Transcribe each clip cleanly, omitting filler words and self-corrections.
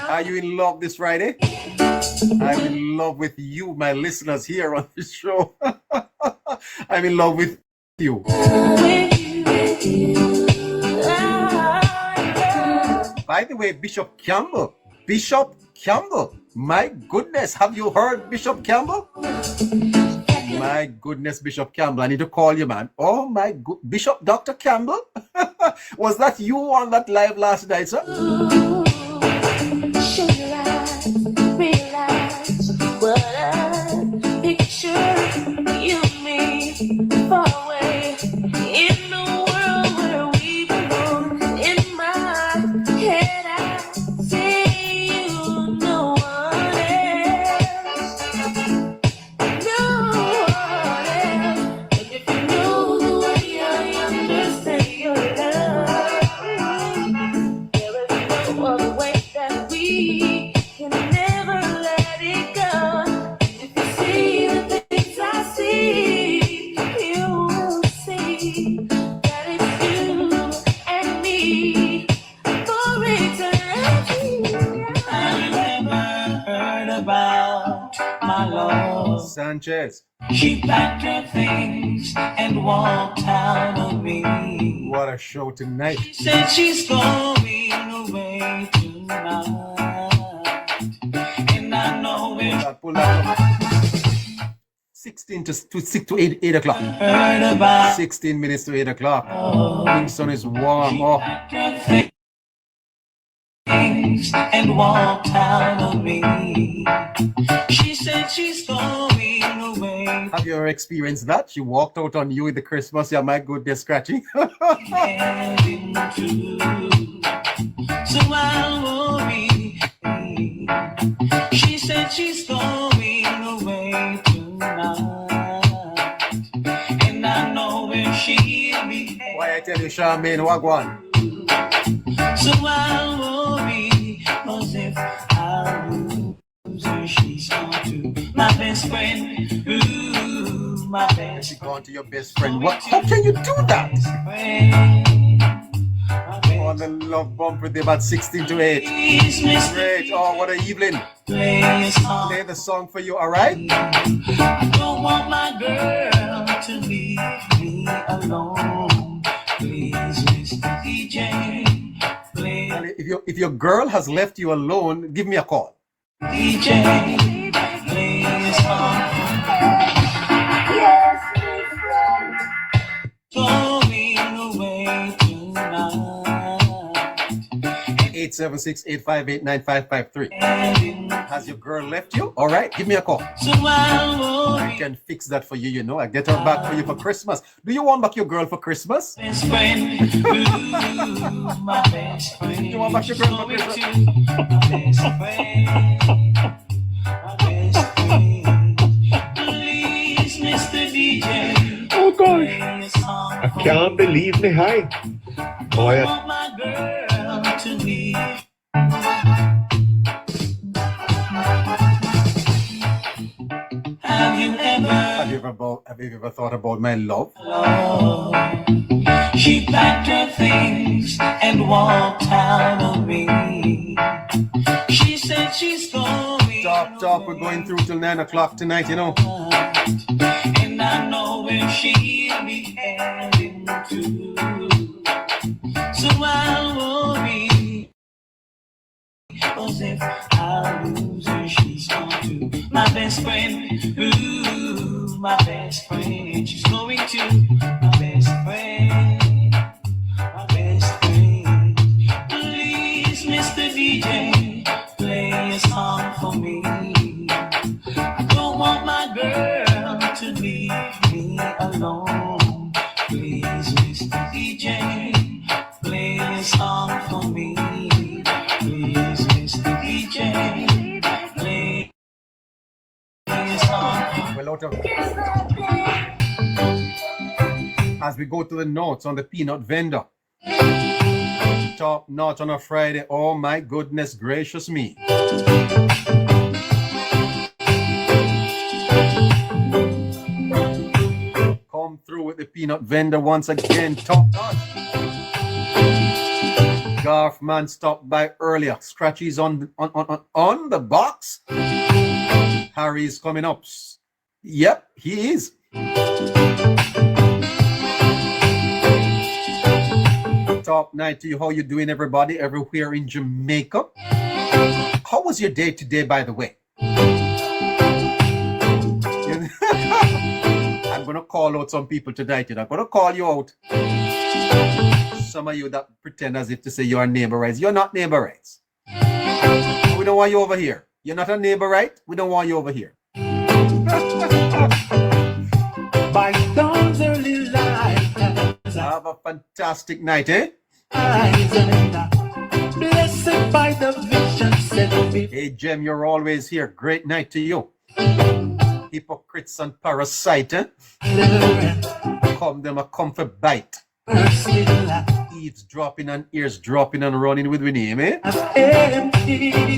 Are you in love this Friday? I'm in love with you, my listeners here on this show. I'm in love with you. By the way, Bishop Campbell, my goodness, have you heard Bishop Campbell? My goodness, Bishop Campbell, I need to call you, man. Oh my good, Bishop Dr. Campbell? Was that you on that live last night, sir? Should realize what I picture you and me far away in the world where we belong. In my head I say you, no one else, no one else. And if you know the way I understand your love, there is no other way that we can never let it go. If you see the things I see, you will see that it's you and me for eternity. Have you ever heard about my Lord? Sanchez. She packed her things and walked out on me. What a show tonight. She said she's going away tonight. And I know it's Pull that up. 16 to 8 o'clock. heard about 16 minutes to 8 o'clock. Kingston is warm. Oh, packed her things and walked out on me. She said she's going away. have you ever experienced that? She walked out on you with the Christmas. Yeah, my goodness, scratching. Heading to, so I'll worry. She said she's going away tonight, and I know where she'll be. Why I tell you, Charmaine, Wagwan? So I'll worry, 'cause if I lose her, she's gone to my best friend. Ooh, my best She gone to your best friend. What? How can you do that? friend. On the love bumper there about 16 to 8. Please, Mr. Great. Oh, what a evening. Play a song. Play the song for you, all right? I don't want my girl to leave me alone. Please, Mr. DJ, play And if your girl has left you alone, give me a call. DJ, play a song. Yes, my friend. Going away tonight. 876-858-9553. And Has your girl left you? All right, give me a call. so I'll I worry, can fix that for you, you know. I get her back for you for Christmas. Do you want back your girl for Christmas? best friend. Ooh, my best friend. You want back your girl for Going Christmas? to my best friend. My best friend. Please, Mr. DJ. Oh gosh, Play a song I for can't me. believe me. Hi. Oh, I yeah. want my girl to leave. Have you ever Have you ever thought about my love? loved? She packed her things and walked out on me. She said she's going Top, we're going through till 9 o'clock tonight, you know. and I know where she'll be heading to. So I'll worry, 'cause if I lose her, she's gone to my best friend. Ooh, my best friend. She's going to my best friend. My best friend. Please, Mr. DJ, play a song for me. I don't want my girl to leave me alone. Please, Mr. DJ, play a song for me. Please, Mr. DJ, play a song for me. Well, out of, as we go to the notes on the peanut vendor. Top notch on a Friday. Oh my goodness gracious me. Come through with the peanut vendor once again. Top notch. Garth man stopped by earlier. Scratchy's on the box. Harry's coming up. Yep, he is. Top night to you. How you doing, everybody, everywhere in Jamaica? How was your day today, by the way? I'm going to call out some people tonight. I'm going to call you out. Some of you that pretend as if to say you're neighborites. You're not neighborites. We don't want you over here. You're not a neighborite. We don't want you over here. By dawn's early light, have a fantastic night, eh? Blessed by the vision set me. Hey, Jem, you're always here. Great night to you. Hypocrites and parasite, eh? Come them a comfort bite. Eavesdropping and ears dropping and running with my name, eh?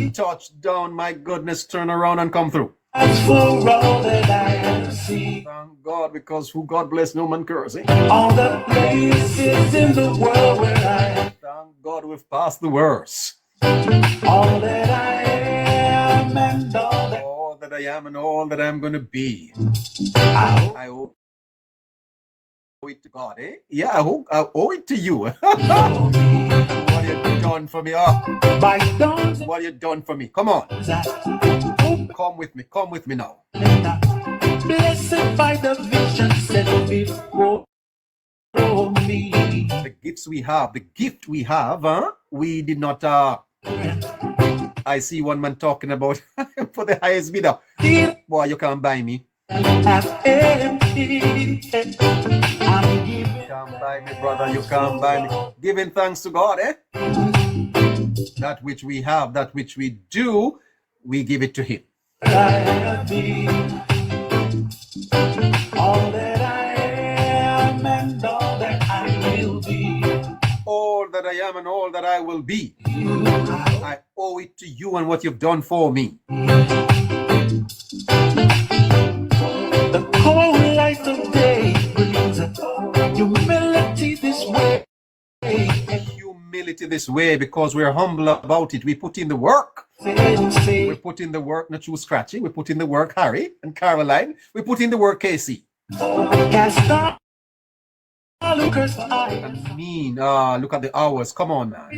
Touchdown, my goodness, turn around and come through. As for all that I have seen, thank God, because who God bless, no man curse, eh? All the places in the world where I am. Thank God we've passed the worst. All that I am and all that I am and all that I'm going to be. I owe it to God, eh? Yeah, I owe it to you. What have you done for me? Oh. What have you done for me? Come on. Come with me now. Blessed by the vision set before me. The gifts we have, huh? We did not, I see one man talking about for the highest bidder. Boy, you can't buy me. You can't buy me, brother, you can't buy me. Giving thanks to God, eh? That which we have, that which we do, we give it to Him. All that I am and all that I will be. All that I am and all that I will be. I owe it to you and what you've done for me. The cold light of day brings humility this way. Humility this way because we're humble about it. We put in the work. We put in the work, not you, Scratchy. We put in the work, Harry and Caroline. We put in the work, Casey. I mean, look at the hours. Come on, man.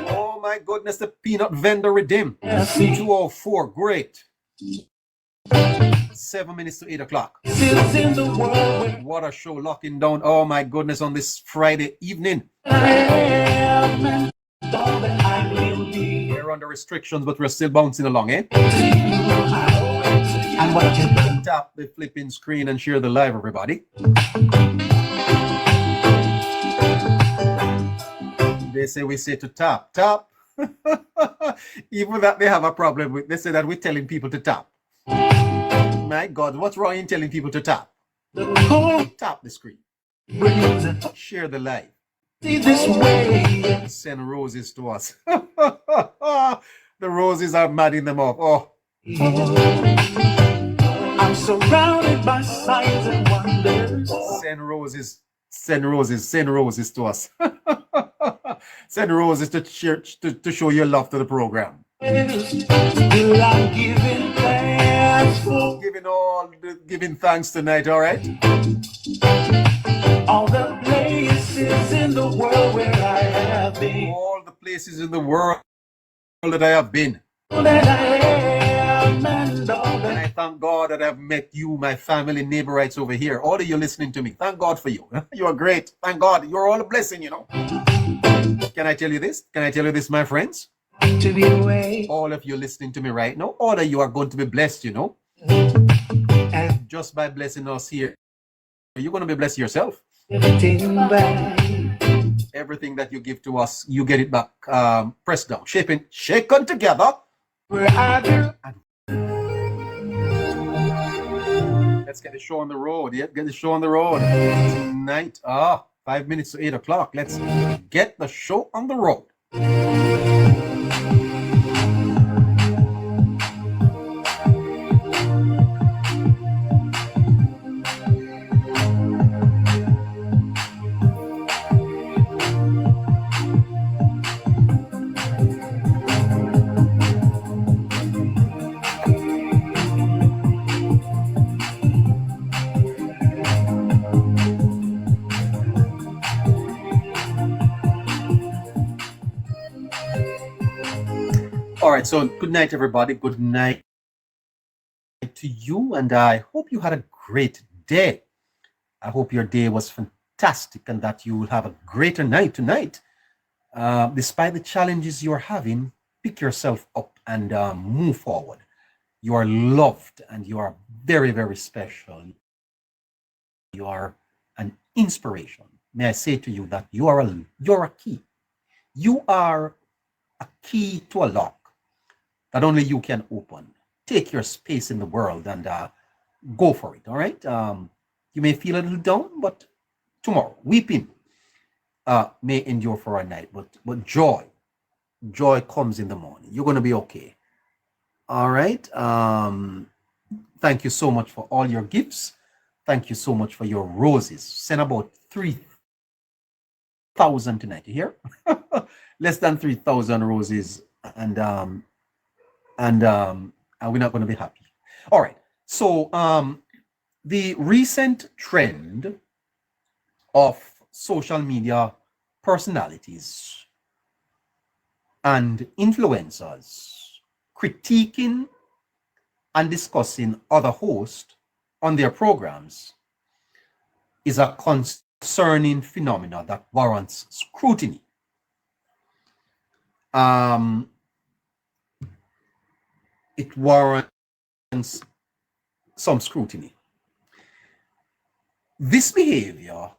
Oh my goodness, the peanut vendor redeemed. 2:04, great. 7 minutes to 8 o'clock. What a show, locking down. Oh my goodness, on this Friday evening. We're under restrictions, but we're still bouncing along, eh? Tap the flipping screen and share the live, everybody. They say we say to tap. Even that they have a problem with. They say that we're telling people to tap. My God, what's wrong in telling people to tap? Tap the screen. Share the live. Send roses to us. The roses are madding them off. Oh. I'm surrounded by signs and wonders. Send roses to us. Send roses to church to show your love to the program. Giving thanks tonight, all right? All the places in the world where I have been. All the places in the world that I have been. That I am and all that. And I thank God that I've met you, my family, neighborites over here. All of you listening to me. Thank God for you. You are great. Thank God. You're all a blessing, you know. Can I tell you this? My friends? To be away. All of you listening to me right now, all of you are going to be blessed, you know. And just by blessing us here, you're going to be blessed yourself. Everything that you give to us, you get it back. Press down, shaken together. Let's get the show on the road. Yeah, get the show on the road tonight. 5 minutes to 8 o'clock. Let's get the show on the road. All right, so good night, everybody. Good night to you, and I hope you had a great day. I hope your day was fantastic and that you will have a greater night tonight. Despite the challenges you're having, pick yourself up and move forward. You are loved and you are very, very special. You are an inspiration. May I say to you that you're a key. You are a key to a lock that only you can open. Take your space in the world and go for it. All right. You may feel a little down, but tomorrow, weeping may endure for a night, but joy comes in the morning. You're going to be okay. All right. Thank you so much for all your gifts. Thank you so much for your roses. Send about 3,000 tonight. You hear? Less than 3,000 roses, and we're not going to be happy. All right. So the recent trend of social media personalities and influencers critiquing and discussing other hosts on their programs is a concerning phenomenon that warrants scrutiny. It warrants some scrutiny. This behavior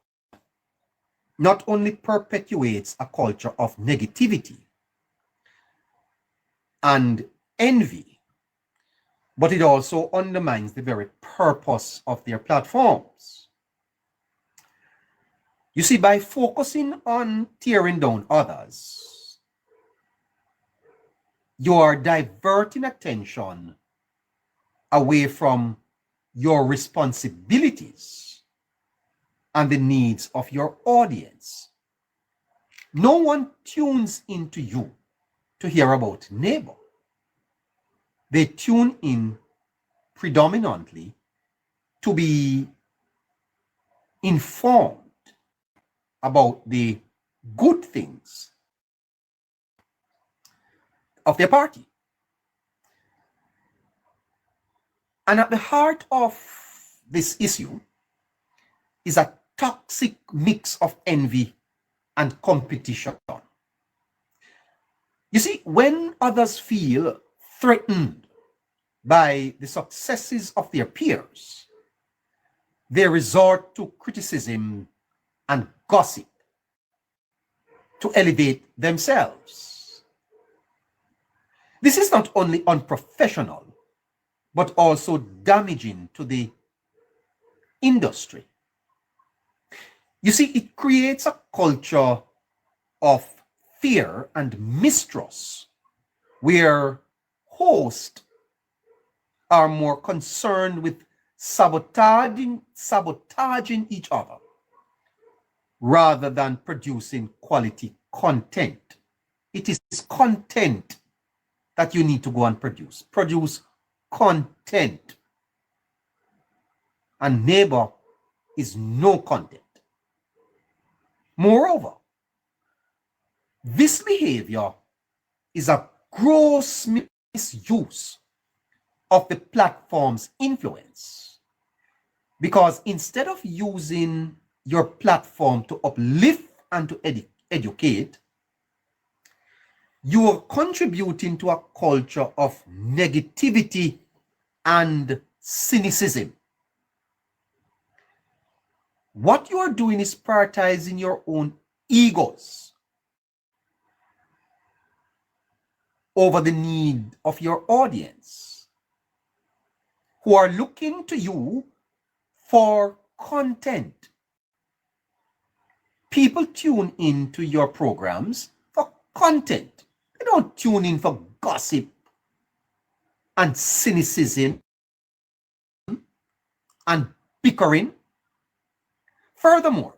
not only perpetuates a culture of negativity and envy, but it also undermines the very purpose of their platforms. You see, by focusing on tearing down others, you are diverting attention away from your responsibilities and the needs of your audience. No one tunes into you to hear about neighbor. They tune in predominantly to be informed about the good things of their party. And at the heart of this issue is a toxic mix of envy and competition. You see, when others feel threatened by the successes of their peers, they resort to criticism and gossip to elevate themselves. This is not only unprofessional, but also damaging to the industry. You see, it creates a culture of fear and mistrust where hosts are more concerned with sabotaging each other rather than producing quality content. It is content that you need to go and produce. Produce content. And neighbor is no content. Moreover, this behavior is a gross misuse of the platform's influence, because instead of using your platform to uplift and to educate, you are contributing to a culture of negativity and cynicism. What you are doing is prioritizing your own egos over the need of your audience, who are looking to you for content. People tune into your programs for content. They don't tune in for gossip and cynicism and bickering. Furthermore,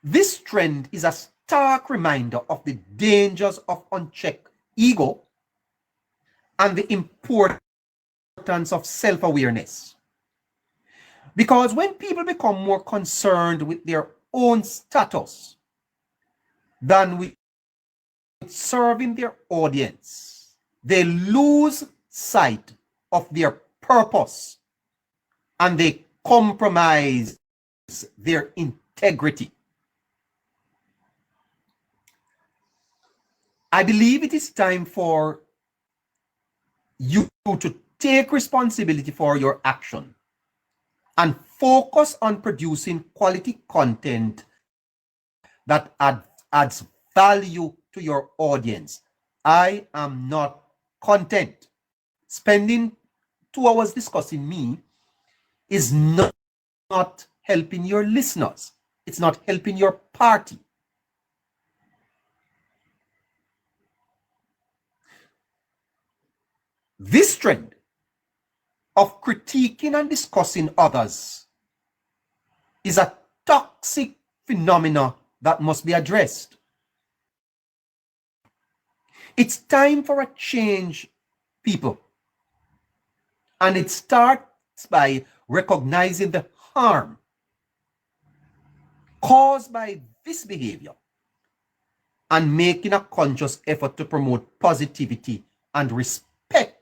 this trend is a stark reminder of the dangers of unchecked ego and the importance of self-awareness. Because when people become more concerned with their own status than with serving their audience, they lose sight of their purpose and they compromise their integrity. I believe it is time for you to take responsibility for your action and focus on producing quality content that adds value to your audience. I am not content. Spending 2 hours discussing me is not helping your listeners. It's not helping your party. This trend of critiquing and discussing others is a toxic phenomenon that must be addressed. It's time for a change, people. And it starts by recognizing the harm caused by this behavior and making a conscious effort to promote positivity and respect.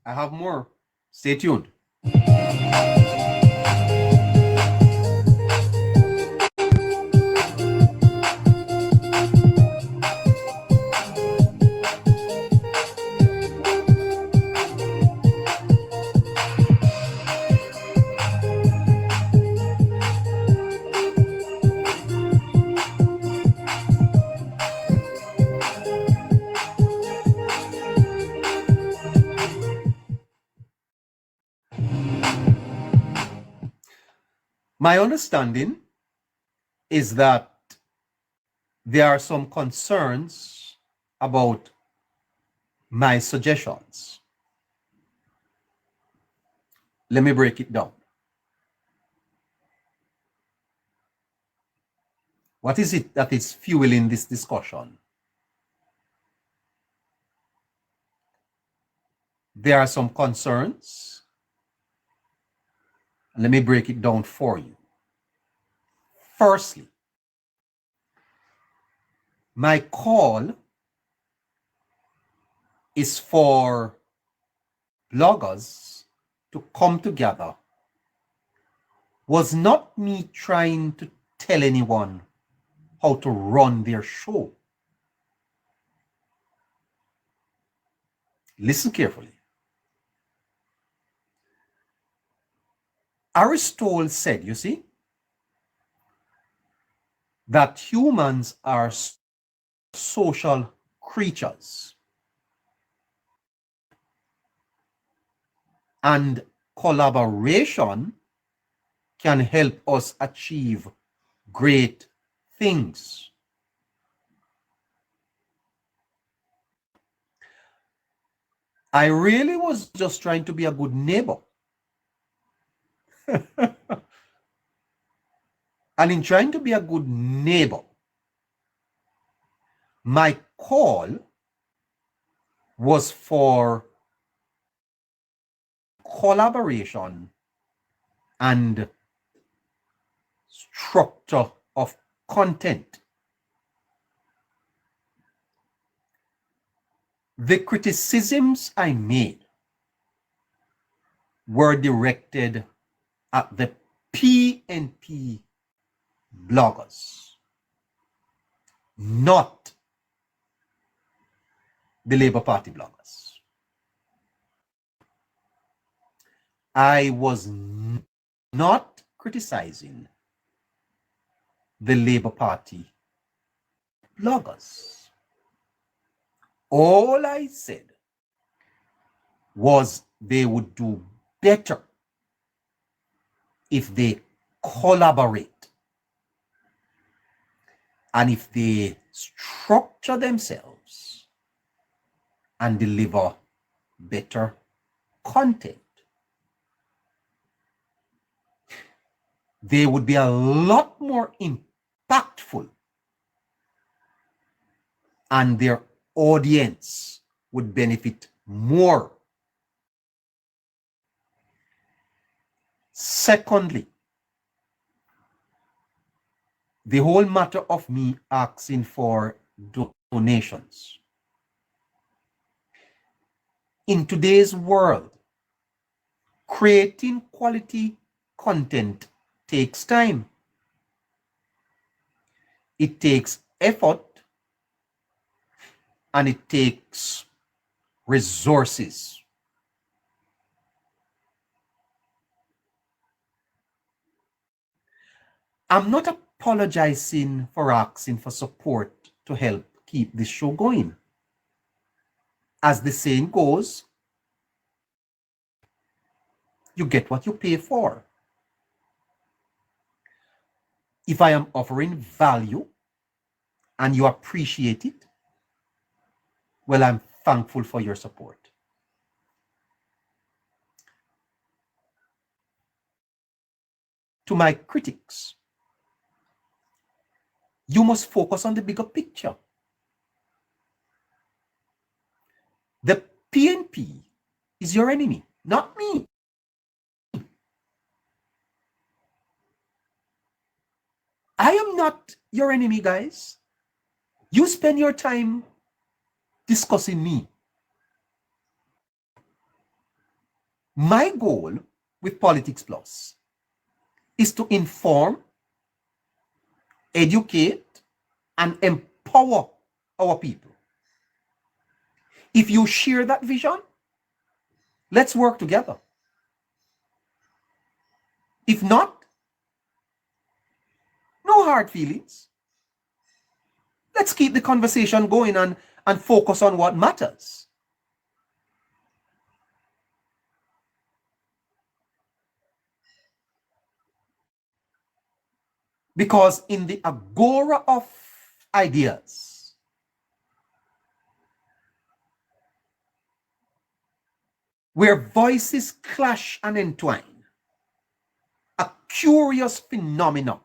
I have more. Stay tuned. My understanding is that there are some concerns about my suggestions. Let me break it down. What is it that is fueling this discussion? There are some concerns. Let me break it down for you. Firstly, my call is for bloggers to come together. Was not me trying to tell anyone how to run their show. Listen carefully. Aristotle said, you see, that humans are social creatures and collaboration can help us achieve great things. I really was just trying to be a good neighbor. And in trying to be a good neighbor, my call was for collaboration and structure of content. The criticisms I made were directed at the PNP bloggers, not the Labour Party bloggers. I was not criticizing the Labour Party bloggers. All I said was they would do better if they collaborate and if they structure themselves and deliver better content. They would be a lot more impactful and their audience would benefit more Secondly, the whole matter of me asking for donations. In today's world, creating quality content takes time. It takes effort and it takes resources. I'm not apologizing for asking for support to help keep this show going. As the saying goes, you get what you pay for. If I am offering value and you appreciate it, well, I'm thankful for your support. To my critics, you must focus on the bigger picture. The PNP is your enemy, not me. I am not your enemy, guys. You spend your time discussing me. My goal with Politics Plus is to inform, educate, and empower our people. If you share that vision, let's work together. If not, no hard feelings. Let's keep the conversation going and focus on what matters. Because in the agora of ideas, where voices clash and entwine, a curious phenomenon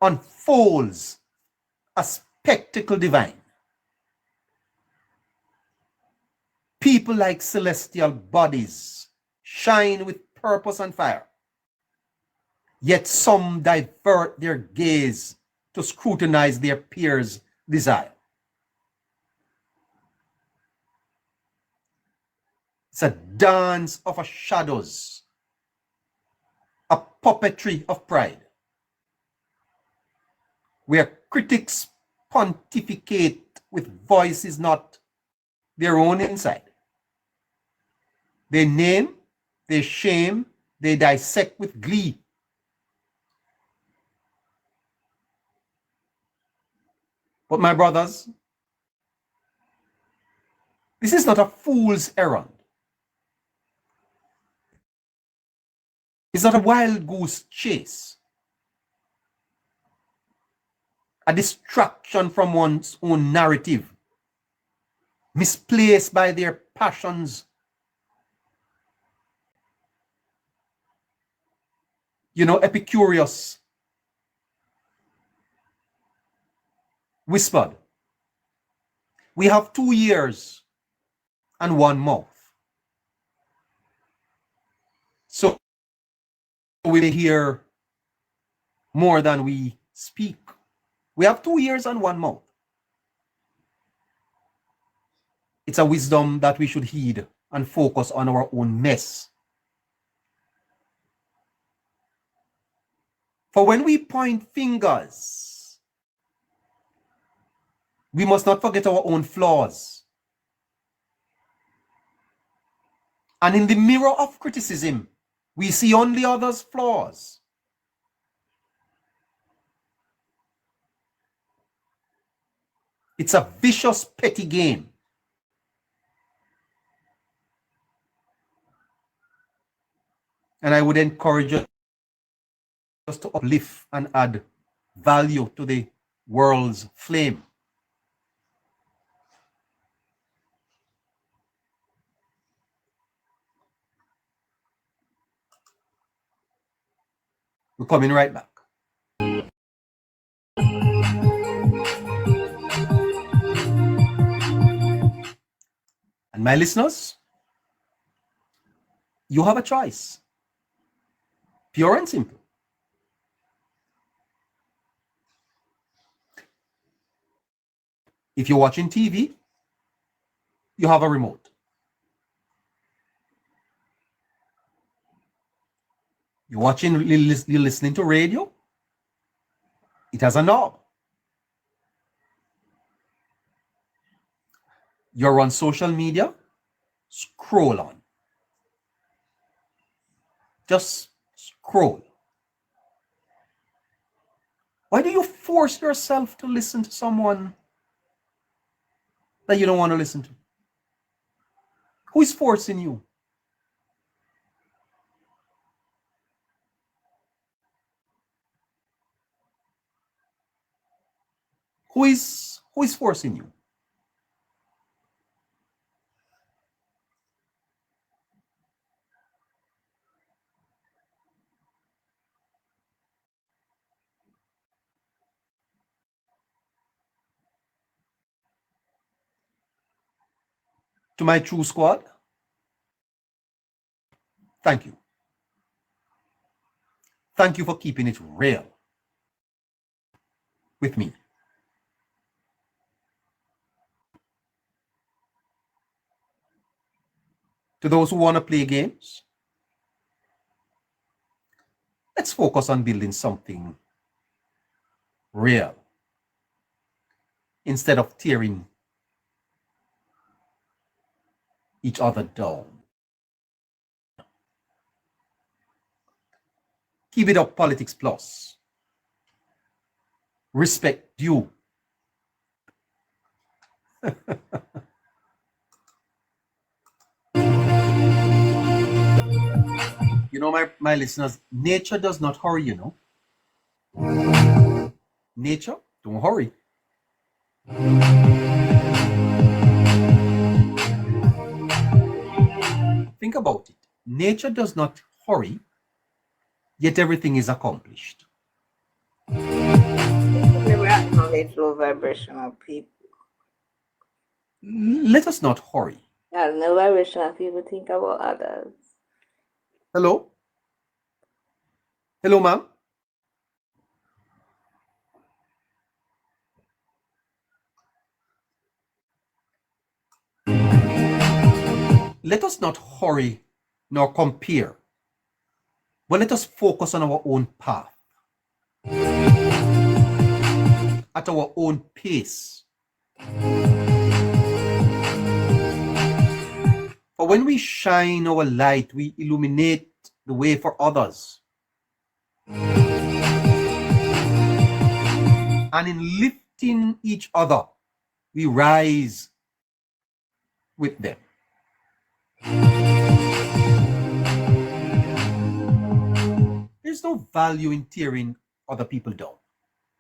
unfolds, a spectacle divine. People like celestial bodies shine with purpose and fire. Yet some divert their gaze to scrutinize their peers' desire. It's a dance of shadows, a puppetry of pride, where critics pontificate with voices not their own inside. They name, they shame, they dissect with glee. But my brothers, this is not a fool's errand. It's not a wild goose chase, a distraction from one's own narrative, misplaced by their passions. You know, Epicurus whispered, we have 2 ears and 1 mouth. So we hear more than we speak. We have 2 ears and 1 mouth. It's a wisdom that we should heed and focus on our own mess. For when we point fingers, we must not forget our own flaws. And in the mirror of criticism, we see only others' flaws. It's a vicious, petty game. And I would encourage us to uplift and add value to the world's flame. We're coming right back. And my listeners, you have a choice. Pure and simple. If you're watching TV, you have a remote. You're listening to radio, it has a knob. You're on social media, scroll on. Just scroll. Why do you force yourself to listen to someone that you don't want to listen to? Who is forcing you? Who is forcing you? To my true squad, thank you. Thank you for keeping it real with me. To those who want to play games, let's focus on building something real instead of tearing each other down. Keep it up, Politics Plus. Respect due. You know, my listeners, nature does not hurry, you know. Nature, don't hurry. Think about it. Nature does not hurry, yet everything is accomplished. Never acknowledge low vibrational people. Let us not hurry. Yeah, no vibrational people think about others. Hello? Hello, ma'am? Let us not hurry nor compare, but let us focus on our own path, at our own pace. For when we shine our light, we illuminate the way for others. And in lifting each other, we rise with them. There's no value in tearing other people down,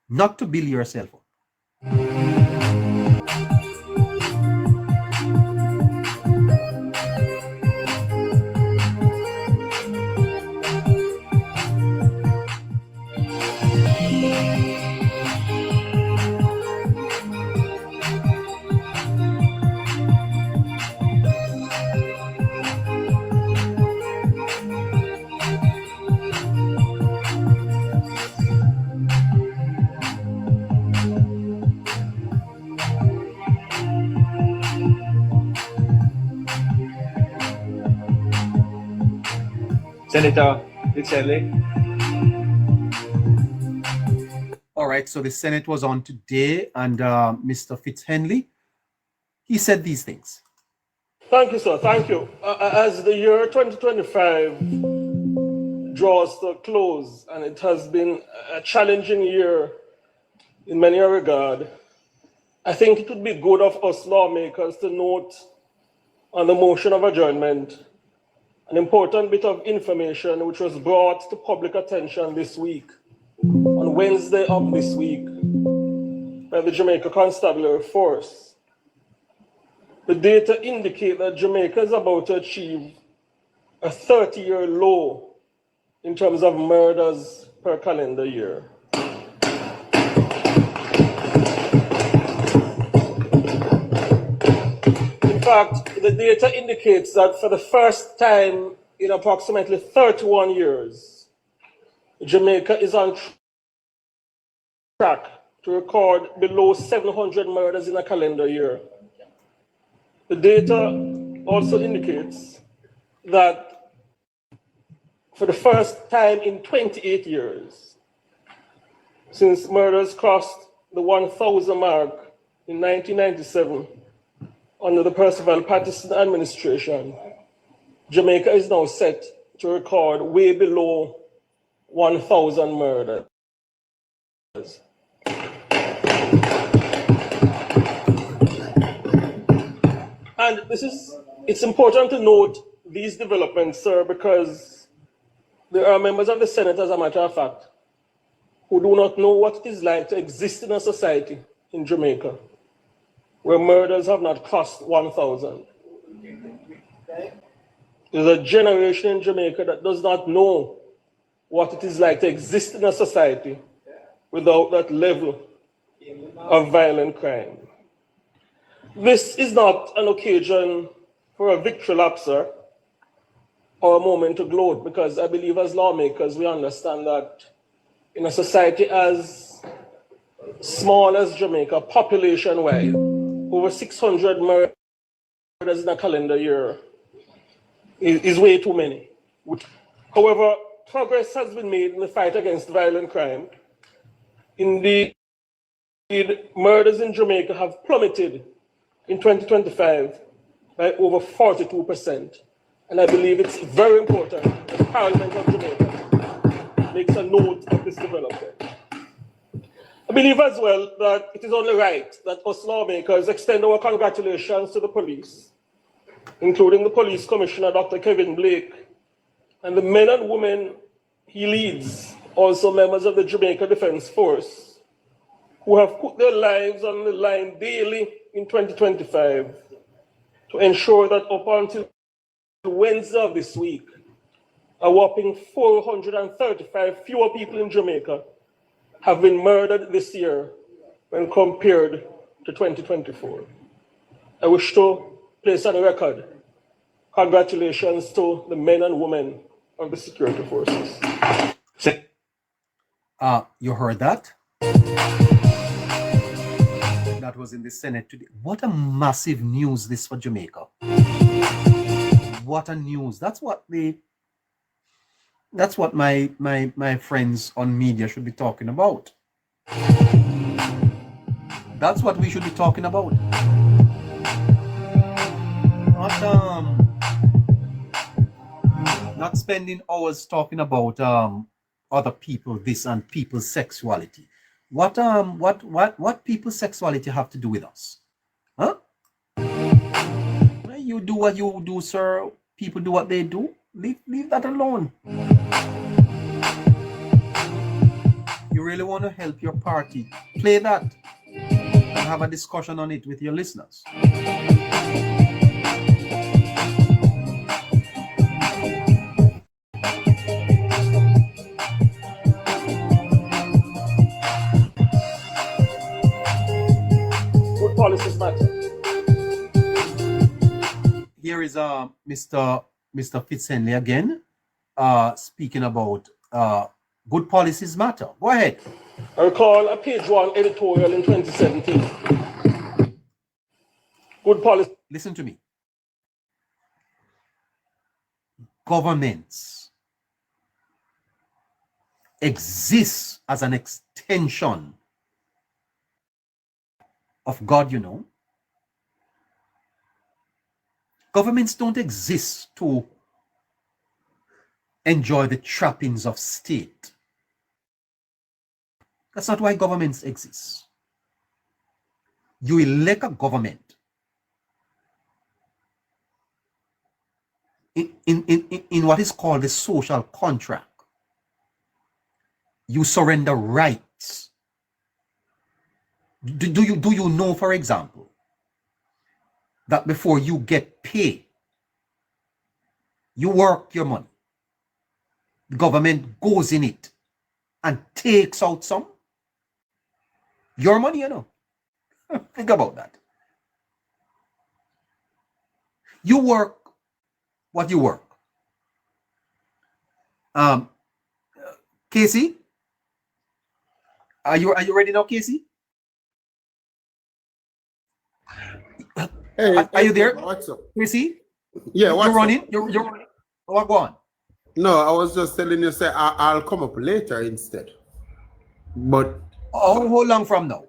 not to build yourself up. Senator Fitzhenley. All right, so the Senate was on today, and Mr. Fitzhenley, he said these things. Thank you, sir. Thank you. As the year 2025 draws to a close, and it has been a challenging year in many regards, I think it would be good of us lawmakers to note on the motion of adjournment an important bit of information which was brought to public attention this week, on Wednesday of this week, by the Jamaica Constabulary Force. The data indicate that Jamaica is about to achieve a 30-year low in terms of murders per calendar year. In fact, the data indicates that for the first time in approximately 31 years, Jamaica is on track to record below 700 murders in a calendar year. The data also indicates that for the first time in 28 years, since murders crossed the 1,000 mark in 1997 under the Percival Patterson administration, Jamaica is now set to record way below 1,000 murders. And it's important to note these developments, sir, because there are members of the Senate, as a matter of fact, who do not know what it is like to exist in a society in Jamaica where murders have not crossed 1,000. There's a generation in Jamaica that does not know what it is like to exist in a society without that level of violent crime. This is not an occasion for a victory lap, sir, or a moment to gloat, because I believe as lawmakers we understand that in a society as small as Jamaica, population-wide, over 600 murders in a calendar year is way too many. However, progress has been made in the fight against violent crime. Indeed, murders in Jamaica have plummeted in 2025 by over 42%. And I believe it's very important that the Parliament of Jamaica makes a note of this development. I believe as well that it is only right that us lawmakers extend our congratulations to the police, including the Police Commissioner, Dr. Kevin Blake, and the men and women he leads, also members of the Jamaica Defense Force, who have put their lives on the line daily in 2025 to ensure that up until Wednesday of this week, a whopping 435 fewer people in Jamaica have been murdered this year when compared to 2024. I wish to place on the record congratulations to the men and women of the security forces. You heard that? That was in the Senate today. What a massive news this for Jamaica. What a news. That's what my friends on media should be talking about. That's what we should be talking about. Not spending hours talking about other people, this and people's sexuality. What people's sexuality have to do with us? Huh? You do what you do, sir. People do what they do. Leave that alone. You really want to help your party? Play that and have a discussion on it with your listeners. Good policies matter. Here is Mr. Fitzhenley again, speaking about good policies matter. Go ahead. I recall a page one editorial in 2017. Good policy. Listen to me. Governments exist as an extension of God, you know. Governments don't exist to enjoy the trappings of state. That's not why governments exist. You elect a government in what is called the social contract. You surrender rights. Do you know, for example, that before you get paid, you work your money. The government goes in it and takes out some. Your money, you know. Think about that. You work what you work. Casey, are you ready now, Casey? Hey, Are you there, what's up? Casey? Yeah, You're what's running. up? You're running. What go on? No, I was just telling you, say I'll come up later instead. But Oh, how long from now?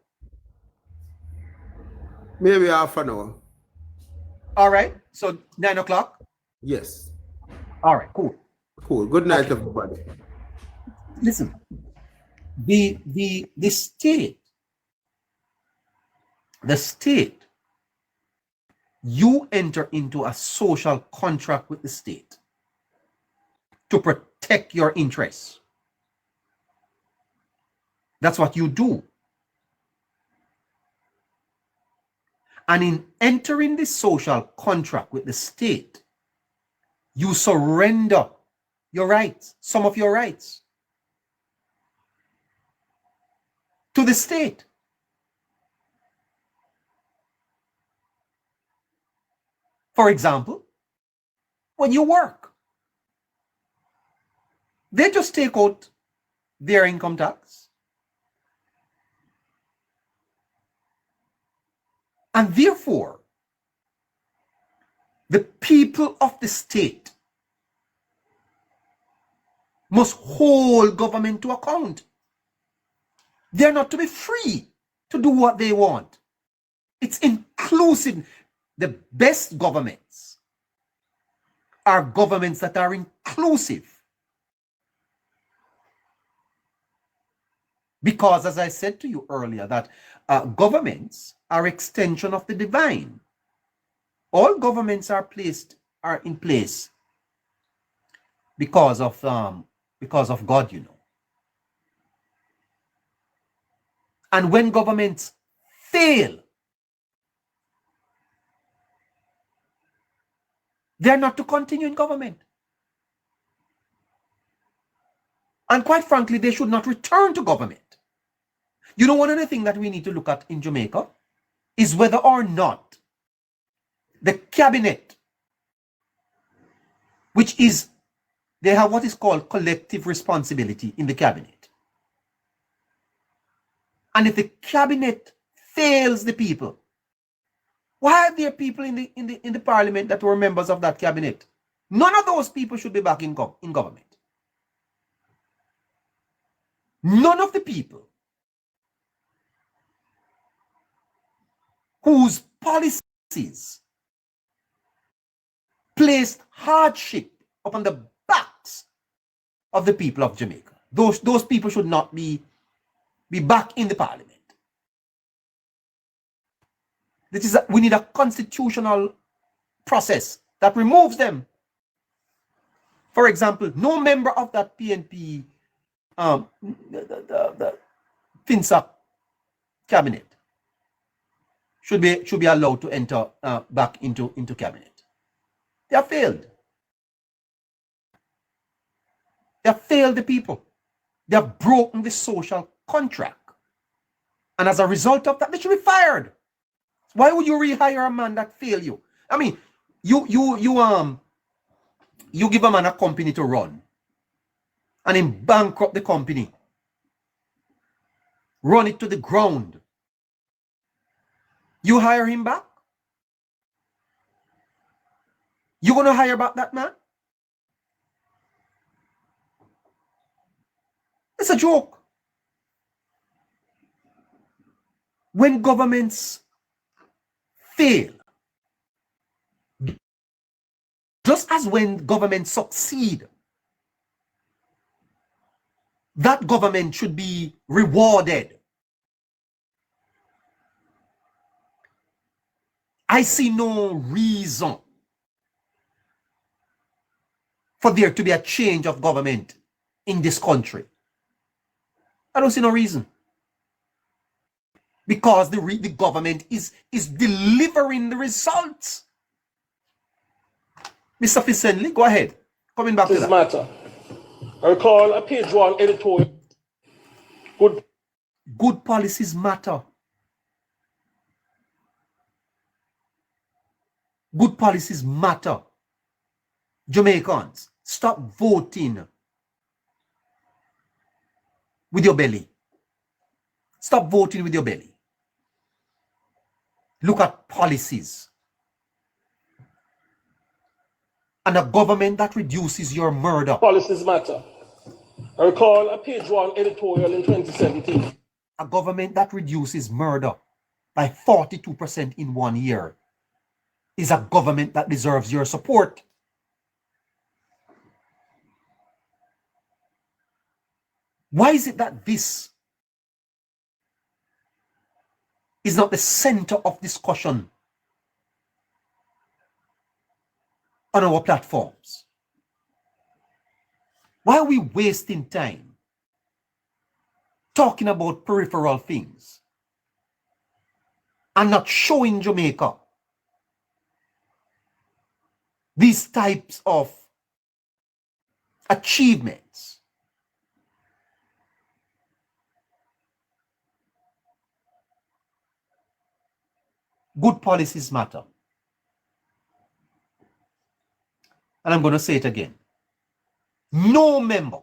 maybe half an hour. All right. So 9 o'clock. Yes. All right. Cool. Cool. Good night, Okay. everybody. Listen. The state, you enter into a social contract with the state to protect your interests. That's what you do. And in entering this social contract with the state, you surrender your rights, some of your rights, to the state. For example, when you work, they just take out their income tax. And therefore, the people of the state must hold government to account. They're not to be free to do what they want. It's inclusive. The best governments are governments that are inclusive. Because, as I said to you earlier, that governments are extension of the divine. All governments are in place because of God, you know. And when governments fail, they're not to continue in government. And quite frankly, they should not return to government. You know, one of the things that we need to look at in Jamaica is whether or not the cabinet, which is, they have what is called collective responsibility in the cabinet. And if the cabinet fails the people, why are there people in the parliament that were members of that cabinet? None of those people should be back in government. None of the people whose policies placed hardship upon the backs of the people of Jamaica. Those people should not be back in the parliament. We need a constitutional process that removes them. For example, no member of that PNP, the FINSA cabinet should be allowed to enter back into cabinet. They have failed. They have failed the people. They have broken the social contract. And as a result of that, they should be fired. Why would you rehire a man that failed you? I mean, you give a man a company to run and him bankrupt the company. Run it to the ground. You hire him back? You gonna hire back that man? It's a joke. When governments fail, just as when governments succeed, that government should be rewarded. I see no reason for there to be a change of government in this country. I don't see no reason. Because the government is delivering the results. Mr. Fisenli, go ahead. Coming back to that. Matter. I recall a page one editorial. Good policies matter. Good policies matter. Jamaicans, stop voting with your belly. Stop voting with your belly. Look at policies. And a government that reduces your murder. Policies matter. I recall a page 1 editorial in 2017. A government that reduces murder by 42% in 1 year is a government that deserves your support. Why is it that this is not the center of discussion on our platforms? Why are we wasting time talking about peripheral things and not showing Jamaica these types of achievements? Good policies matter. And I'm going to say it again. No member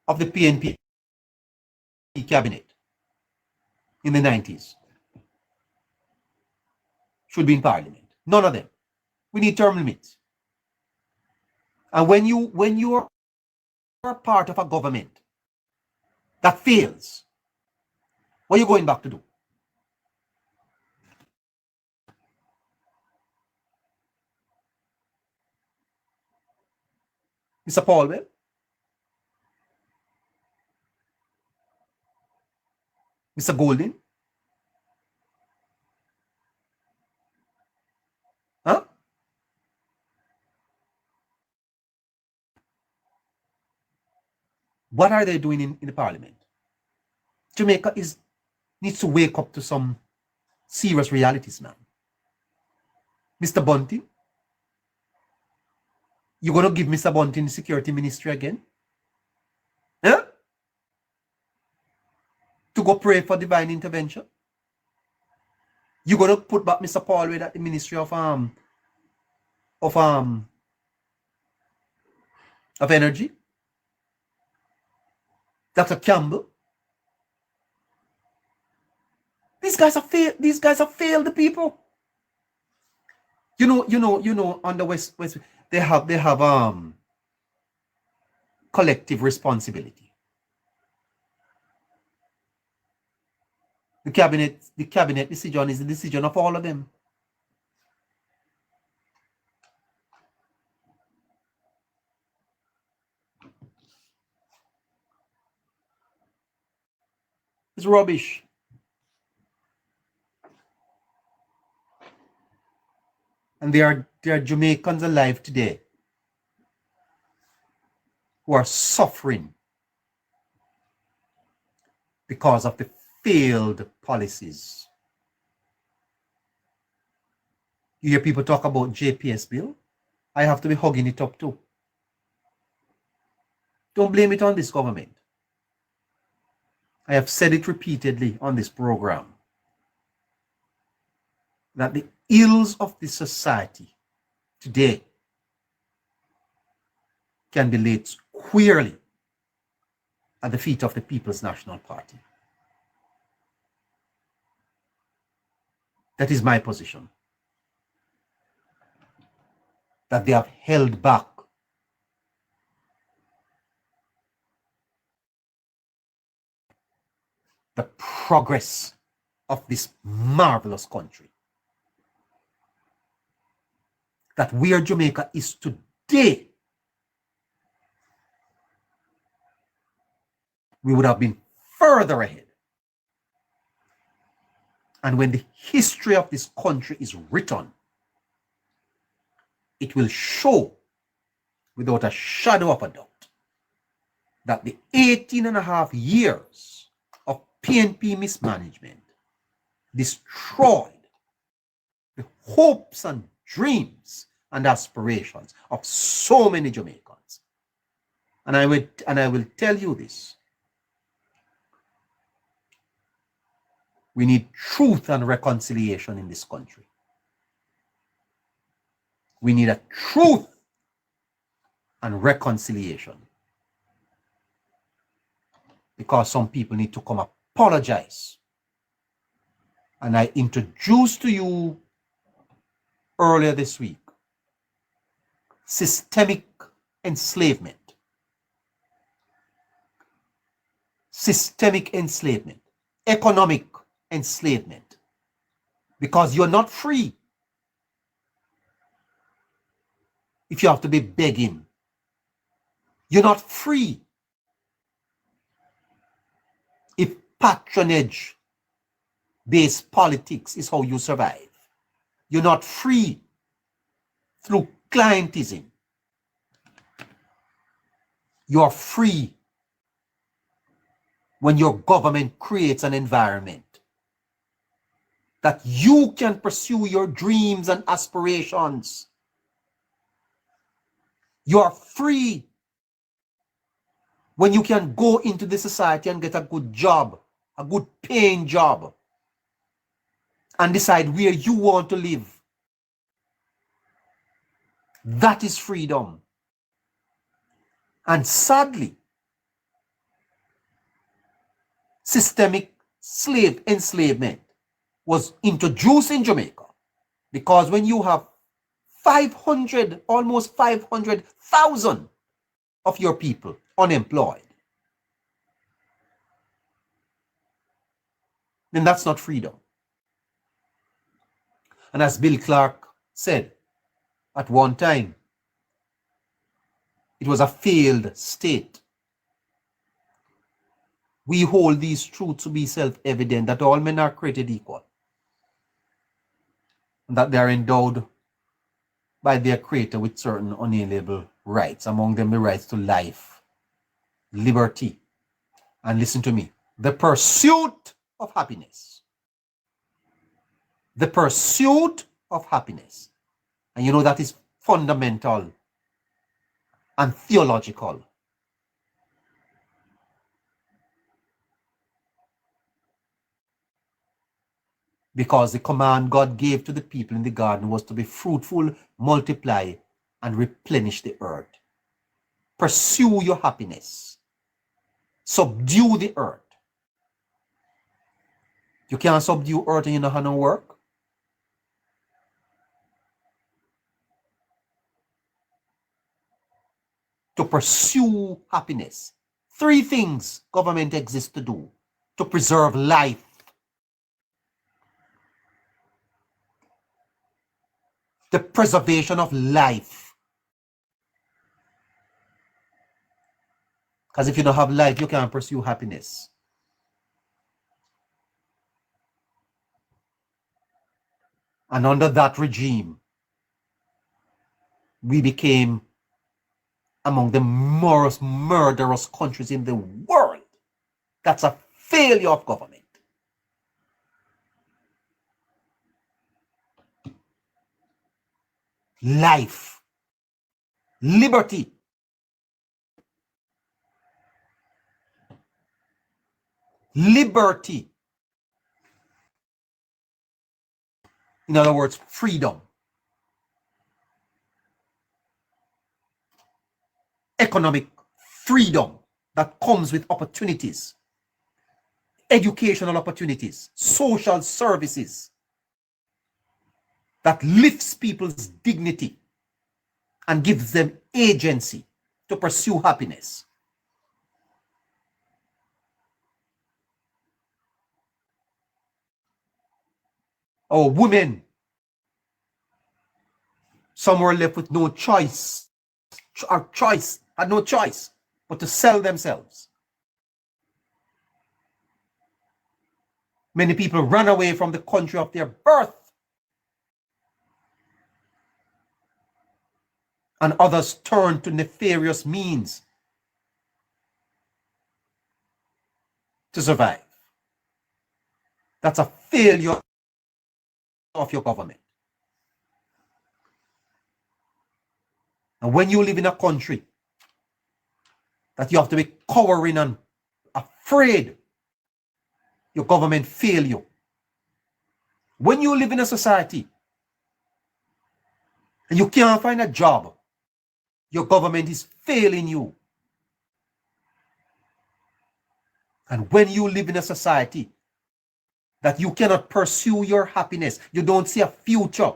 of the PNP cabinet in the 90s should be in parliament. None of them. We need term limits. And when you are part of a government that fails, what are you going back to do? Mr. Paulwell? Mr. Golden? Huh? What are they doing in the parliament? Jamaica needs to wake up to some serious realities, man. Mr. Bunting? You going to give Mr. Bunting the security ministry again? Huh? To go pray for divine intervention? You going to put back Mr. Paulwell at the Ministry of Energy? Dr. Campbell? These guys have failed the people. You know, on the West they have collective responsibility. The cabinet decision is the decision of all of them. It's rubbish. And there are Jamaicans alive today who are suffering because of the failed policies. You hear people talk about JPS bill? I have to be hugging it up too. Don't blame it on this government. I have said it repeatedly on this program that the ills of this society today can be laid squarely at the feet of the People's National Party. That is my position. That they have held back the progress of this marvelous country. That where Jamaica is today, we would have been further ahead. And when the history of this country is written, it will show without a shadow of a doubt that the 18.5 years of PNP mismanagement destroyed the hopes and dreams and aspirations of so many Jamaicans. And I will tell you this. We need truth and reconciliation in this country. We need a truth and reconciliation because some people need to come apologize. And I introduced to you earlier this week systemic enslavement. Systemic enslavement. Economic enslavement. Because you're not free if you have to be begging. You're not free if patronage-based politics is how you survive. You're not free through clientism. You're free when your government creates an environment that you can pursue your dreams and aspirations. You're free when you can go into the society and get a good job, a good paying job, and decide where you want to live. That is freedom. And sadly, systemic slave enslavement was introduced in Jamaica because when you have 500, almost 500,000 of your people unemployed, then that's not freedom. And as Bill Clark said at one time, it was a failed state. We hold these truths to be self-evident, that all men are created equal, and that they are endowed by their creator with certain unalienable rights, among them the rights to life, liberty, and listen to me, the pursuit of happiness. The pursuit of happiness. And you know that is fundamental and theological. Because the command God gave to the people in the garden was to be fruitful, multiply, and replenish the earth. Pursue your happiness. Subdue the earth. You can't subdue earth and you don't have no work. To pursue happiness. 3 things government exists to do. To preserve life. The preservation of life. Because if you don't have life, you can't pursue happiness. And under that regime, we became among the most murderous countries in the world. That's a failure of government. Life, liberty, liberty. In other words, freedom. Economic freedom that comes with opportunities, educational opportunities, social services that lifts people's dignity and gives them agency to pursue happiness. Our women, some were left with no choice, had no choice but to sell themselves. Many people run away from the country of their birth, and others turn to nefarious means to survive. That's a failure of your government. And when you live in a country that you have to be cowering and afraid your government fail you. When you live in a society and you can't find a job, your government is failing you. And when you live in a society that you cannot pursue your happiness, you don't see a future,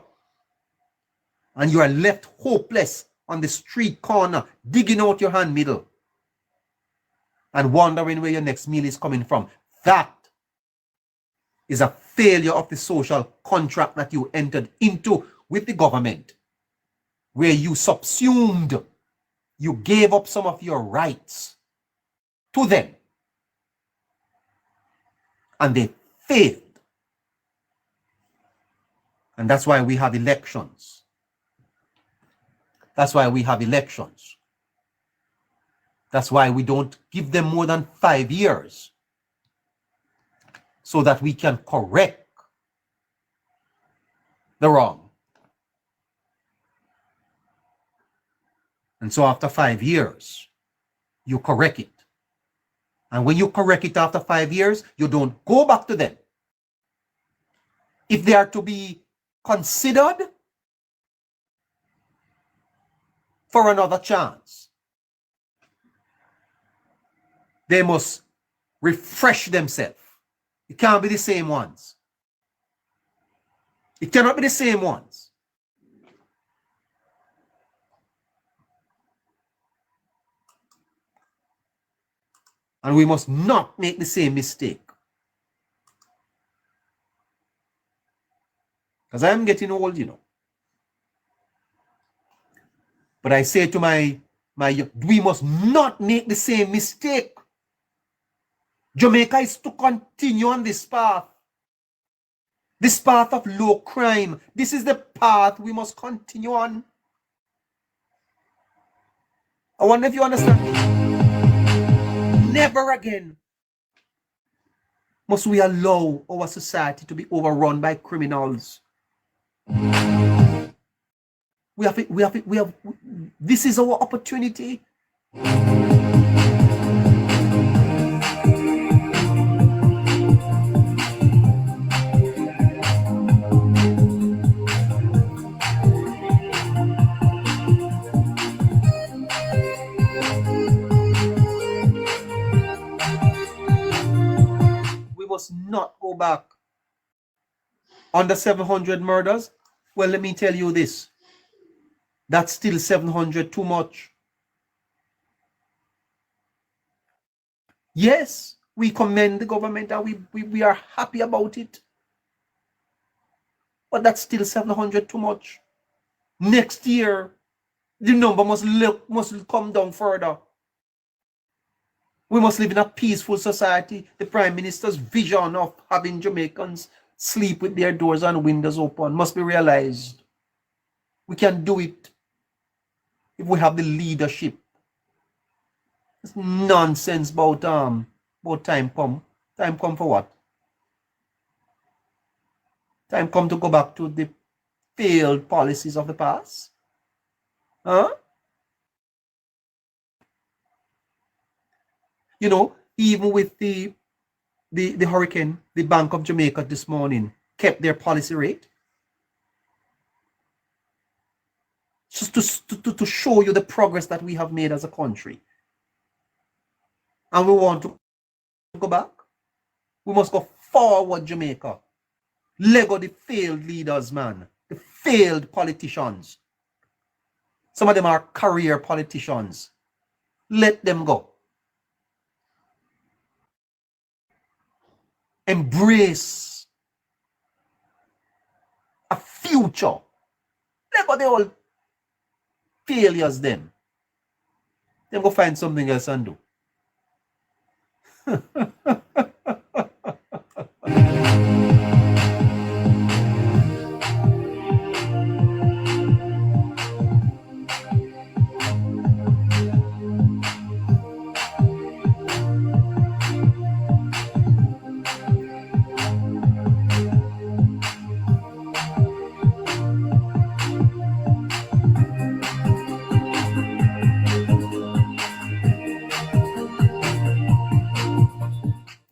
and you are left hopeless on the street corner, digging out your hand middle and wondering where your next meal is coming from, that is a failure of the social contract that you entered into with the government, where you subsumed, you gave up some of your rights to them, and they failed. And that's why we have elections. That's why we have elections. That's why we don't give them more than 5 years, so that we can correct the wrong. And so after 5 years, you correct it. And when you correct it after 5 years, you don't go back to them. If they are to be considered for another chance, they must refresh themselves. It can't be the same ones. It cannot be the same ones. And we must not make the same mistake. Because I am getting old, you know. But I say to my we must not make the same mistake. Jamaica is to continue on this path of low crime. This is the path we must continue on. I wonder if you understand me. Never again must we allow our society to be overrun by criminals. This is our opportunity. We must not go back. Under 700 murders, well, let me tell you this. That's still 700 too much. Yes, we commend the government and we are happy about it. But that's still 700 too much. Next year, the number must come down further. We must live in a peaceful society. The Prime Minister's vision of having Jamaicans sleep with their doors and windows open must be realized. We can do it if we have the leadership. It's nonsense about time come. Time come for what? Time come to go back to the failed policies of the past? Huh? You know, even with the hurricane, the Bank of Jamaica this morning kept their policy rate. Just to show you the progress that we have made as a country. And we want to go back. We must go forward, Jamaica. Lego the failed leaders, man. The failed politicians. Some of them are career politicians. Let them go. Embrace a future. Lego the old failures them. Then go find something else and do.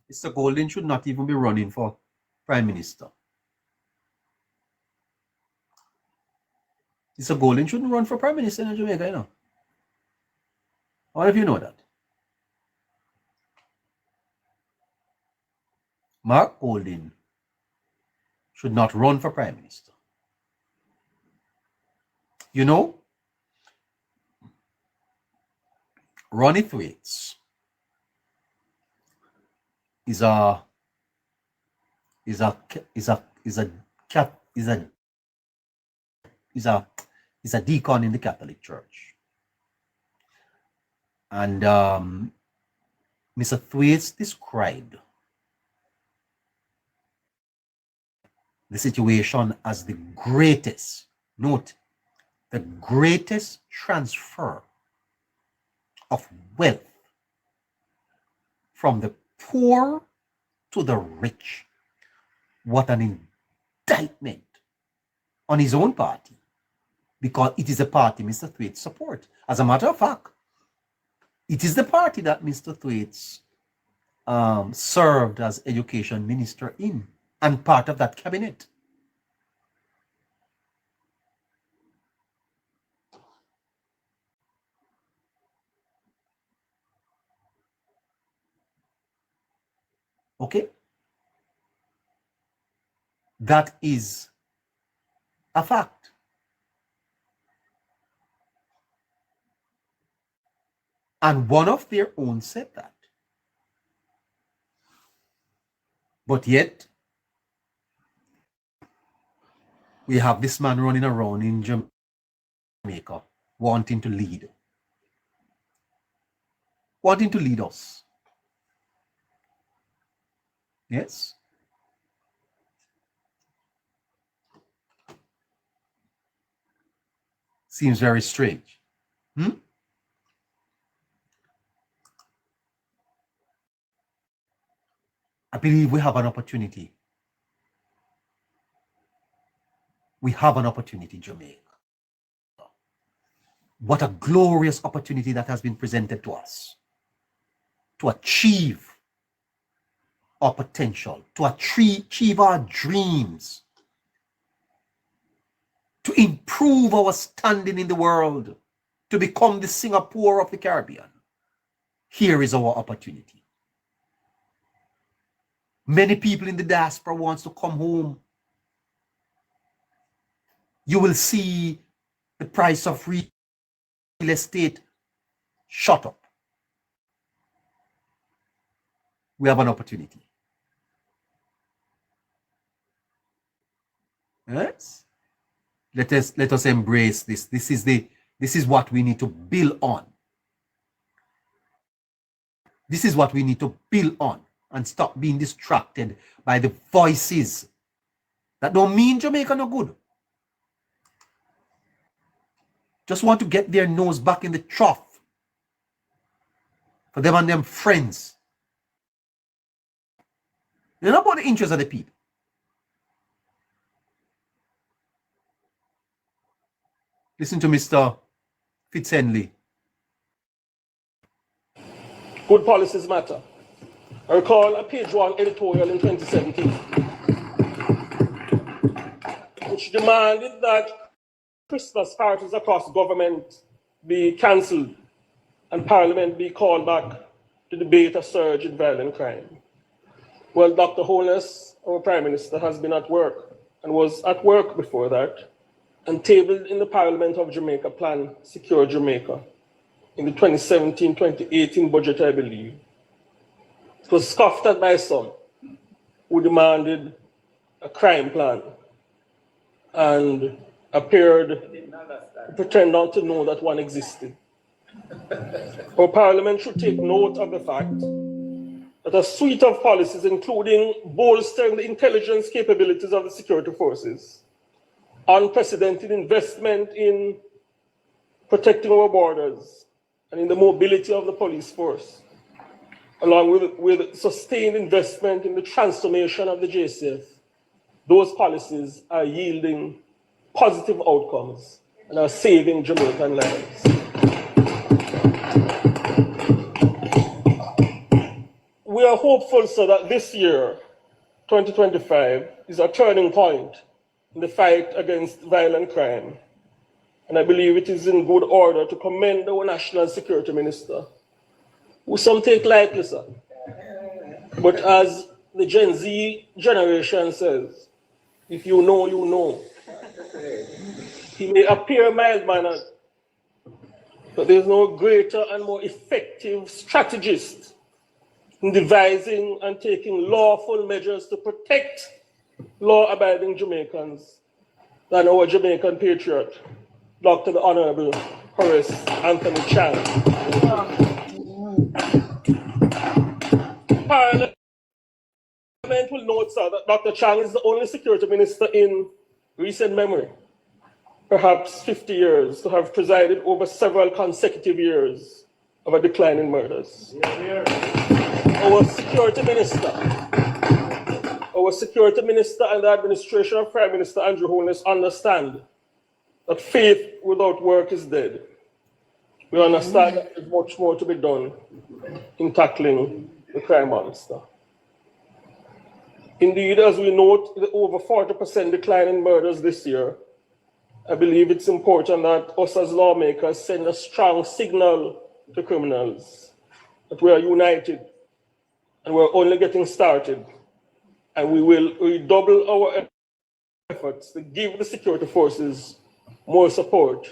Mr. Golden should not even be running for Prime Minister. Mr. Golden shouldn't run for Prime Minister in Jamaica, you know. All of you know that. Mark Golding should not run for Prime Minister. You know, Ronnie Thwaites is a deacon in the Catholic Church, and Mr. Thwaites described the situation as the greatest, note, the greatest transfer of wealth from the poor to the rich. What an indictment on his own party, because it is a party Mr. Thwaites supports. As a matter of fact, it is the party that Mr. Thwaites served as education minister in, and part of that cabinet. Okay? That is a fact. And one of their own said that. But yet, we have this man running around in Jamaica wanting to lead. Wanting to lead us. Yes? Seems very strange. I believe we have an opportunity. We have an opportunity, Jamaica. What a glorious opportunity that has been presented to us to achieve our potential, to achieve our dreams, to improve our standing in the world, to become the Singapore of the Caribbean. Here is our opportunity. Many people in the diaspora wants to come home. You will see the price of real estate shot up. We have an opportunity. Yes? Let us embrace this. This is what we need to build on. This is what we need to build on, and stop being distracted by the voices that don't mean Jamaica no good. Just want to get their nose back in the trough for them and them friends. They're not about the interests of the people. Listen to Mr. Fitzhenley. Good policies matter. I recall a page 1 editorial in 2017, which demanded that Christmas parties across government be cancelled and Parliament be called back to debate a surge in violent crime. Well, Dr. Holness, our Prime Minister, has been at work and was at work before that, and tabled in the Parliament of Jamaica Plan Secure Jamaica in the 2017-2018 budget, I believe. It was scoffed at by some who demanded a crime plan and appeared to pretend not to know that one existed. Our Parliament should take note of the fact that a suite of policies, including bolstering the intelligence capabilities of the security forces, unprecedented investment in protecting our borders and in the mobility of the police force, along with sustained investment in the transformation of the JCF, those policies are yielding positive outcomes and are saving Jamaican lives. We are hopeful, sir, that this year, 2025, is a turning point in the fight against violent crime. And I believe it is in good order to commend our National Security Minister, who some take lightly, sir, but as the Gen Z generation says, if you know, you know. He may appear mild-mannered, but there's no greater and more effective strategist in devising and taking lawful measures to protect law-abiding Jamaicans than our Jamaican patriot, Dr. the Honorable Horace Anthony Chang. Parliament will note, sir, that Dr. Chang is the only security minister in recent memory, perhaps 50 years, to have presided over several consecutive years of a decline in murders. Our security minister and the administration of Prime Minister Andrew Holness understand that faith without work is dead. We understand that there's much more to be done in tackling the crime monster. Indeed, as we note the over 40% decline in murders this year, I believe it's important that us as lawmakers send a strong signal to criminals that we are united and we're only getting started, and we will redouble our efforts to give the security forces more support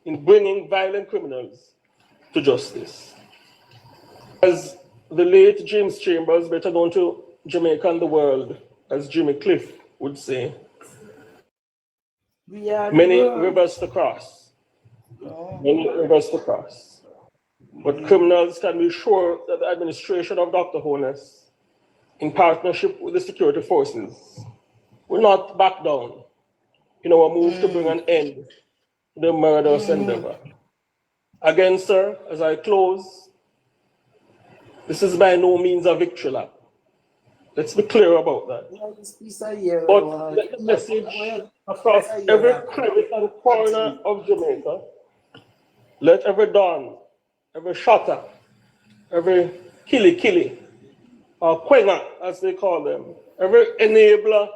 in bringing violent criminals to justice. As the late James Chambers, better known to Jamaica and the world as Jimmy Cliff, would say, many rivers to cross. Many rivers to cross. But criminals can be sure that the administration of Dr. Holness, in partnership with the security forces, will not back down in our move to bring an end to the murderous endeavor. Again, sir, as I close, this is by no means a victory lap. Let's be clear about that. But let the message across every crevice and corner of Jamaica, let every don, every shotter, every killy, or quenga, as they call them, every enabler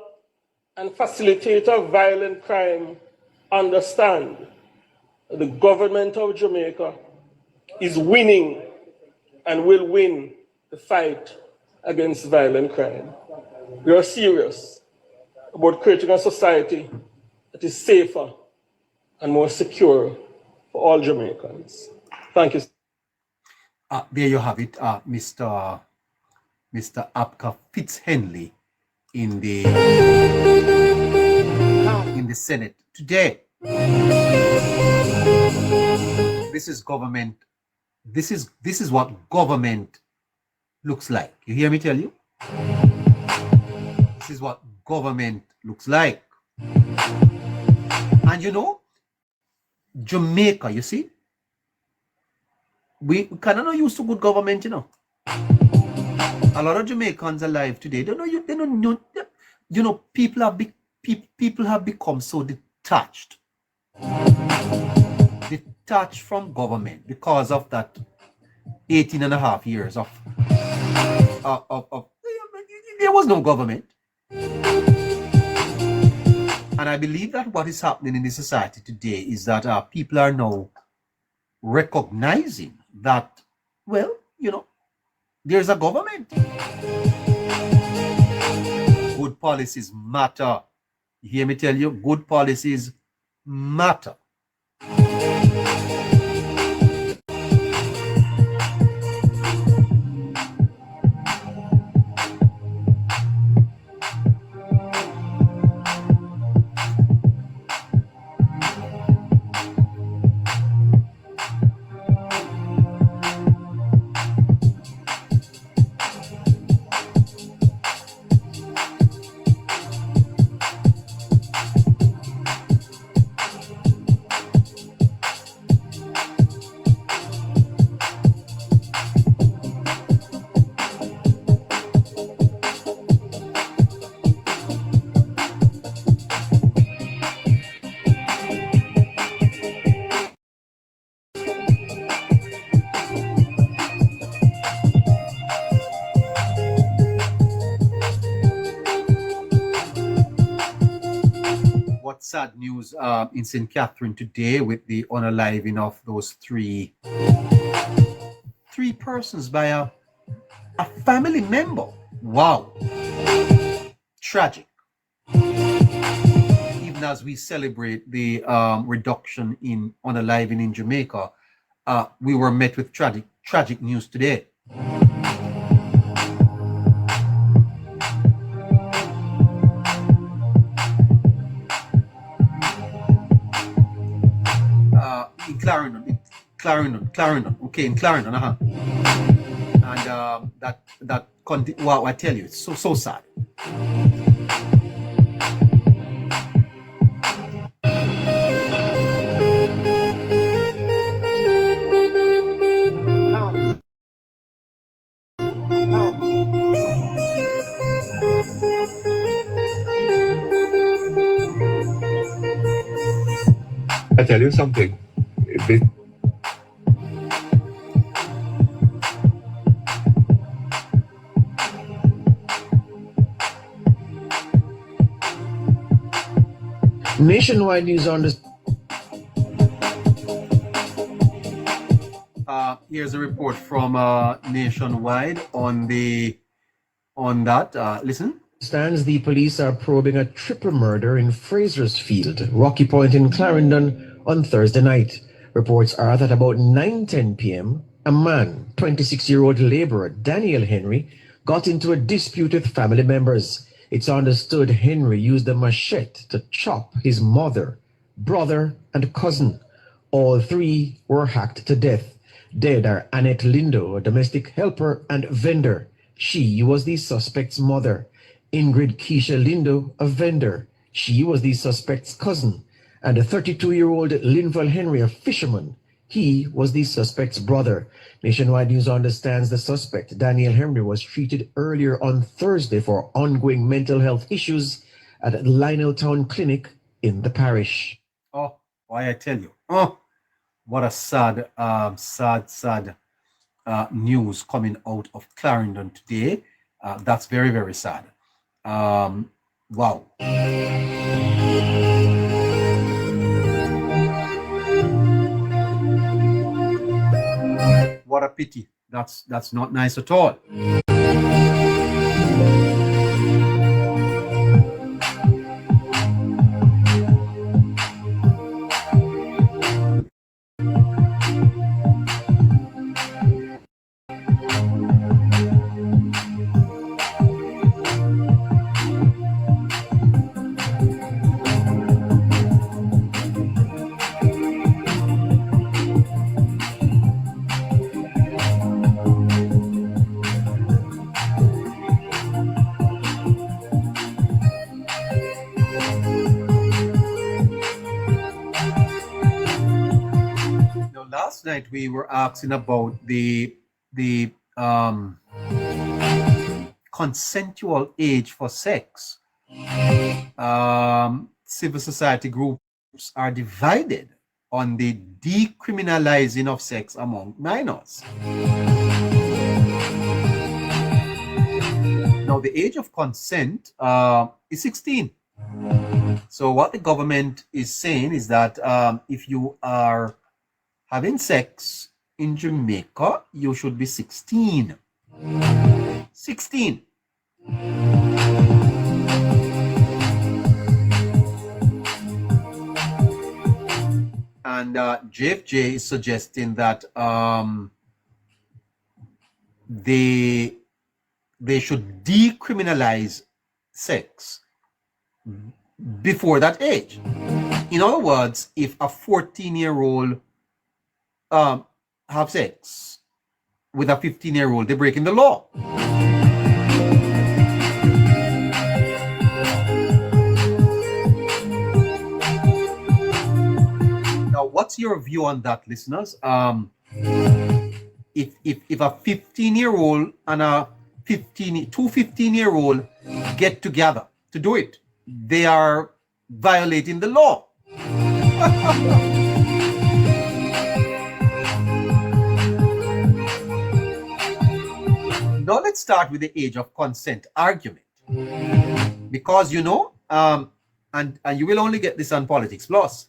and facilitator of violent crime understand that the government of Jamaica is winning and will win the fight against violent crime. We are serious about creating a society that is safer and more secure for all Jamaicans. Thank you. There you have it, Mr. Apka Fitzhenley in the Senate today. This is government. This is what government looks like. You hear me tell you? This is what government looks like. And you know, Jamaica, you see, we kind of not used to good government, you know. A lot of Jamaicans alive today, they don't know, you know, people have become so detached from government because of that 18 and a half years of there was no government. And I believe that what is happening in the society today is that people are now recognizing that, well, you know, there's a government. Good policies matter. You hear me tell you? Good policies matter. Sad news in St. Catherine today with the unaliving of those three persons by a family member. Wow. Tragic. Even as we celebrate the reduction in unaliving in Jamaica, we were met with tragic news today. In Clarendon, okay, in Clarendon, and wow, I tell you, it's so sad. I tell you something. This- Nationwide news on this. Here's a report from Nationwide on that. Listen. Stands the police are probing a triple murder in Frasersfield, Rocky Point in Clarendon on Thursday night. Reports are that about 9:10 p.m., a man, 26-year-old laborer Daniel Henry, got into a dispute with family members. It's understood Henry used a machete to chop his mother, brother, and cousin. All three were hacked to death. Dead are Annette Lindo, a domestic helper and vendor. She was the suspect's mother. Ingrid Keisha Lindo, a vendor. She was the suspect's cousin. And a 32-year-old Linval Henry, a fisherman. He was the suspect's brother. Nationwide News understands the suspect, Daniel Henry, was treated earlier on Thursday for ongoing mental health issues at Lionel Town Clinic in the parish. Oh, why I tell you. Oh, what a sad news coming out of Clarendon today. That's very, very sad. Wow. What a pity. That's not nice at all. Last night we were asking about the consensual age for sex. Civil society groups are divided on the decriminalizing of sex among minors. Now, the age of consent is 16. So what the government is saying is that if you are having sex in Jamaica, you should be 16. 16. And JFJ is suggesting that they should decriminalize sex before that age. In other words, if a 14-year-old have sex with a 15-year-old, they're breaking the law. Now, what's your view on that, listeners? If a 15-year-old and two 15-year-old get together to do it, they are violating the law. Now let's start with the age of consent argument, because and you will only get this on Politics Plus.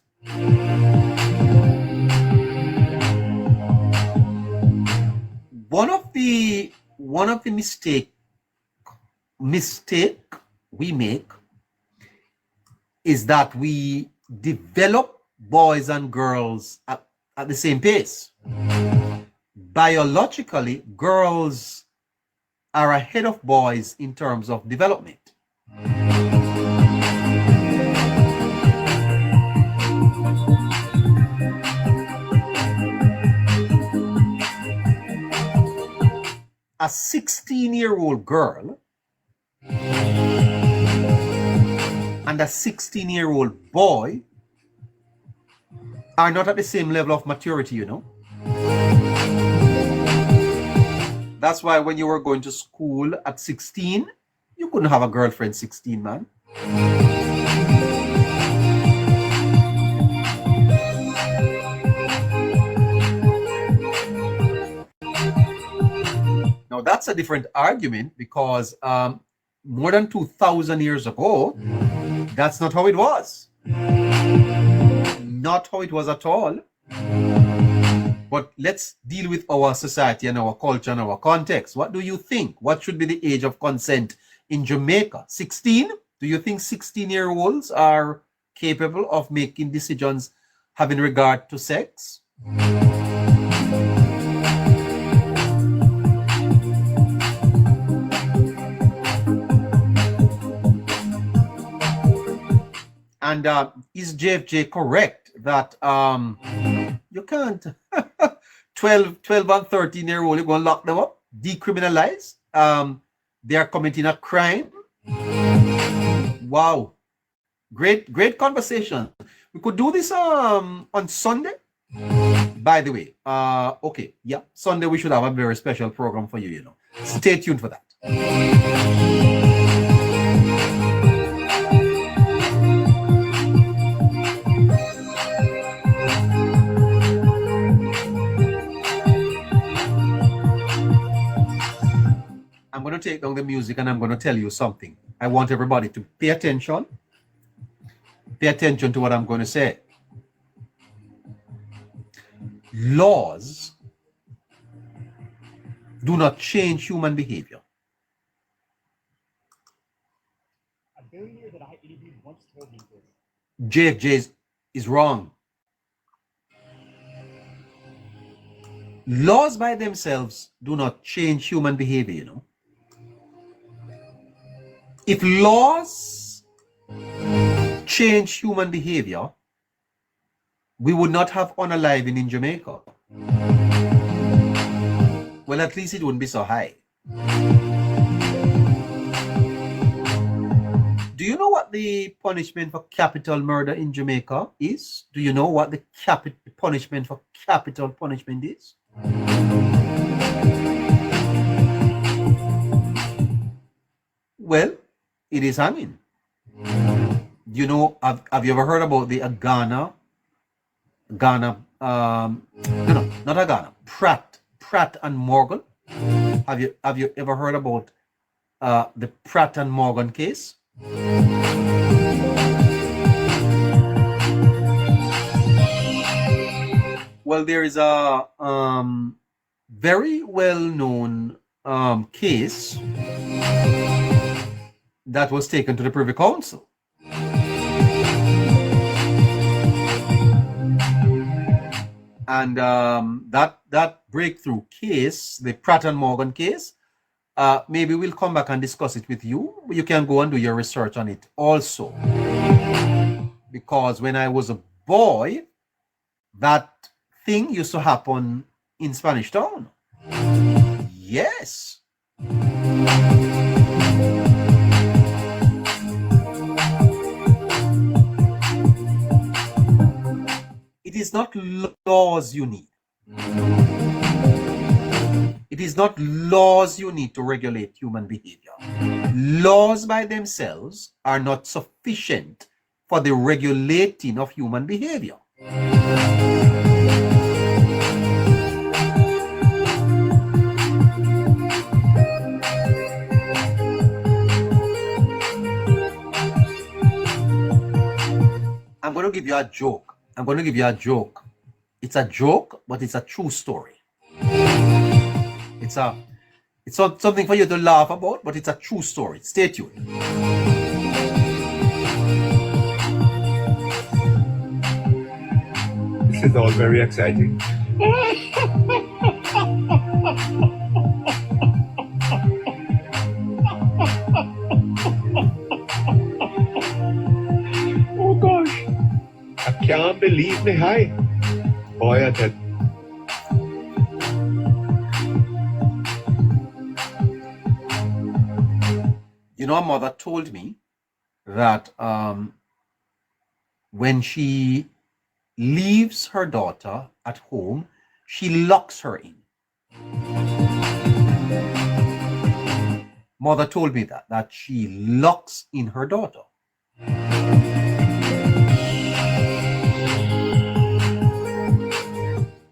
One of the mistake mistake we make is that we develop boys and girls at the same pace. Biologically, girls are ahead of boys in terms of development. A 16-year-old girl and a 16-year-old boy are not at the same level of maturity, you know. That's why when you were going to school at 16, you couldn't have a girlfriend 16, man. Now, that's a different argument because more than 2,000 years ago, that's not how it was. Not how it was at all. But let's deal with our society and our culture and our context. What do you think? What should be the age of consent in Jamaica? 16? Do you think 16-year-olds are capable of making decisions having regard to sex? And is JFJ correct that you can't 12 and 13-year-old, you're going to lock them up, decriminalize? They are committing a crime. Wow. Great conversation. We could do this on Sunday. By the way, okay, yeah, Sunday we should have a very special program for you, you know. Stay tuned for that. I'm going to take down the music and I'm going to tell you something. I want everybody to pay attention. Pay attention to what I'm going to say. Laws do not change human behavior. A billionaire that I interviewed once told me this. JFJ is wrong. Laws by themselves do not change human behavior, you know. If laws change human behavior, we would not have unaliving in Jamaica. Well, at least it wouldn't be so high. Do you know what the punishment for capital murder in Jamaica is? Do you know what the punishment for capital punishment is? Well, it is hanging. You know, have you ever heard about the Ghana, no, not a Ghana, Pratt and Morgan? Have you ever heard about the Pratt and Morgan case? Well, there is a very well-known case that was taken to the Privy Council. And that breakthrough case, the Pratt and Morgan case, maybe we'll come back and discuss it with you. You can go and do your research on it also. Because when I was a boy, that thing used to happen in Spanish Town. Yes. It is not laws you need. It is not laws you need to regulate human behavior. Laws by themselves are not sufficient for the regulating of human behavior. I'm going to give you a joke. It's a joke, but it's a true story. It's a It's not something for you to laugh about, but it's a true story. Stay tuned. This is all very exciting. Oh gosh. I can't believe me high. Boy, I tell You know, a mother told me that when she leaves her daughter at home, she locks her in. Mother told me that she locks in her daughter.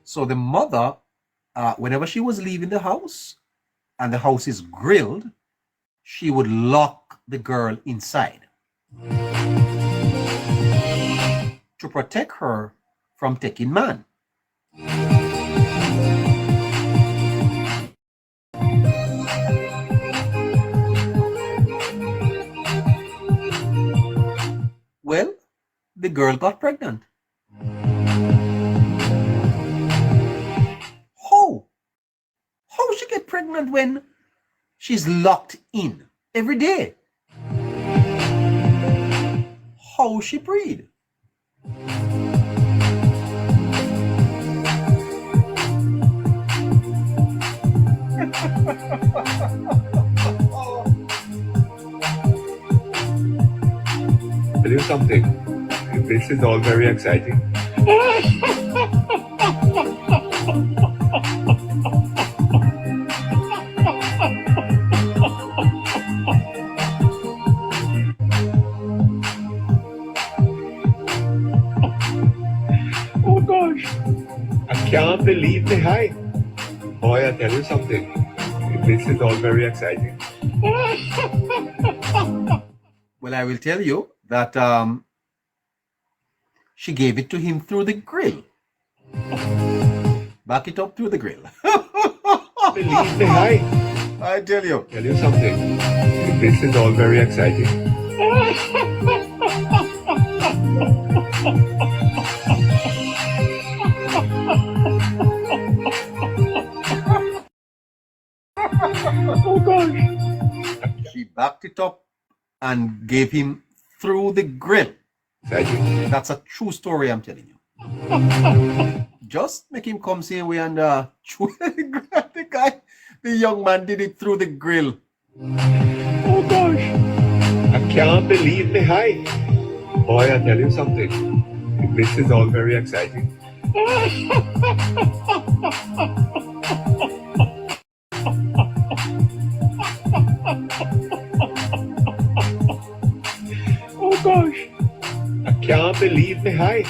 So the mother, whenever she was leaving the house and the house is grilled, she would lock the girl inside to protect her from taking man. Well, the girl got pregnant. How she get pregnant when she's locked in every day? How she breed? you something. This is all very exciting. Oh gosh. I can't believe the hype. Boy, I tell you something. This is all very exciting. Well, I will tell you that she gave it to him through the grill. Back it up through the grill. Believe the hype. I tell you. Tell you something. This is all very exciting. Oh gosh. She backed it up and gave him through the grill. Exciting. That's a true story, I'm telling you. Just make him come see we and chew the guy. The young man did it through the grill. Oh gosh. I can't believe the hype. Boy, I tell you something. This is all very exciting. Oh gosh. I can't believe the hype.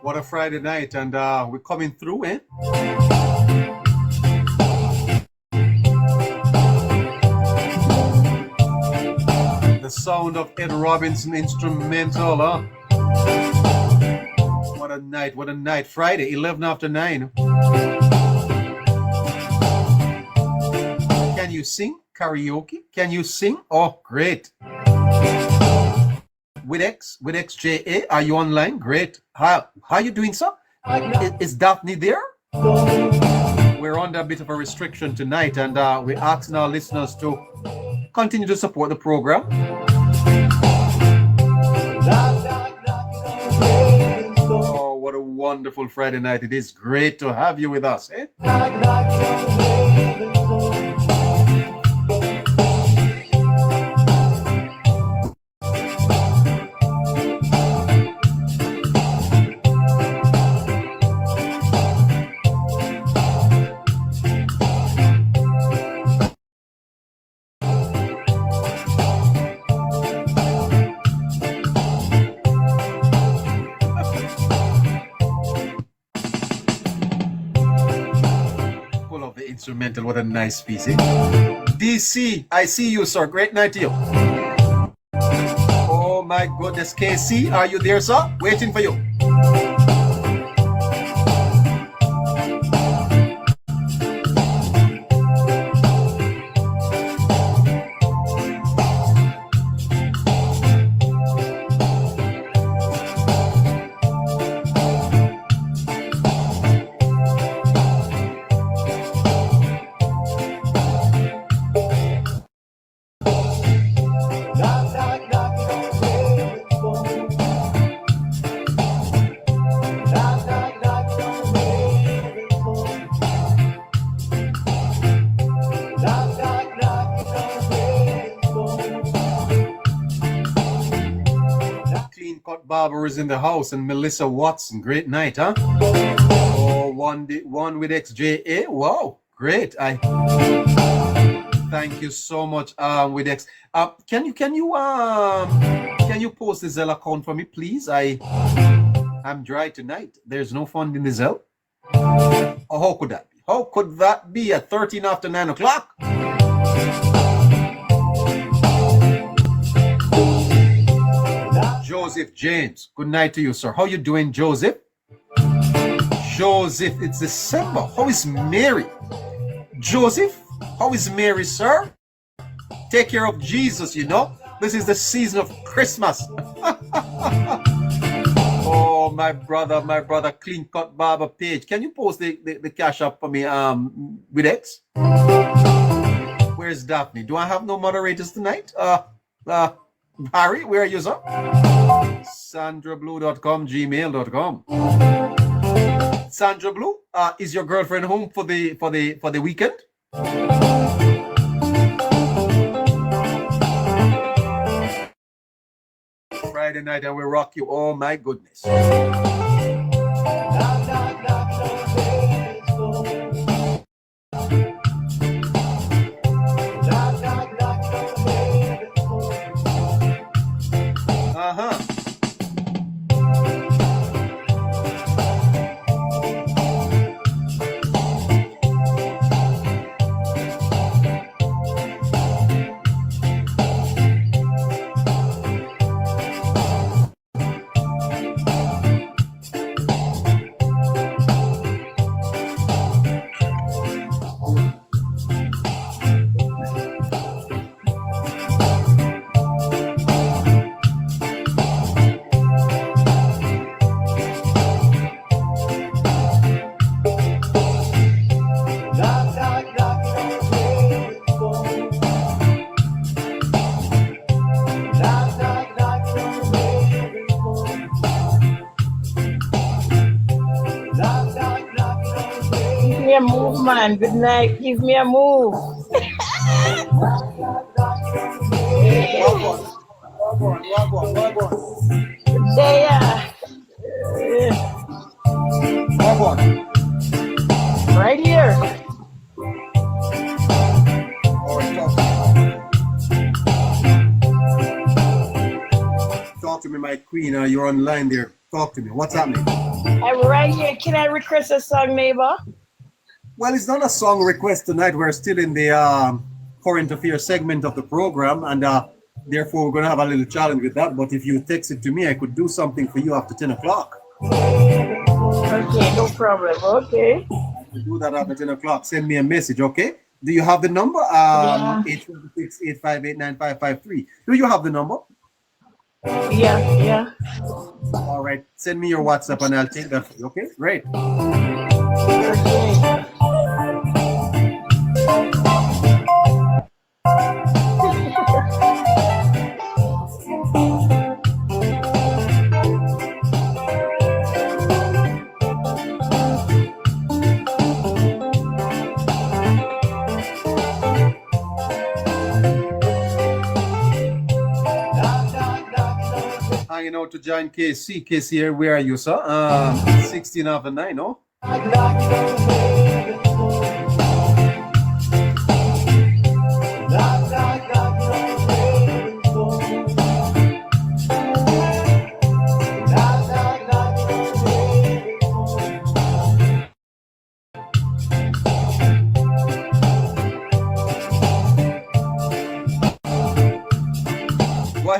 What a Friday night, and we're coming through, eh? The sound of Ed Robinson instrumental, huh? What a night, what a night. Friday, 11 after 9. Can you sing karaoke? Can you sing? Oh, great. With XJA, are you online? Great. How you doing, sir? Is Daphne there? We're under a bit of a restriction tonight, and we're asking our listeners to continue to support the program. Oh, what a wonderful Friday night. It is great to have you with us, eh? Instrumental, what a nice piece. Eh? DC, I see you, sir. Great night to you. Oh my goodness. KC, are you there, sir? Waiting for you. Barber is in the house, and Melissa Watson. Great night, huh? Oh, one with XJA. Wow, great. I thank you so much. With X. Can you post the Zelle account for me, please? I'm dry tonight. There's no fund in the Zelle. Oh, how could that be? How could that be at 13 after 9 o'clock? Joseph James, good night to you, sir. How you doing, Joseph? Joseph, it's December. How is Mary? Joseph, how is Mary, sir? Take care of Jesus, you know. This is the season of Christmas. Oh, my brother, Clean Cut Barber Page. Can you post the cash up for me with X? Where's Daphne? Do I have no moderators tonight? Harry, where are you, sir? SandraBlue.com, gmail.com. Sandra Blue, is your girlfriend home for the weekend? Friday night and we rock you. Oh my goodness. Man, good night. Give me a move. There. Right here. Talk to me, my queen. You're online there. Talk to me. What's happening? I'm right here. Can I request a song, neighbor? Well, it's not a song request tonight. We're still in the current affairs segment of the program, and therefore we're going to have a little challenge with that. But if you text it to me, I could do something for you after 10 o'clock. Okay, no problem. Okay. We'll do that after 10 o'clock. Send me a message, okay? Do you have the number? 826-858-9553. Do you have the number? Yeah. All right. Send me your WhatsApp and I'll take that for you, okay? Great. Okay. Hanging out to join KC. KC, where are you, sir? 16 after 9, no?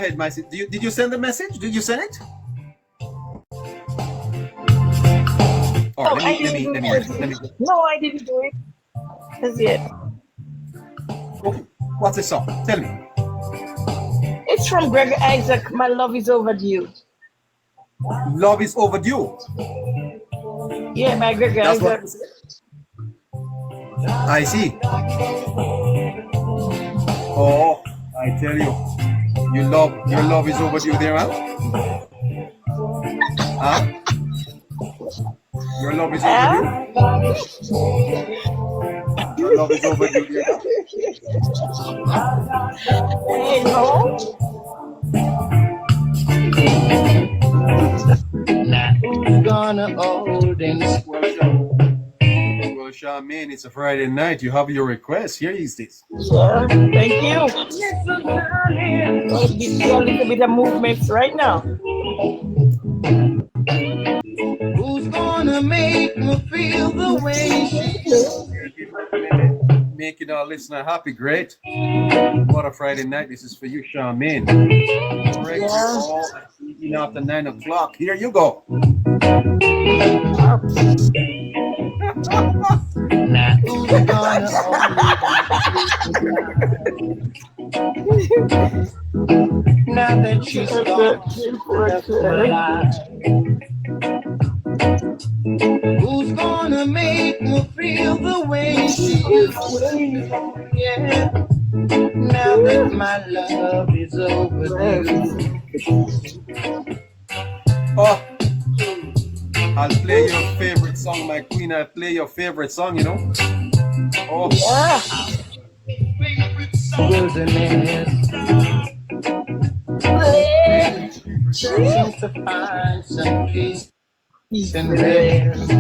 ahead, my sis. Did you send the message? Did you send it? All right, Oh, I didn't do it. No, I didn't do it. As yet. Okay, what's the song? Tell me. It's from Greg Isaac. My love is overdue. Love is overdue. Yeah, my Greg That's what Isaac. you said. I see. Oh, I tell you, your love is overdue there, huh? Huh? Your love is overdue. Your love is overdue there. You know? Now who's gonna hold and Well, Charmaine, it's a Friday night. You have your request. Here is this. Yeah, thank you. I'll give you a little bit of movements right now. who's gonna make me feel the way she Making our listener happy, great. What a Friday night. This is for you, Charmaine. Correct. All after 9 o'clock. Here you go. Now who's gonna now that she's gone, who's gonna make me feel the way she used to? Yeah. Now that my love is overdue. Oh, I'll play your favorite song, my queen. I'll play your favorite song, you know. Oh, Yeah. Wilderness, trying to find some peace and rest.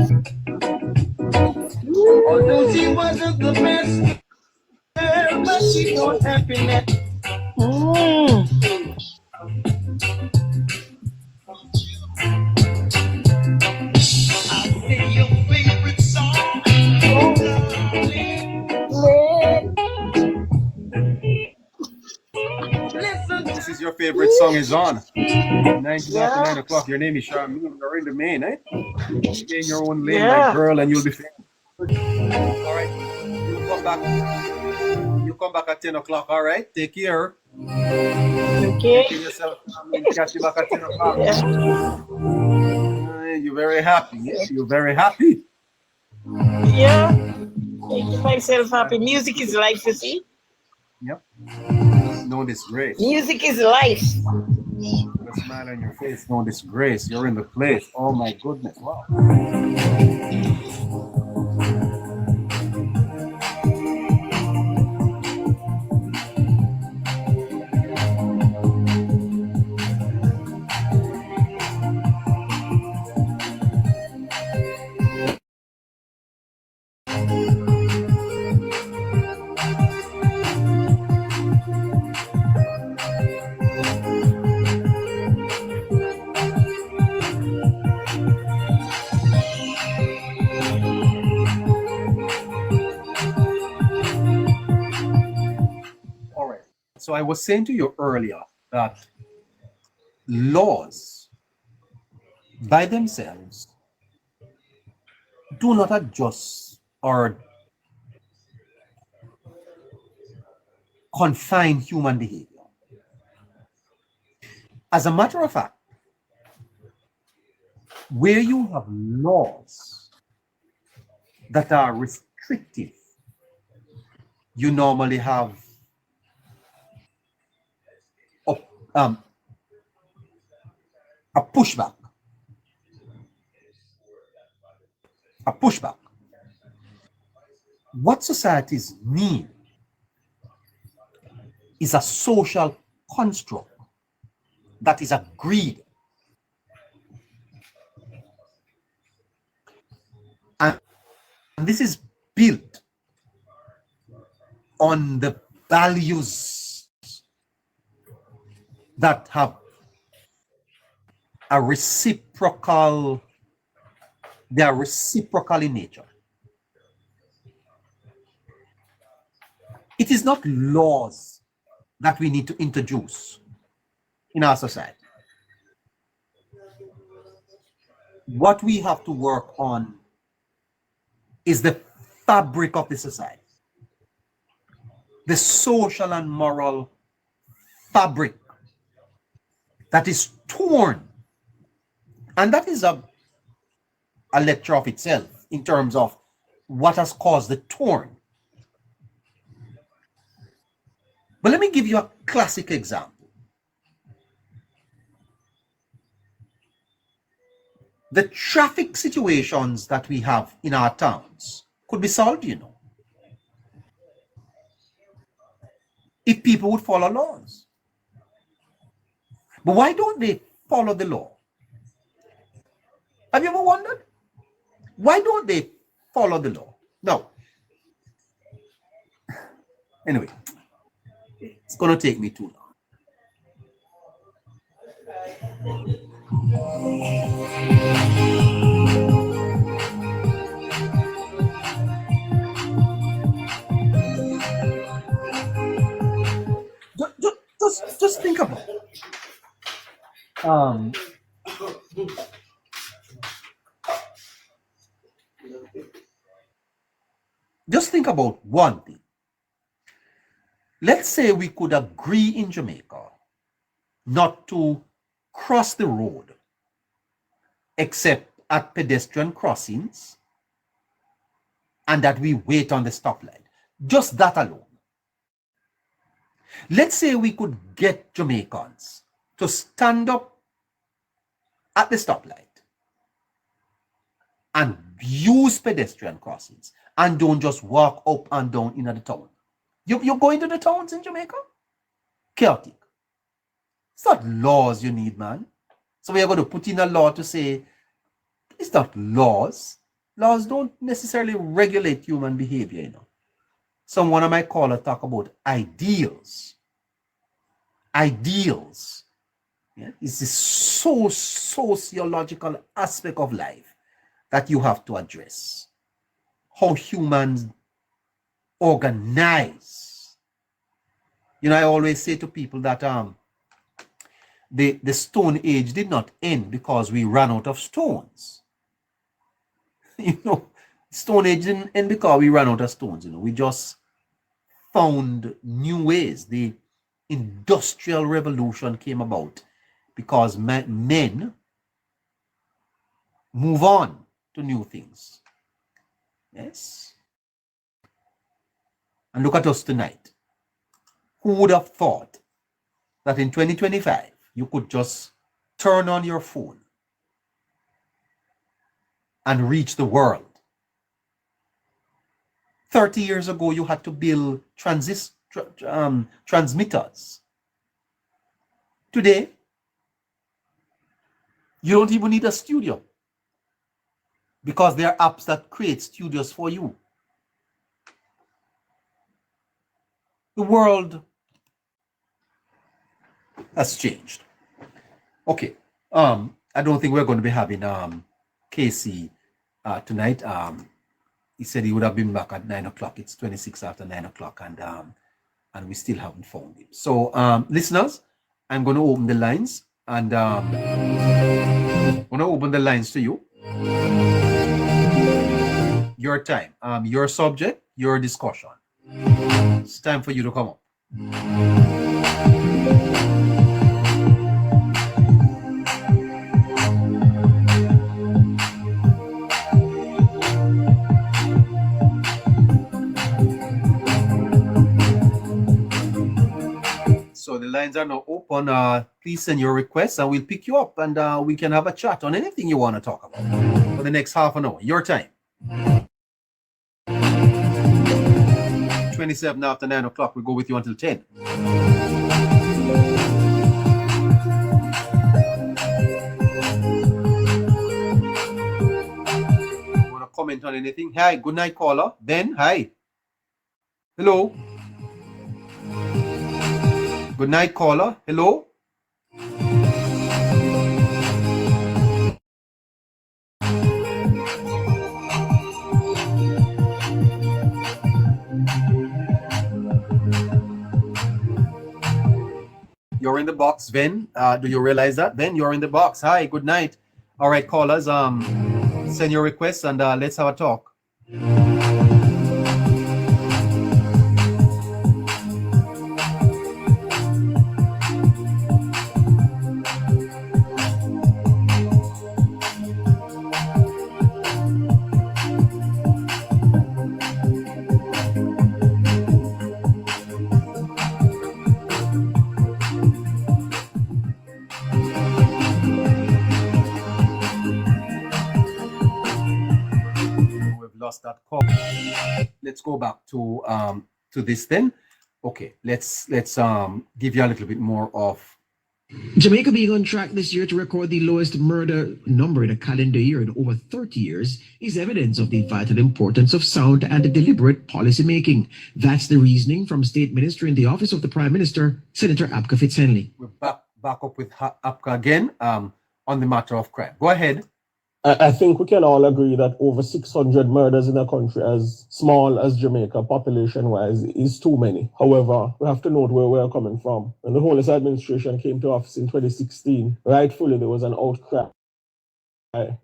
Although she wasn't the best girl, but she got happiness. Your favorite song. this is your favorite song is on. 9 o'clock. Your name is Charmaine. You're in the main, eh? Stay in your own lane, my girl, and you'll be famous. All right. You come back at 10 o'clock, all right? Take care. Okay. Take yourself. Catch you back at 10 o'clock. Yeah. You're very happy. Yes, you're very happy. Yeah. Making myself happy. Music is life, you see? Yep. No disgrace. Music is life. The smile on your face, no disgrace. You're in the place. Oh my goodness. Wow. So I was saying to you earlier that laws by themselves do not adjust or confine human behavior. As a matter of fact, where you have laws that are restrictive, you normally have a pushback. A pushback. What societies need is a social construct that is agreed. And this is built on the values that have a reciprocal, they are reciprocal in nature. It is not laws that we need to introduce. in our society. What we have to work on is the fabric of the society, the social and moral fabric that is torn. And that is a lecture of itself in terms of what has caused the torn. But let me give you a classic example. The traffic situations that we have in our towns could be solved, you know, if people would follow laws. But why don't they follow the law? Have you ever wondered? Why don't they follow the law? No. Anyway, it's going to take me too long. Just think about it. Just think about one thing. Let's say we could agree in Jamaica not to cross the road except at pedestrian crossings and that we wait on the stoplight. Just that alone. Let's say we could get Jamaicans to stand up at the stoplight and use pedestrian crossings and don't just walk up and down in the town. You're going to the towns in Jamaica? Chaotic. It's not laws you need, man. So we are going to put in a law to say, it's not laws. Laws don't necessarily regulate human behavior, you know. One of my callers talk about ideals. Ideals. Yeah? It's this sociological aspect of life that you have to address. How humans organize. You know, I always say to people that the Stone Age did not end because we ran out of stones. You know, Stone Age didn't end because we ran out of stones. You know, we just found new ways. The Industrial Revolution came about because men move on to new things. Yes. And look at us tonight. Who would have thought that in 2025 you could just turn on your phone and reach the world? 30 years ago, you had to build transmitters. Today, you don't even need a studio because there are apps that create studios for you. The world has changed. Okay. I don't think we're going to be having Casey tonight. He said he would have been back at 9 o'clock. It's 26 after 9 o'clock, and we still haven't found him. So, listeners, I'm going to open the lines, and I'm going to open the lines to you. Your time, your subject, your discussion. It's time for you to come up. So the lines are now open. Please send your requests and we'll pick you up and we can have a chat on anything you want to talk about for the next half an hour. Your time. 27 after 9 o'clock. We'll go with you until 10. Want to comment on anything? Hi, good night, caller. Ben, hi. Hello. Good night, caller. Hello. Your in the box, Ven. Do you realize that? Ven, you're in the box. Hi, good night. All right, callers, send your requests and let's have a talk. Lost that call. Let's go back to this then. Okay, let's give you a little bit more of Jamaica being on track this year to record the lowest murder number in a calendar year in over 30 years is evidence of the vital importance of sound and deliberate policy making. That's the reasoning from State Minister in the Office of the Prime Minister, Senator Abka Fitz-Henley. We're back up with Abka again on the matter of crime. Go ahead. I think we can all agree that over 600 murders in a country as small as Jamaica, population-wise, is too many. However, we have to note where we're coming from. When the Holness administration came to office in 2016, rightfully there was an outcry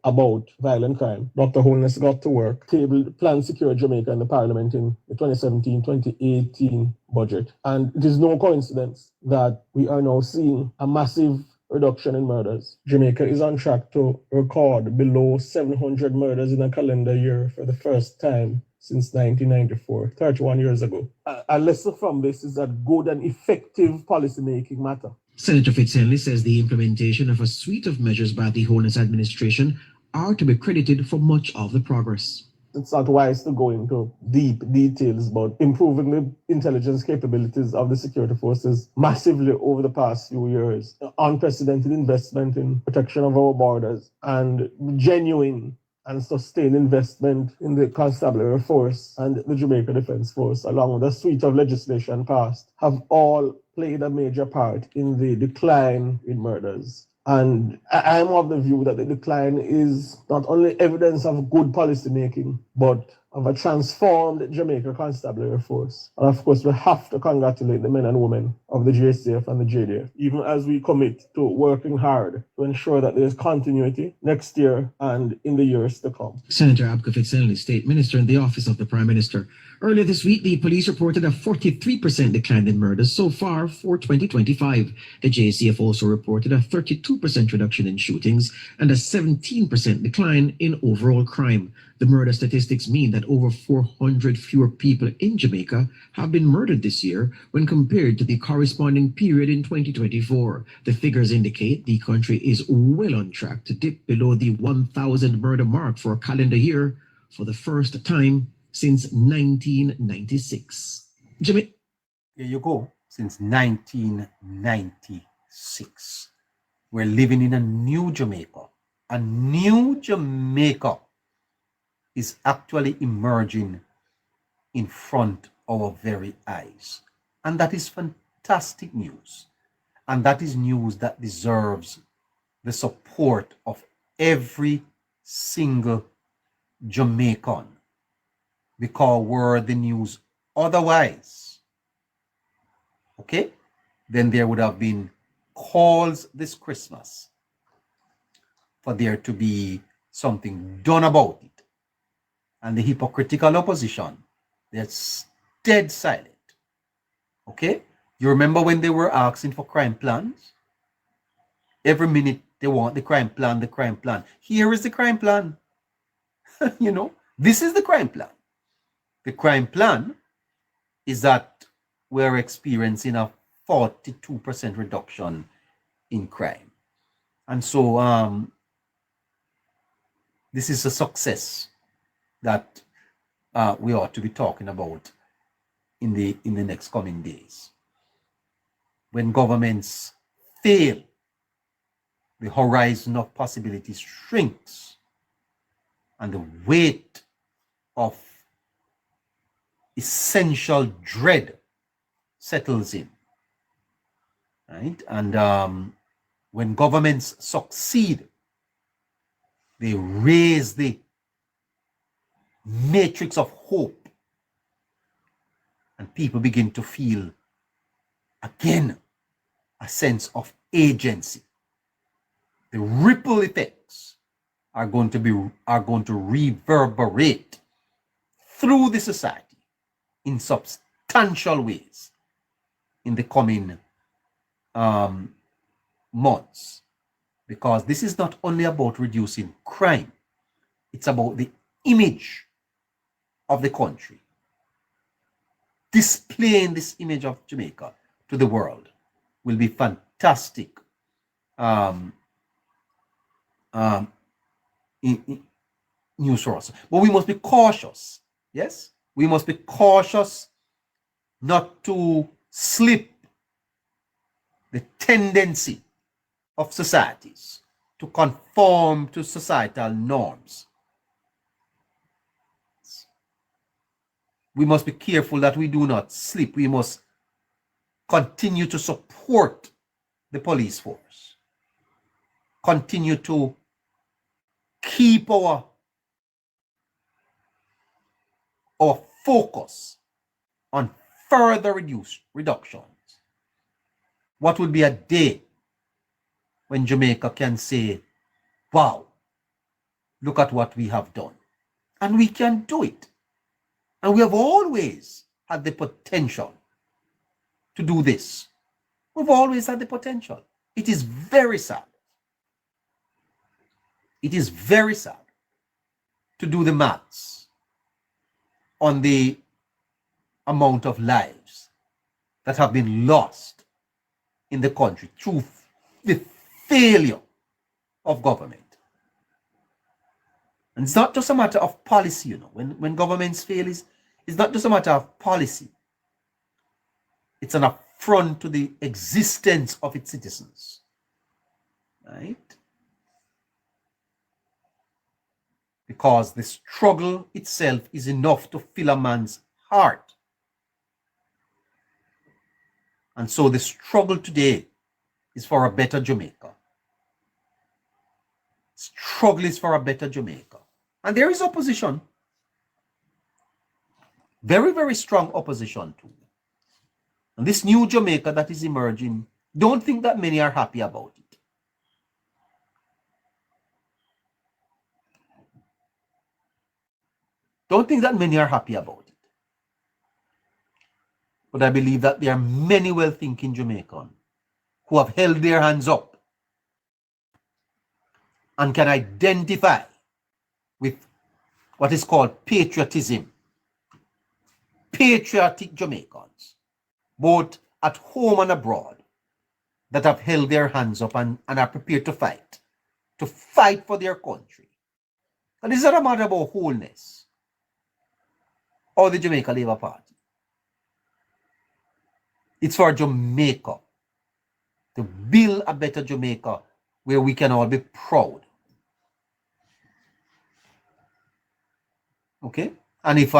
about violent crime. Dr. Holness got to work, tabled Plan Secure Jamaica in the Parliament in the 2017-2018 budget. And it is no coincidence that we are now seeing a massive reduction in murders. Jamaica is on track to record below 700 murders in a calendar year for the first time since 1994, 31 years ago. A lesson from this is that good and effective policymaking matter. Senator Fitz-Henley says the implementation of a suite of measures by the Holness administration are to be credited for much of the progress. It's not wise to go into deep details about improving the intelligence capabilities of the security forces massively over the past few years. Unprecedented investment in protection of our borders and genuine and sustained investment in the constabulary force and the Jamaica Defence Force, along with a suite of legislation passed, have all played a major part in the decline in murders. And I'm of the view that the decline is not only evidence of good policy making, but of a transformed Jamaica Constabulary Force. And of course, we have to congratulate the men and women of the JCF and the JDF, even as we commit to working hard to ensure that there is continuity next year and in the years to come. Senator Abka Fitz-Henley, State Minister in the Office of the Prime Minister. Earlier this week, the police reported a 43% decline in murders so far for 2025. The JCF also reported a 32% reduction in shootings and a 17% decline in overall crime. The murder statistics mean that over 400 fewer people in Jamaica have been murdered this year when compared to the corresponding period in 2024. The figures indicate the country is well on track to dip below the 1,000 murder mark for a calendar year for the first time since 1996. There you go. Since 1996. We're living in a new Jamaica. A new Jamaica is actually emerging in front of our very eyes. And that is fantastic news. And that is news that deserves the support of every single Jamaican. Because were the news otherwise, okay, then there would have been calls this Christmas for there to be something done about it. And the hypocritical opposition, that's dead silent. Okay? You remember when they were asking for crime plans? Every minute they want the crime plan, the crime plan. Here is the crime plan. You know, this is the crime plan. The crime plan is that we're experiencing a 42% reduction in crime. And so this is a success that we ought to be talking about in the next coming days. When governments fail, the horizon of possibilities shrinks and the weight of essential dread settles in, right? And when governments succeed, they raise the matrix of hope and people begin to feel again a sense of agency. The ripple effects are going to reverberate through the society in substantial ways in the coming months, because this is not only about reducing crime, it's about the image of the country. Displaying this image of Jamaica to the world will be fantastic news for us. But we must be cautious. Yes, we must be cautious not to slip the tendency of societies to conform to societal norms. We must be careful that we do not slip. We must continue to support the police force, continue to keep our focus on further reductions. What would be a day when Jamaica can say, wow, look at what we have done? And we can do it. And we have always had the potential to do this. We've always had the potential. It is very sad. It is very sad to do the maths on the amount of lives that have been lost in the country through the failure of government. And it's not just a matter of policy, you know. When governments fail, it's not just a matter of policy. It's an affront to the existence of its citizens. Right? Because the struggle itself is enough to fill a man's heart. And so the struggle today is for a better Jamaica. Struggle is for a better Jamaica. And there is opposition. Very, very strong opposition too. And this new Jamaica that is emerging, don't think that many are happy about it. Don't think that many are happy about it. But I believe that there are many well-thinking Jamaicans who have held their hands up and can identify with what is called patriotism. Patriotic Jamaicans, both at home and abroad, that have held their hands up and are prepared to fight for their country. And this is not a matter about wholeness or the Jamaica Labour Party. It's for Jamaica, to build a better Jamaica where we can all be proud. Okay? And if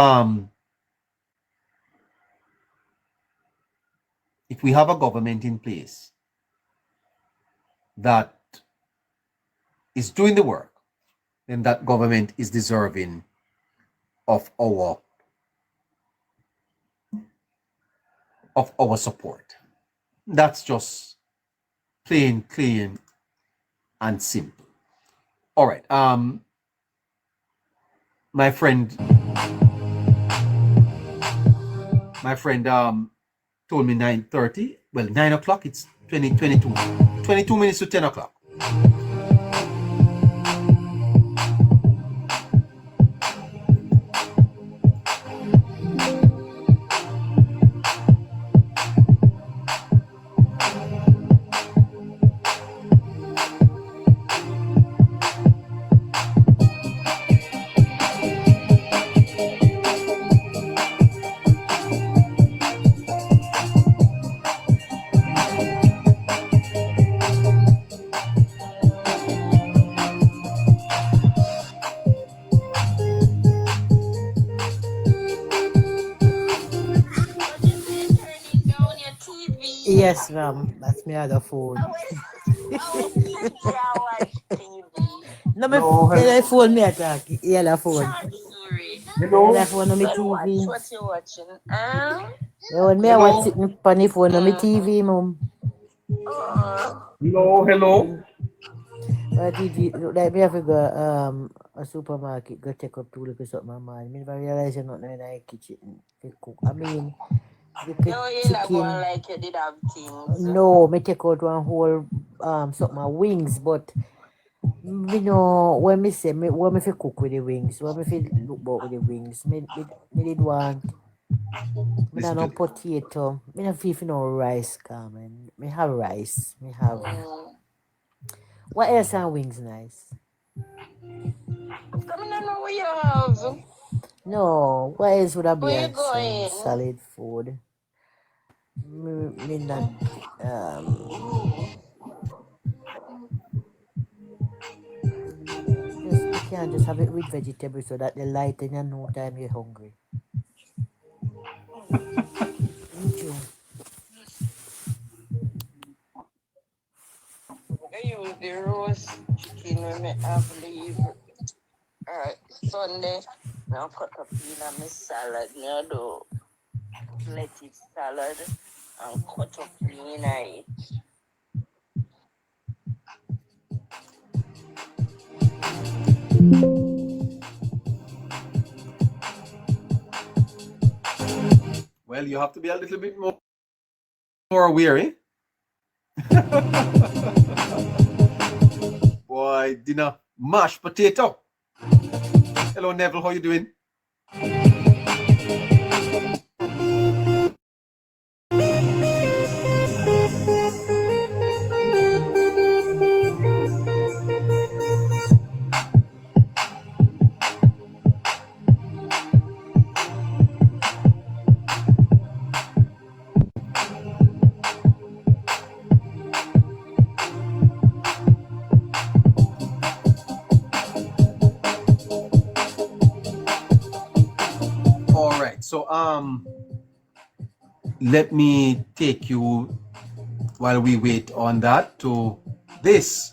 we have a government in place that is doing the work, then that government is deserving of our support. That's just plain, clean, and simple. All right. My friend told me 9:30. Well, 9 o'clock. It's 22 minutes to 10 o'clock. Yes, ma'am. That's my other phone. No, my phone me attack. Yellow phone. Yellow phone on my TV. What you watching? When me watch it on the phone on my TV, mom. Hello. But like me have to go a supermarket, go take up 2 little something, man. Me never realize you're not in the kitchen to cook. I mean, the chicken. Like you did have things. No, me take out one whole something wings, but me know when me say me when me fi cook with the wings, when me fi look about with the wings, me did want me Listen no to potato, me no feel no rice, Carmen. Me have rice, me have what else are wings nice? Come in know what you have. No, what else would I be Where you on some going? solid food? Me not just you can't just have it with vegetables so that they light and you no time you're hungry. Thank you. I use the roast chicken when me have leave. Sunday, I'll cut up in my salad. Me do lettuce salad and cut up in it. Well, you have to be a little bit more wary. Boy, dinner mashed potato. Hello, Neville. How you doing? All right. So let me take you while we wait on that to this.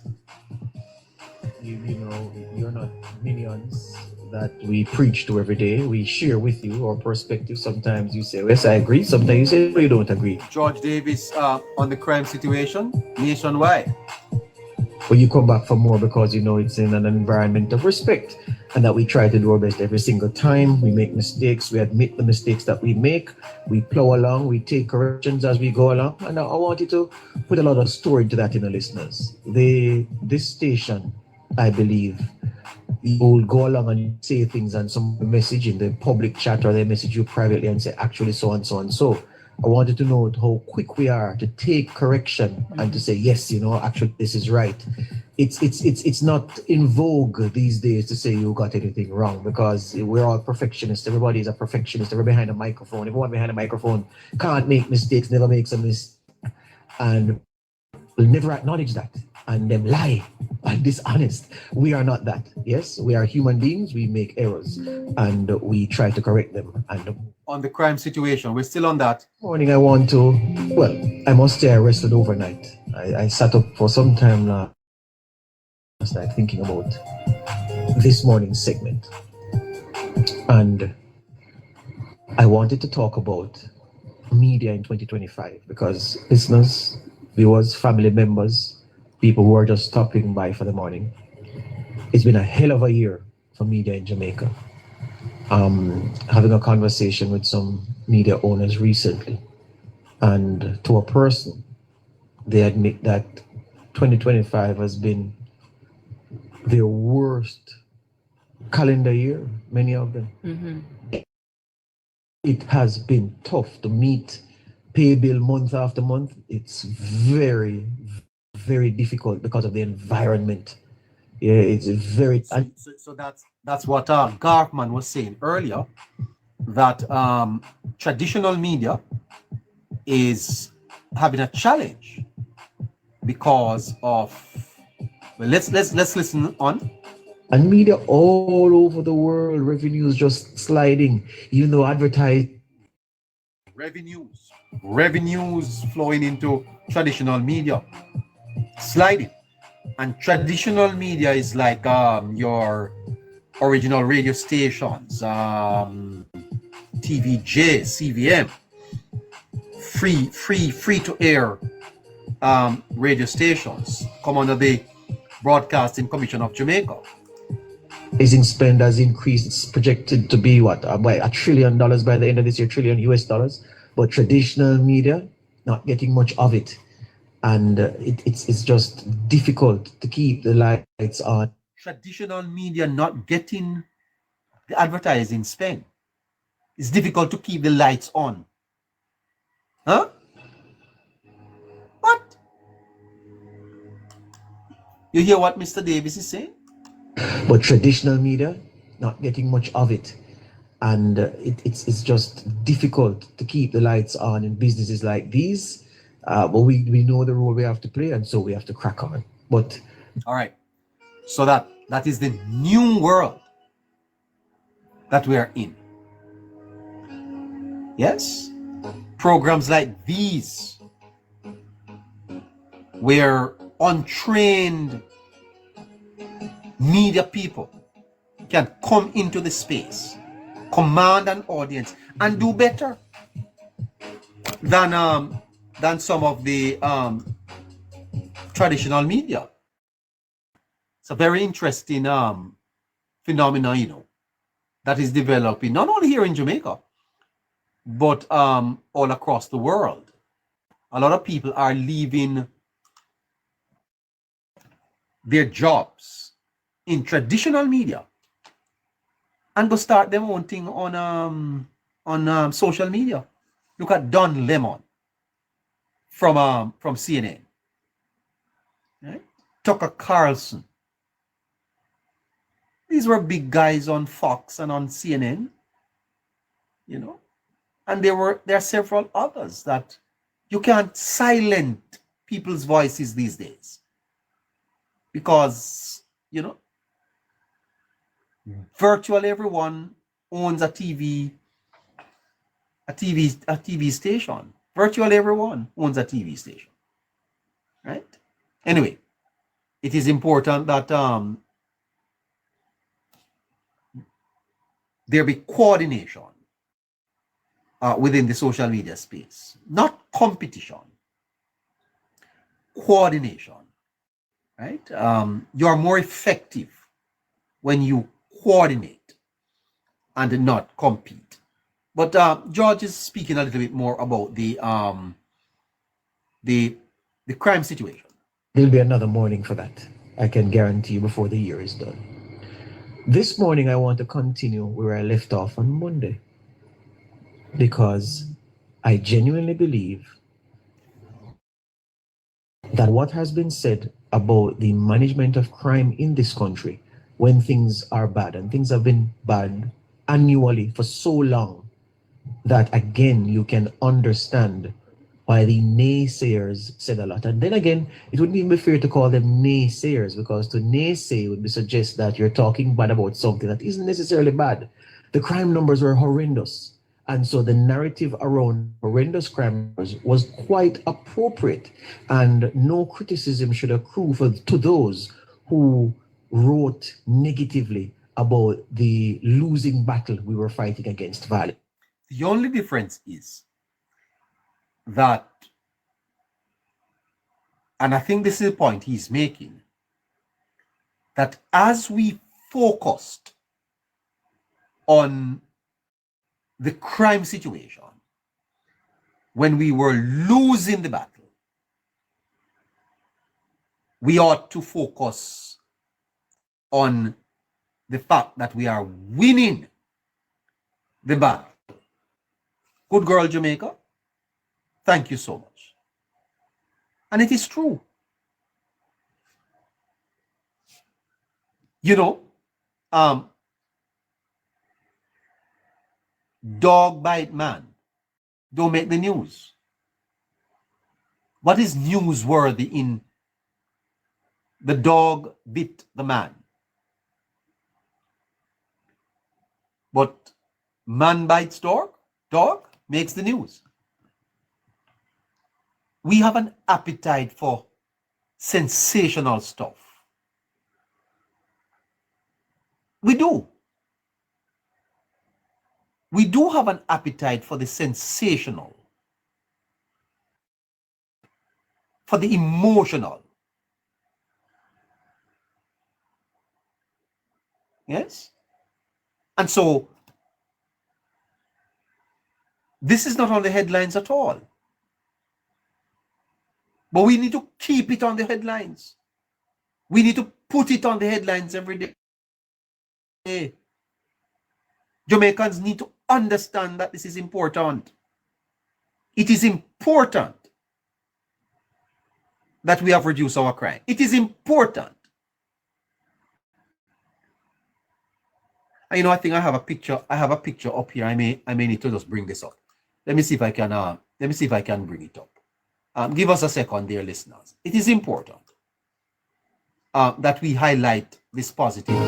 You know, you're not minions that we preach to every day. We share with you our perspective. Sometimes you say, yes, I agree. Sometimes you say, no, you don't agree. George Davis on the crime situation nationwide. But you come back for more because you know it's in an environment of respect and that we try to do our best every single time. We make mistakes. We admit the mistakes that we make. We plow along. We take corrections as we go along. And I want you to put a lot of story to that in the listeners. This station, I believe, you will go along and say things and some message in the public chat or they message you privately and say, actually, so and so and so. I wanted to know how quick we are to take correction and to say, yes, you know, actually, this is right. It's not in vogue these days to say you got anything wrong because we're all perfectionists. Everybody is a perfectionist. Everybody behind a microphone. Everyone behind a microphone can't make mistakes, never makes a mistake. And will never acknowledge that and them lie and dishonest. We are not that. Yes, we are human beings. We make errors and we try to correct them. And on the crime situation, we're still on that. Morning, I must say I rested overnight. I sat up for some time last night thinking about this morning's segment. And I wanted to talk about media in 2025 because listeners, viewers, family members, people who are just stopping by for the morning, it's been a hell of a year for media in Jamaica. Having a conversation with some media owners recently, and to a person, they admit that 2025 has been their worst calendar year, many of them. Mm-hmm. It has been tough to meet, pay bill month after month. It's very, very difficult because of the environment. Yeah, it's very... So that's what Garfman was saying earlier, that traditional media is having a challenge because of... Well, let's listen on. And media all over the world, revenues just sliding, even though revenues flowing into traditional media, sliding. And traditional media is like your original radio stations, TVJ, CVM, free to air radio stations come under the Broadcasting Commission of Jamaica. Raising spend has increased. It's projected to be what? $1 trillion by the end of this year, trillion US dollars. But traditional media, not getting much of it. And it's just difficult to keep the lights on. Traditional media not getting the advertising spend. It's difficult to keep the lights on. Huh? What? You hear what Mr. Davis is saying? But traditional media, not getting much of it. And it's just difficult to keep the lights on in businesses like these. But we know the role we have to play, and so we have to crack on. But all right. So that is the new world that we are in. Yes? Programs like these, where untrained media people can come into the space, command an audience, and do better than some of the traditional media. It's a very interesting phenomenon, that is developing not only here in Jamaica, but all across the world. A lot of people are leaving their jobs in traditional media and go start their own thing on social media. Look at Don Lemon from CNN, right? Tucker Carlson. These were big guys on Fox and on CNN, and there are several others that you can't silence people's voices these days, because virtually everyone owns a TV station. Virtually everyone owns a TV station, right? Anyway, it is important that there be coordination within the social media space, not competition, coordination, right? You're more effective when you coordinate and not compete. But George is speaking a little bit more about the crime situation. There'll be another morning for that. I can guarantee you before the year is done. This morning, I want to continue where I left off on Monday, because I genuinely believe that what has been said about the management of crime in this country when things are bad, and things have been bad annually for so long, that again, you can understand why the naysayers said a lot. And then again, it wouldn't even be fair to call them naysayers, because to naysay would be suggest that you're talking bad about something that isn't necessarily bad. The crime numbers were horrendous. And so the narrative around horrendous crime numbers was quite appropriate. And no criticism should accrue to those who wrote negatively about the losing battle we were fighting against violence. The only difference is that, and I think this is the point he's making, that as we focused on the crime situation when we were losing the battle, we ought to focus on the fact that we are winning the battle. Good girl, Jamaica. Thank you so much. And it is true. Dog bite man don't make the news. What is newsworthy in the dog bit the man? But man bites dog makes the news. We have an appetite for sensational stuff. We do. We do have an appetite for the sensational, for the emotional. Yes? And so, this is not on the headlines at all. But we need to keep it on the headlines. We need to put it on the headlines every day. Jamaicans need to understand that this is important. It is important that we have reduced our crime. It is important. And you know, I think I have a picture. I have a picture up here. I may need to just bring this up. Let me see if I can. Bring it up. Give us a second, dear listeners. It is important that we highlight this positive.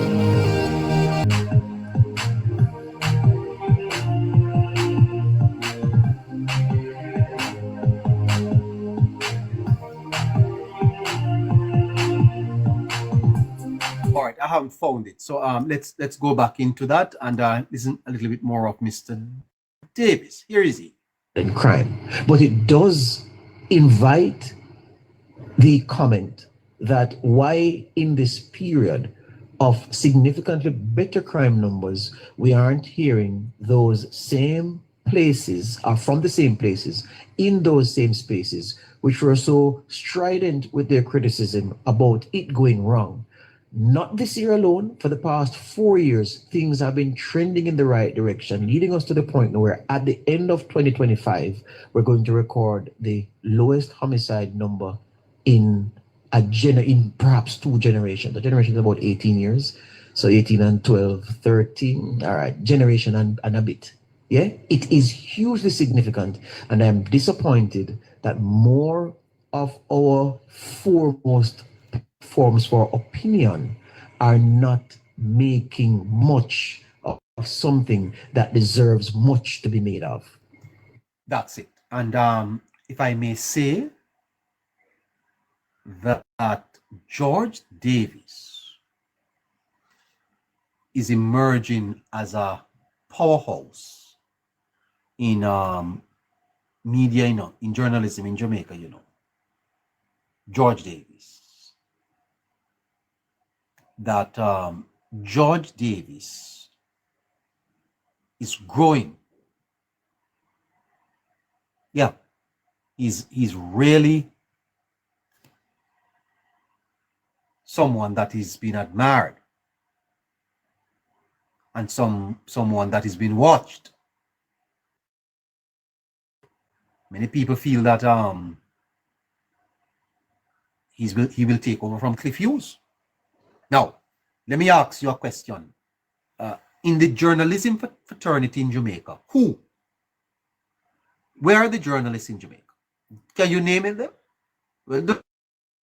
All right, I haven't found it, so let's go back into that and listen a little bit more of Mr. Davis. Here is he. And crime, but it does invite the comment that why in this period of significantly better crime numbers we aren't hearing those same places or from the same places in those same spaces which were so strident with their criticism about it going wrong. Not this year alone, for the past 4 years, things have been trending in the right direction, leading us to the point where at the end of 2025, we're going to record the lowest homicide number in perhaps 2 generations. The generation is about 18 years. So 18 and 12, 13, all right, generation and a bit. Yeah, it is hugely significant. And I'm disappointed that more of our foremost forms for opinion are not making much of something that deserves much to be made of. That's it. And if I may say that George Davis is emerging as a powerhouse in media, in journalism in Jamaica, George Davis. That George Davis is growing. Yeah, he's really someone that is being admired and someone that is being watched. Many people feel that he will take over from Cliff Hughes. Now, let me ask you a question. In the journalism fraternity in Jamaica, where are the journalists in Jamaica? Can you name them? Well,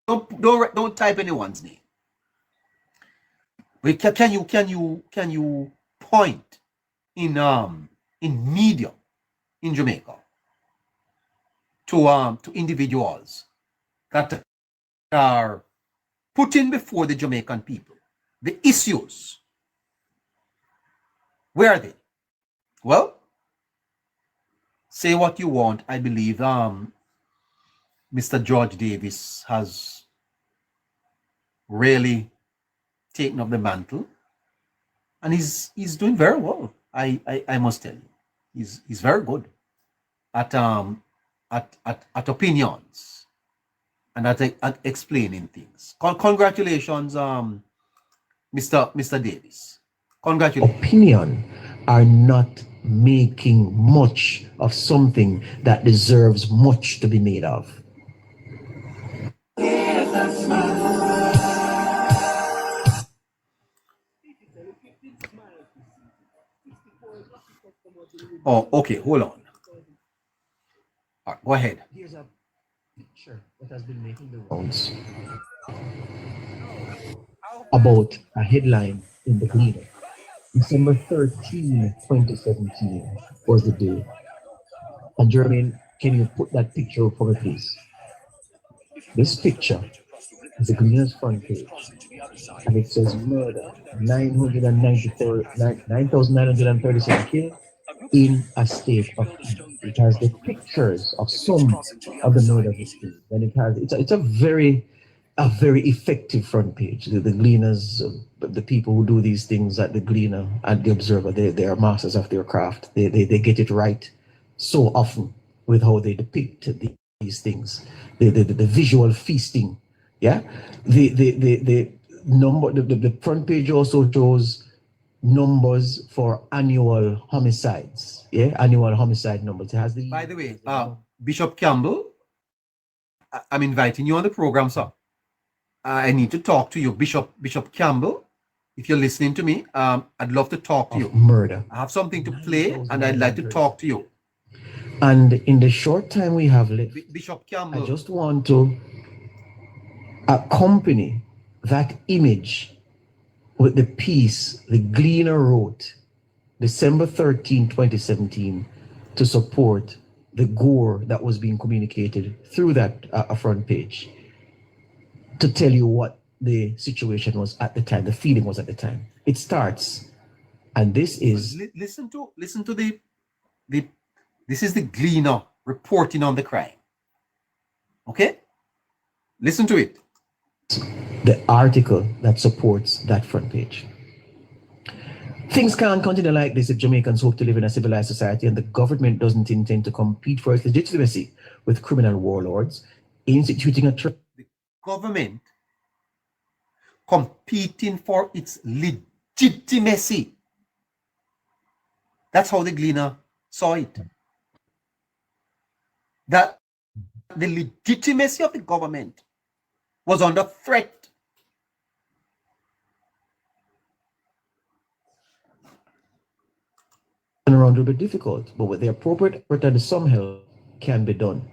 don't type anyone's name. Can you point in media in Jamaica to individuals that are putting before the Jamaican people the issues? Where are they? Well, say what you want. I believe Mr. George Davis has really taken up the mantle, and he's doing very well. I must tell you, he's very good at opinions and at explaining things. Congratulations, Mr. Davis. Congratulations. Opinion are not making much of something that deserves much to be made of. Oh, okay, hold on. All right, go ahead. Here's a picture that has been making the rounds about a headline in the Gleaner. December 13, 2017 was the day. And Jermaine, can you put that picture up for me, please? This picture is the Gleaner's front page. And it says murder, 9,937 killed, in a state of panic. It has the pictures of some of the murder victims, and it's a very effective front page. The Gleaners, the people who do these things at the Gleaner and the Observer, they are masters of their craft. They get it right so often with how they depict these things, the visual feasting. Yeah, the number the front page also shows numbers for annual homicides. Yeah, annual homicide numbers. It has the. By the way, Bishop Campbell, I'm inviting you on the program, sir. I need to talk to you, Bishop Campbell. If you're listening to me, I'd love to talk to you. Murder. I have something to play, and I'd like to talk to you. And in the short time we have left, Bishop Campbell, I just want to accompany that image with the piece the Gleaner wrote December 13, 2017, to support the gore that was being communicated through that front page, to tell you what the situation was at the time, the feeling was at the time. It starts, and this is listen to the this is the Gleaner reporting on the crime. Okay, listen to it. The article that supports that front page. Things can't continue like this if Jamaicans hope to live in a civilized society and the government doesn't intend to compete for its legitimacy with criminal warlords, instituting a the government competing for its legitimacy. That's how the Gleaner saw it. That the legitimacy of the government was under threat. Around will be difficult, but with the appropriate effort and some help can be done.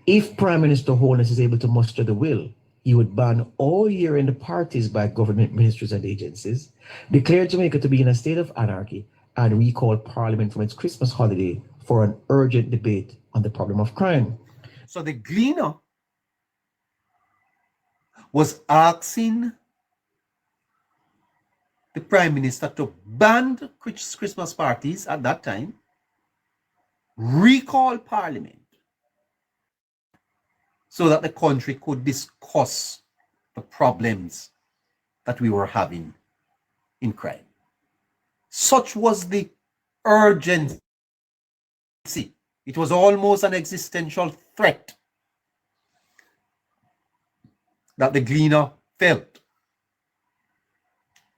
If Prime Minister Holness is able to muster the will, he would ban all year-end parties by government ministries and agencies, declare Jamaica to be in a state of anarchy, and recall Parliament from its Christmas holiday for an urgent debate on the problem of crime. So the Gleaner was asking the Prime Minister to ban Christmas parties at that time, recall Parliament, so that the country could discuss the problems that we were having in crime. Such was the urgency. It was almost an existential threat that the Gleaner felt,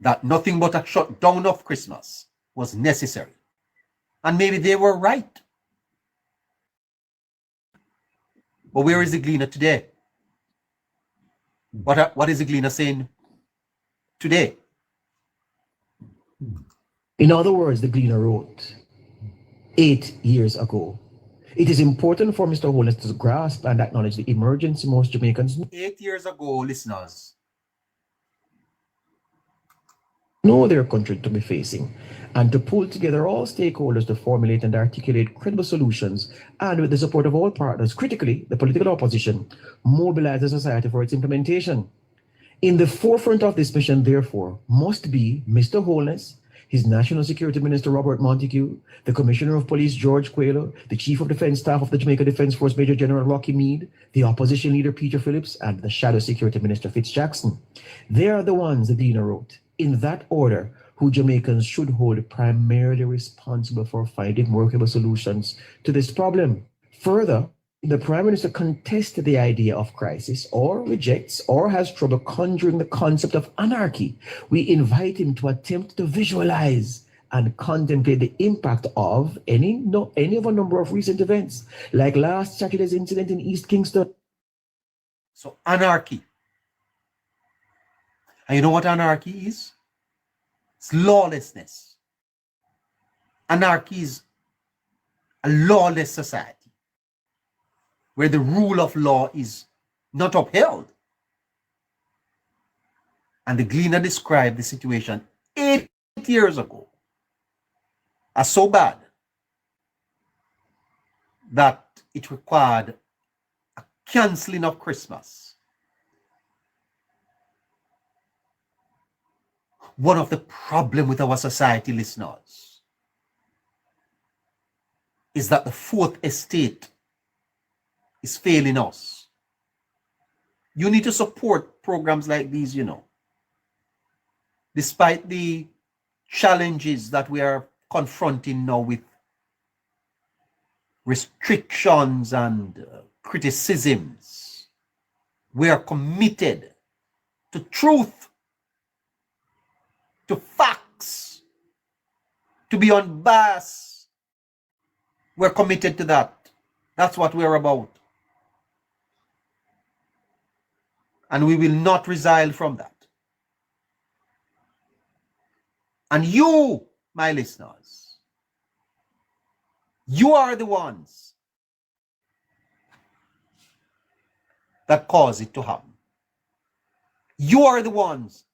that nothing but a shutdown of Christmas was necessary. And maybe they were right. But where is the Gleaner today? What is the Gleaner saying today? In other words, the Gleaner wrote 8 years ago, it is important for Mr. Holness to grasp and acknowledge the emergency most Jamaicans 8 years ago, listeners, know their country to be facing, and to pull together all stakeholders to formulate and articulate credible solutions, and with the support of all partners, critically the political opposition, mobilize the society for its implementation. In the forefront of this mission, therefore, must be Mr. Holness, his National Security Minister Robert Montague, the Commissioner of Police George Quayle, the Chief of Defence Staff of the Jamaica Defence Force Major General Rocky Meade, the Opposition Leader Peter Phillips, and the Shadow Security Minister Fitz Jackson. They are the ones the Gleaner wrote, in that order, who Jamaicans should hold primarily responsible for finding workable solutions to this problem. Further, the Prime Minister contested the idea of crisis, or rejects, or has trouble conjuring the concept of anarchy. We invite him to attempt to visualize and contemplate the impact of any of a number of recent events, like last Saturday's incident in East Kingston. So anarchy. And you know what anarchy is? It's lawlessness. Anarchy is a lawless society where the rule of law is not upheld. And the Gleaner described the situation 8 years ago as so bad that it required a cancelling of Christmas. One of the problems with our society, listeners, is that the fourth estate is failing us. You need to support programs like these, you know. Despite the challenges that we are confronting now with restrictions and criticisms, we are committed to truth, to facts, to be unbiased. We're committed to that. That's what we're about. And we will not resile from that. And you, my listeners, you are the ones that cause it to happen. You are the ones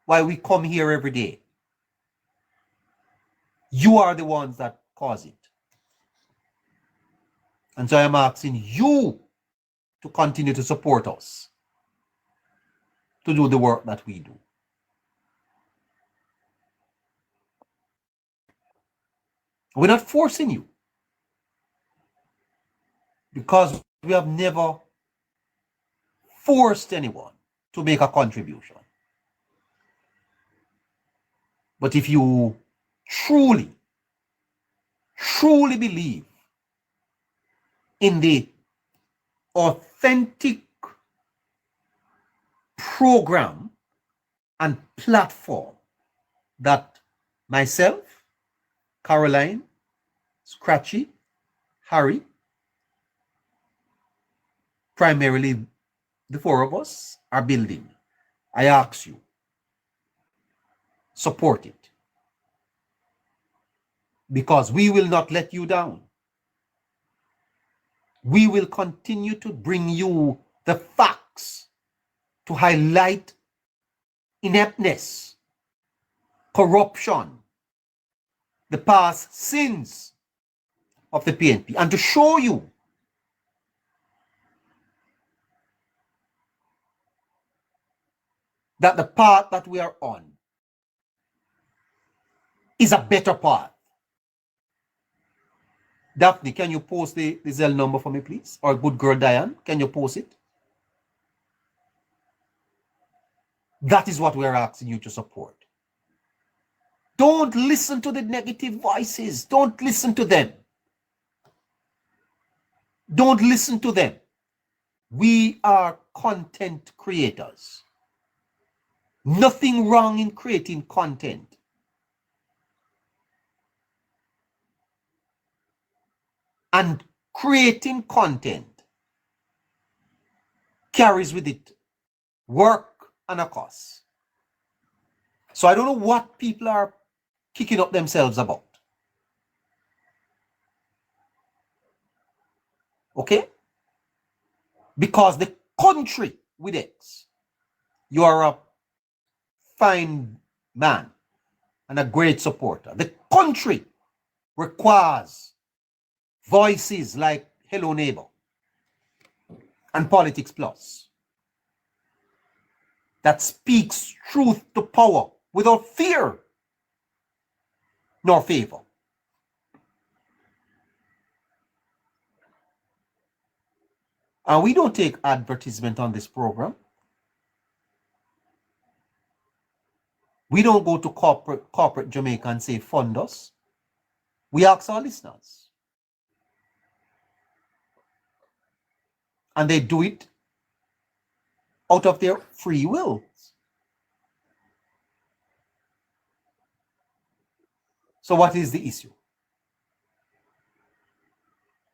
why we come here every day. You are the ones that cause it. And so I'm asking you to continue to support us, to do the work that we do. We're not forcing you, because we have never forced anyone to make a contribution. But if you truly believe in the authentic program and platform that myself, Caroline, Scratchy, Harry, primarily the four of us, are building, I ask you, support it. Because we will not let you down. We will continue to bring you the facts to highlight ineptness, corruption, the past sins of the PNP, and to show you that the path that we are on is a better path. Daphne, can you post the Zelle number for me, please? Or good girl Diane, can you post it? That is what we're asking you to support. Don't listen to the negative voices. Don't listen to them. Don't listen to them. We are content creators. Nothing wrong in creating content. And creating content carries with it work and a cost. So I don't know what people are kicking up themselves about. Okay? Because the country with X, you are a fine man and a great supporter. The country requires voices like Hello Neighbor and Politics Plus that speaks truth to power without fear nor favor. And we don't take advertisement on this program. We don't go to corporate Jamaica and say fund us. We ask our listeners. And they do it out of their free will. So what is the issue?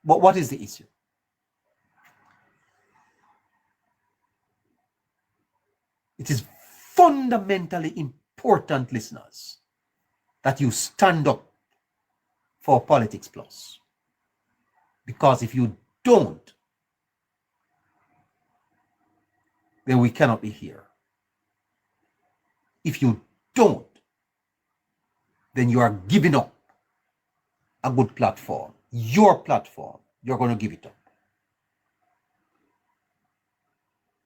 But what is the issue? It is fundamentally important, listeners, that you stand up for Politics Plus. Because if you don't, then we cannot be here. If you don't, then you are giving up a good platform. Your platform, you're going to give it up.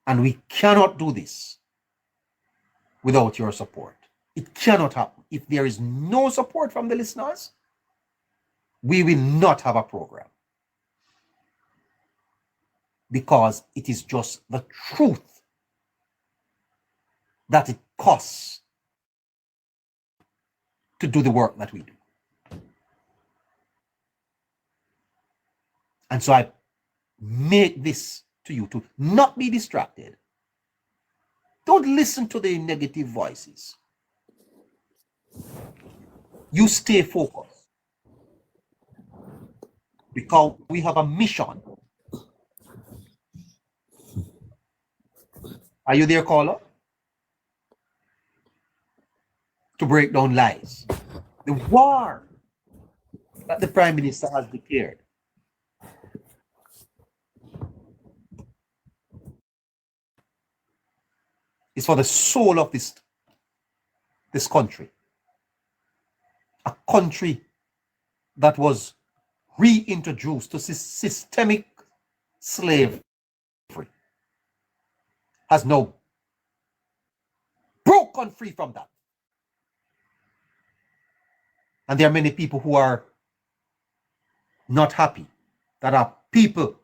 And we cannot do this without your support. It cannot happen. If there is no support from the listeners, we will not have a program, because it is just the truth that it costs to do the work that we do. And so I make this to you to not be distracted. Don't listen to the negative voices. You stay focused, because we have a mission. Are you there, caller? To break down lies. The war that the Prime Minister has declared is for the soul of this country. A country that was reintroduced to systemic slavery has now broken free from that. And there are many people who are not happy that our people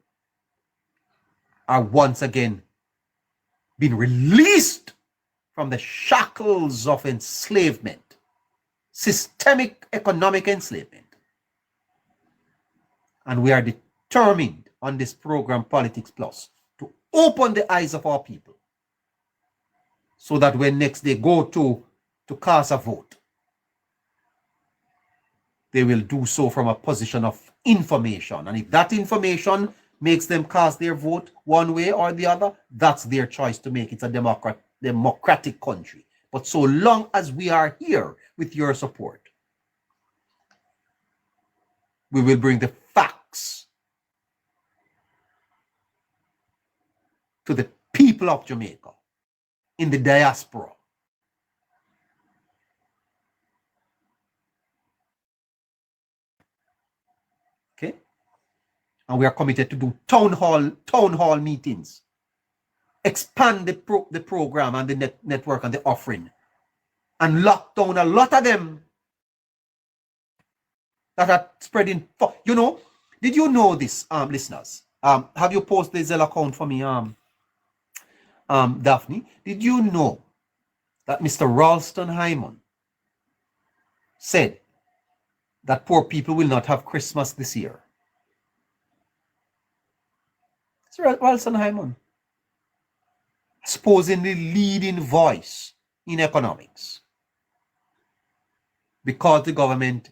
are once again being released from the shackles of enslavement, systemic economic enslavement. And we are determined on this program, Politics Plus, to open the eyes of our people, so that when next they go to cast a vote, they will do so from a position of information. And if that information makes them cast their vote one way or the other, that's their choice to make. It's a democratic country. But so long as we are here with your support, we will bring the facts to the people of Jamaica in the diaspora. Okay? And we are committed to do town hall meetings, expand the program and the network and the offering, and lock down a lot of them that are spreading. You know, did you know this, listeners? Have you posted the Zelle account for me, Daphne? Did you know that Mr. Ralston Hyman said that poor people will not have Christmas this year? It's Ralston Hyman, supposedly leading voice in economics, because the government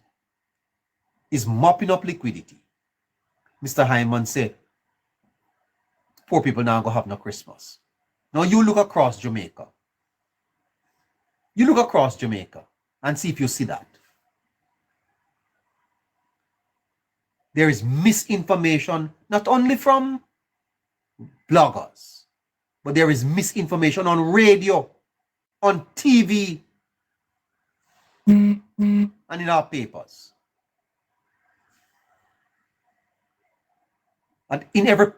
is mopping up liquidity. Mr. Hyman said, poor people now going to have no Christmas. Now you look across Jamaica. You look across Jamaica and see if you see that. There is misinformation, not only from bloggers, but there is misinformation on radio, on TV, and in our papers. And in every,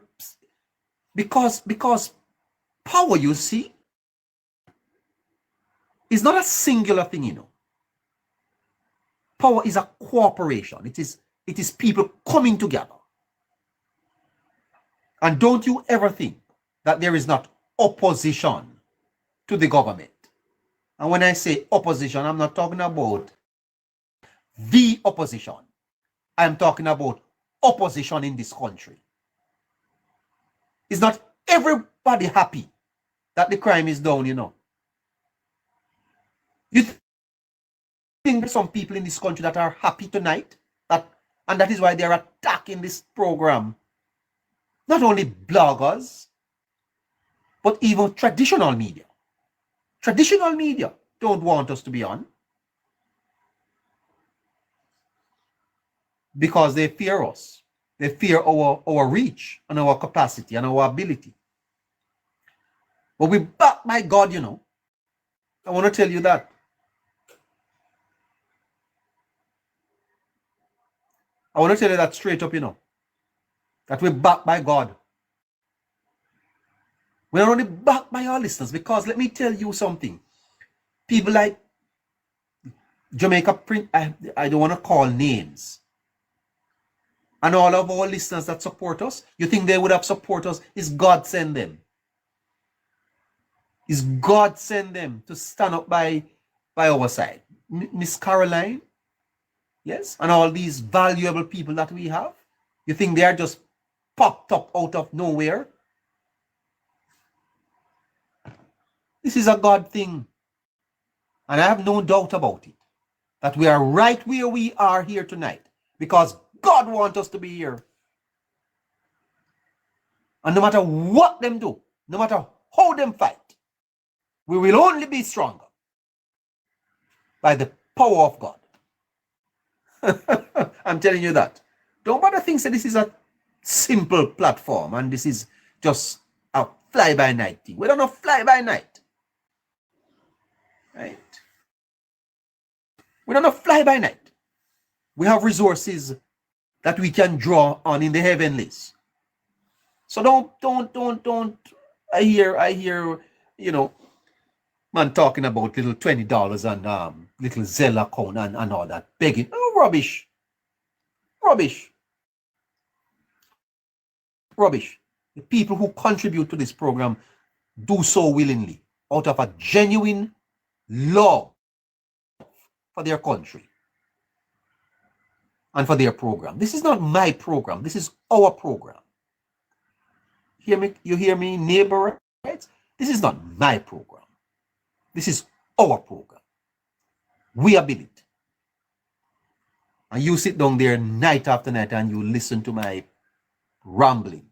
because power, you see, is not a singular thing, you know. Power is a cooperation. It is people coming together. And don't you ever think that there is not opposition to the government. And when I say opposition, I'm not talking about the opposition. I'm talking about opposition in this country. Is not everybody happy that the crime is down, you know? You think there's some people in this country that are happy tonight, and that is why they're attacking this program? Not only bloggers, but even traditional media. Traditional media don't want us to be on, because they fear us. They fear our reach and our capacity and our ability. But we back by God, you know. I want to tell you that. I want to tell you that straight up, you know. That we're backed by God. We're not only backed by our listeners, because let me tell you something. People like Jamaica, I don't want to call names, And all of our listeners that support us, you think they would have support us? Is God send them? Is God send them to stand up by our side? Miss Caroline, yes, and all these valuable people that we have, you think they are just popped up out of nowhere? This is a God thing. And I have no doubt about it, that we are right where we are here tonight because God wants us to be here. And no matter what them do, no matter how them fight, we will only be stronger by the power of God. I'm telling you that. Don't bother think that this is a simple platform and this is just a fly-by-night thing. We don't know fly-by-night. Right? We don't know fly-by-night. We have resources that we can draw on in the heavenlies. So don't. I hear, you know, man talking about little $20 and little Zelle account and all that begging. Oh, rubbish. The people who contribute to this program do so willingly out of a genuine love for their country and for their program. This is not my program. This is our program. Hear me? You hear me, neighbor? Right? This is not my program. This is our program. We have built it. And you sit down there night after night and you listen to my rambling.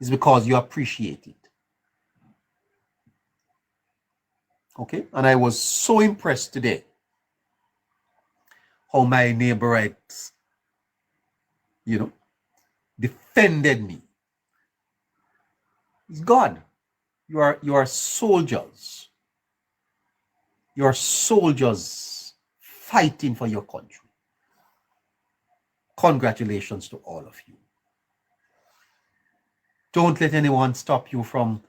It's because you appreciate it. Okay? And I was so impressed today how my neighborites, you know, defended me. It's God. You are soldiers. You are soldiers fighting for your country. Congratulations to all of you. Don't let anyone stop you from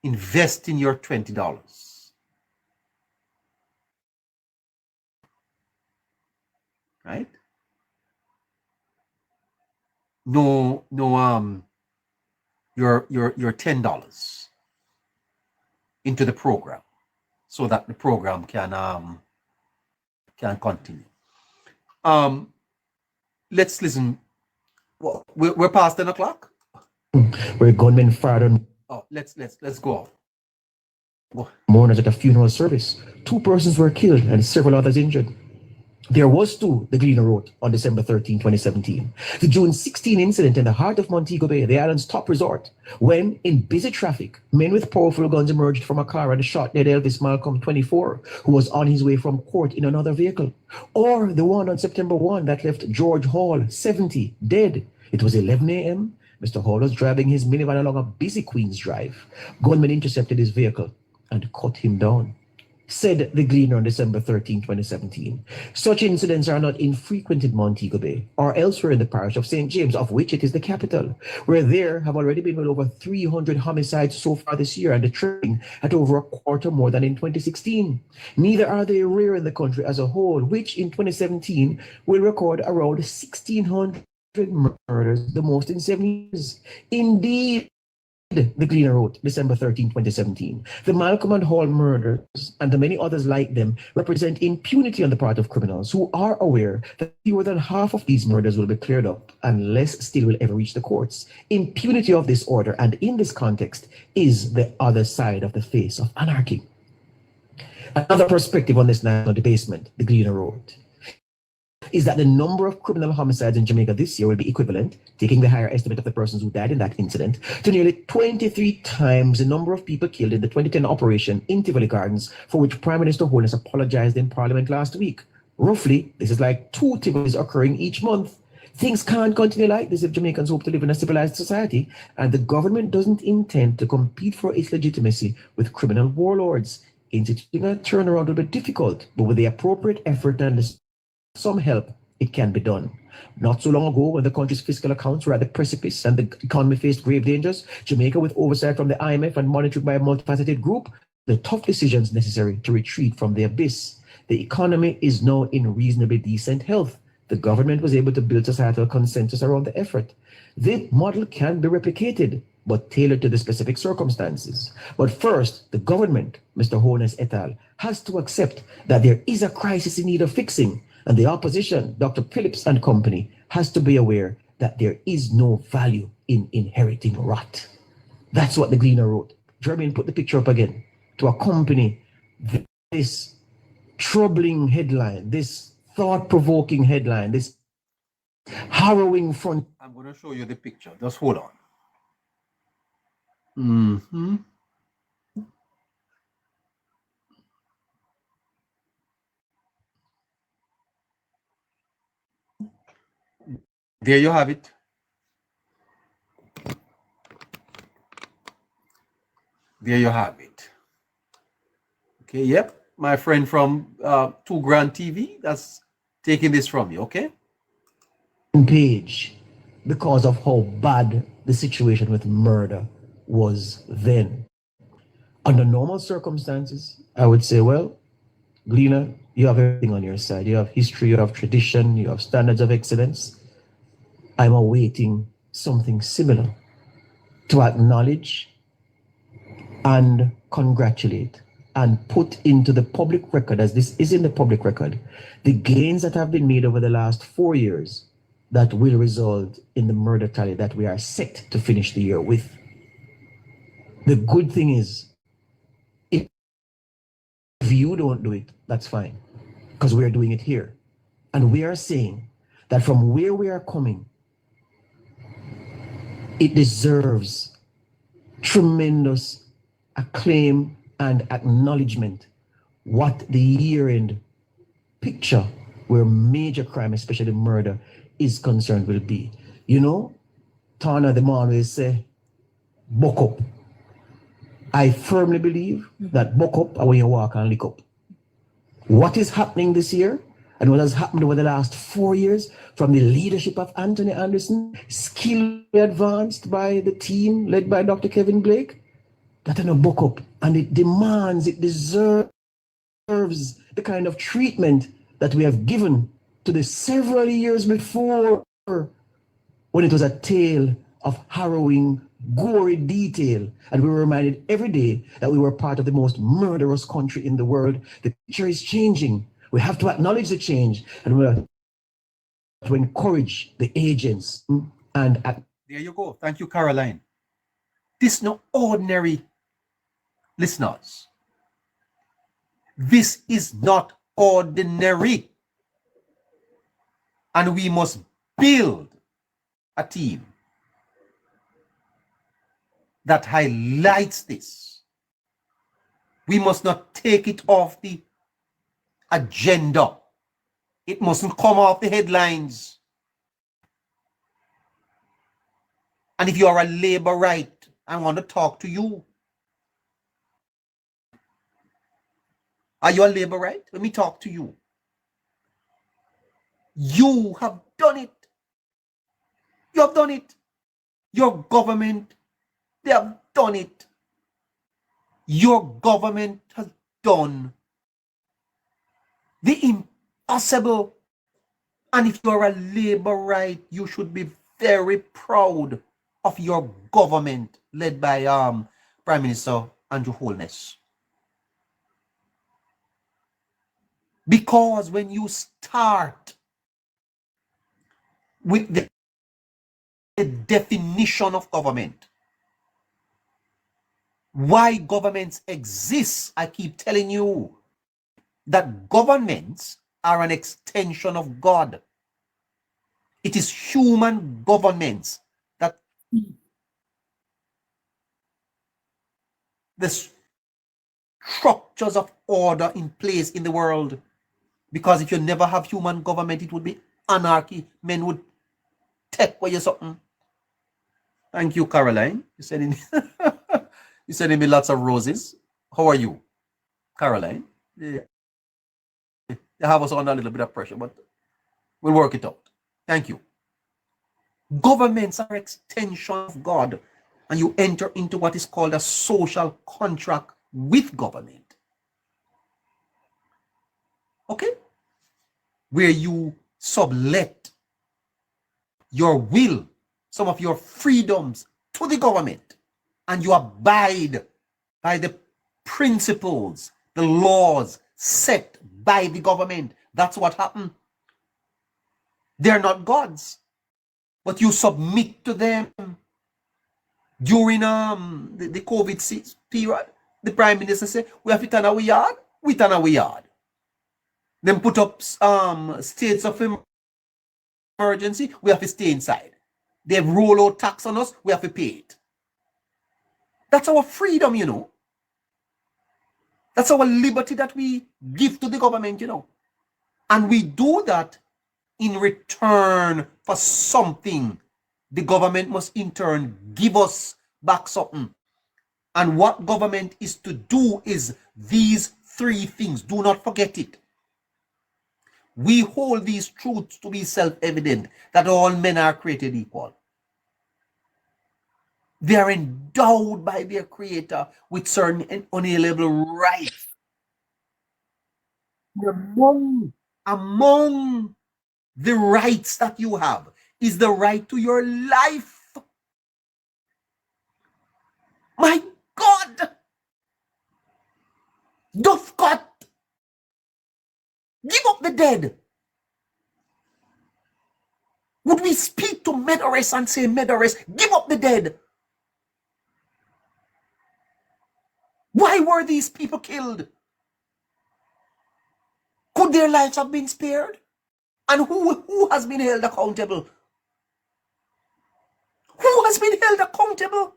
investing your $20. Right? No, your $10 into the program so that the program can continue. Let's listen. Well, we're past 10 o'clock. Where gunmen fired on let's go. mourners at a funeral service. 2 persons were killed and several others injured. There was too, the Gleaner wrote on December 13, 2017. The June 16 incident in the heart of Montego Bay, the island's top resort, when, in busy traffic, men with powerful guns emerged from a car and shot dead Elvis Malcolm, 24, who was on his way from court in another vehicle. Or the one on September 1 that left George Hall, 70, dead. It was 11 a.m. Mr. Hall was driving his minivan along a busy Queens Drive. Gunmen intercepted his vehicle and cut him down. Said the Gleaner on December 13, 2017. Such incidents are not infrequent in Montego Bay or elsewhere in the parish of St. James, of which it is the capital, where there have already been well over 300 homicides so far this year and the trending at over a quarter more than in 2016. Neither are they rare in the country as a whole, which in 2017 will record around 1,600 murders, the most in 7 years. Indeed, the Gleaner wrote, December 13, 2017, the Malcolm and Hall murders and the many others like them represent impunity on the part of criminals who are aware that fewer than half of these murders will be cleared up and less still will ever reach the courts. Impunity of this order, and in this context, is the other side of the face of anarchy. Another perspective on this national debasement, the Gleaner wrote, is that the number of criminal homicides in Jamaica this year will be equivalent, taking the higher estimate of the persons who died in that incident, to nearly 23 times the number of people killed in the 2010 operation in Tivoli Gardens, for which Prime Minister Holness apologized in Parliament last week. Roughly, this is like 2 Tivolis occurring each month. Things can't continue like this if Jamaicans hope to live in a civilized society, and the government doesn't intend to compete for its legitimacy with criminal warlords. Instituting a turnaround will be difficult, but with the appropriate effort and some help, it can be done. Not so long ago, when the country's fiscal accounts were at the precipice and the economy faced grave dangers, Jamaica, with oversight from the IMF and monitored by a multifaceted group, the tough decisions necessary to retreat from the abyss. The economy is now in reasonably decent health. the government was able to build societal consensus around the effort. The model can be replicated, but tailored to the specific circumstances. But first, the government, Mr. Holness et al., has to accept that there is a crisis in need of fixing, and the opposition, Dr. Phillips and company, has to be aware that there is no value in inheriting rot. That's what the Gleaner wrote. Jermaine, put the picture up again to accompany this troubling headline, this thought-provoking headline, this harrowing front. I'm going to show you the picture. Just hold on. Mm-hmm. There you have it. There you have it. Okay, yep. My friend from 2 Grand TV, that's taking this from you, okay? Page, because of how bad the situation with murder was then. Under normal circumstances, I would say, well, Gleaner, you have everything on your side. You have history, you have tradition, you have standards of excellence. I'm awaiting something similar to acknowledge and congratulate and put into the public record, as this is in the public record, the gains that have been made over the last 4 years that will result in the murder tally that we are set to finish the year with. The good thing is, if you don't do it, that's fine, because we're doing it here. And we are saying that from where we are coming, it deserves tremendous acclaim and acknowledgement. What the year-end picture where major crime, especially murder, is concerned will be. You know, Tana the man always say, buck up. I firmly believe that buck up are when you walk and lick up. What is happening this year and what has happened over the last 4 years from the leadership of Anthony Anderson, skillfully advanced by the team led by Dr. Kevin Blake, that are no buck up, and it demands, it deserves the kind of treatment that we have given to the several years before, when it was a tale of harrowing, gory detail, and we were reminded every day that we were part of the most murderous country in the world. The picture is changing. We have to acknowledge the change, and we have to encourage the agents and there you go. Thank you, Caroline. This is no ordinary listeners. This is not ordinary. And we must build a team that highlights this. We must not take it off the agenda. It mustn't come off the headlines. And if you are a labor right, I want to talk to you. Are you a labor right? Let me talk to you. You have done it. You have done it. Your government, they have done it. Your government has done the impossible. And if you're a labor right, you should be very proud of your government led by Prime Minister Andrew Holness. Because when you start with the definition of government, why governments exist, I keep telling you that governments are an extension of God. It is human governments that the structures of order in place in the world. Because if you never have human government, it would be anarchy. Men would take away something. Thank you, Caroline. You sending you sending me lots of roses. How are you, Caroline? Yeah. You have us under a little bit of pressure, but we'll work it out. Thank you. Governments are extension of God, and you enter into what is called a social contract with government. Okay? Where you sublet your will, some of your freedoms to the government, and you abide by the principles, the laws set by the government, that's what happened. They're not gods, but you submit to them. During the COVID period, the Prime Minister said, we have to turn our yard, we turn our yard. Then put up states of emergency, we have to stay inside. They roll out tax on us, we have to pay it. That's our freedom, you know. That's our liberty that we give to the government, you know. And we do that in return for something. The government must in turn give us back something. And what government is to do is these three things. Do not forget it. We hold these truths to be self-evident, that all men are created equal. They are endowed by their creator with certain unalienable rights. Among the rights that you have is the right to your life. My God! Doth God give up the dead? Would we speak to Medoris and say, Medoris, give up the dead? Why were these people killed? Could their lives have been spared? And who has been held accountable? Who has been held accountable?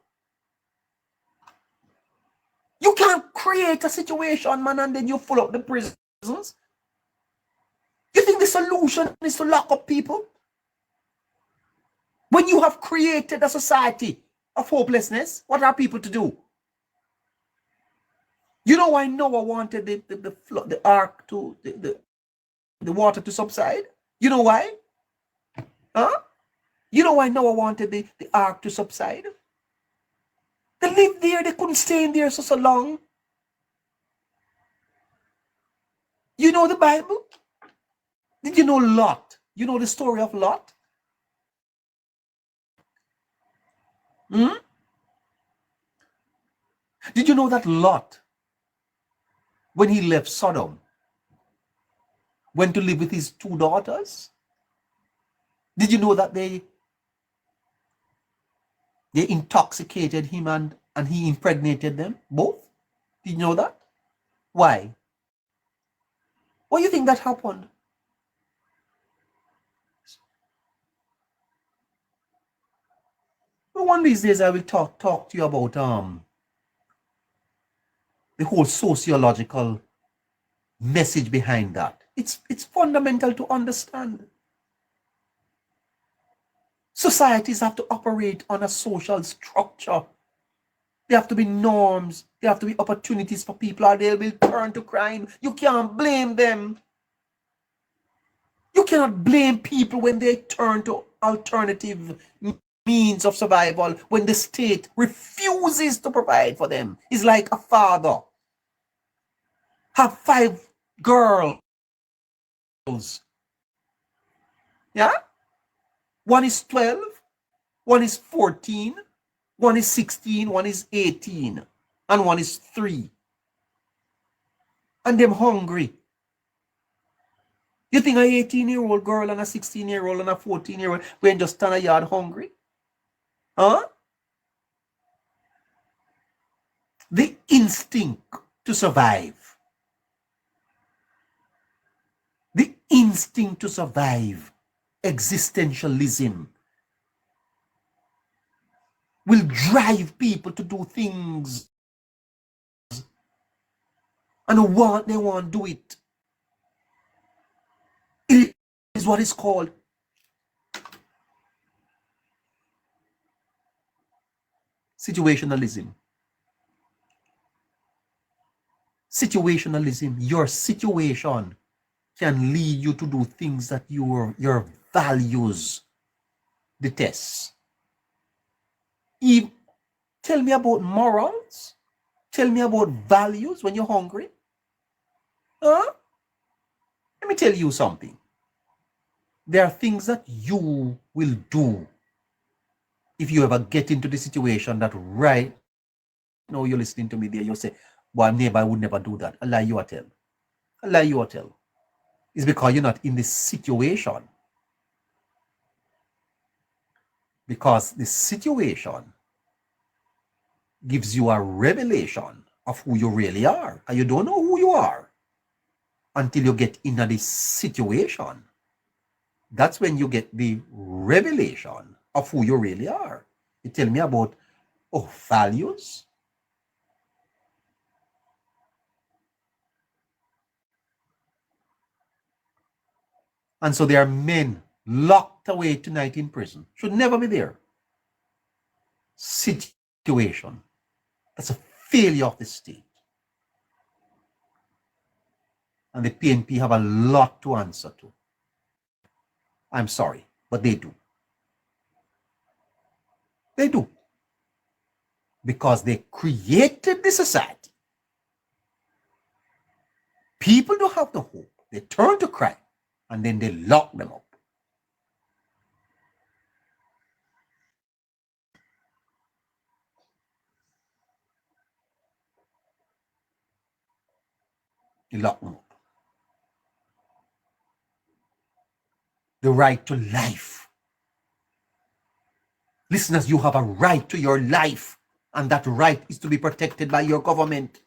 You can't create a situation, man, and then you fill up the prisons. You think the solution is to lock up people? When you have created a society of hopelessness, what are people to do? You know why Noah wanted the ark to the water to subside? You know why? Huh? You know why Noah wanted the ark to subside? They lived there, they couldn't stay in there so long. You know the Bible? Did you know Lot? You know the story of Lot? Did you know that Lot, when he left Sodom, went to live with his two daughters? Did you know that they intoxicated him and he impregnated them both? Did you know that? Why? Why do you think that happened? Well, one of these days I will talk to you about the whole sociological message behind that. It's fundamental to understand. Societies have to operate on a social structure. There have to be norms. There have to be opportunities for people, or they will turn to crime. You can't blame them. You cannot blame people when they turn to alternative means of survival, when the state refuses to provide for them. It's like a father have 5 girls. Yeah? One is 12, one is 14, one is 16, one is 18, and one is 3. And them hungry. You think an 18-year-old girl and a 16-year-old and a 14-year-old when just stand a yard hungry? Huh? The instinct to survive. The instinct to survive, existentialism, will drive people to do things and they want to do it. It is what is called situationalism. Situationalism. Your situation can lead you to do things that your values detest. Tell me about morals. Tell me about values when you're hungry. Huh? Let me tell you something. There are things that you will do if you ever get into the situation that right now you're listening to me there, you say, well, neighbor, I would never do that. A lie you are tell. A lie you are tell. It's because you're not in this situation. Because the situation gives you a revelation of who you really are. And you don't know who you are until you get into this situation. That's when you get the revelation of who you really are. You tell me about values. And so there are men locked away tonight in prison. Should never be there. Situation. That's a failure of the state. And the PNP have a lot to answer to. I'm sorry, but they do. They do. Because they created the society. People don't have the hope. They turn to crime and then they lock them up. They lock them up. The right to life. Listeners, you have a right to your life, and that right is to be protected by your government.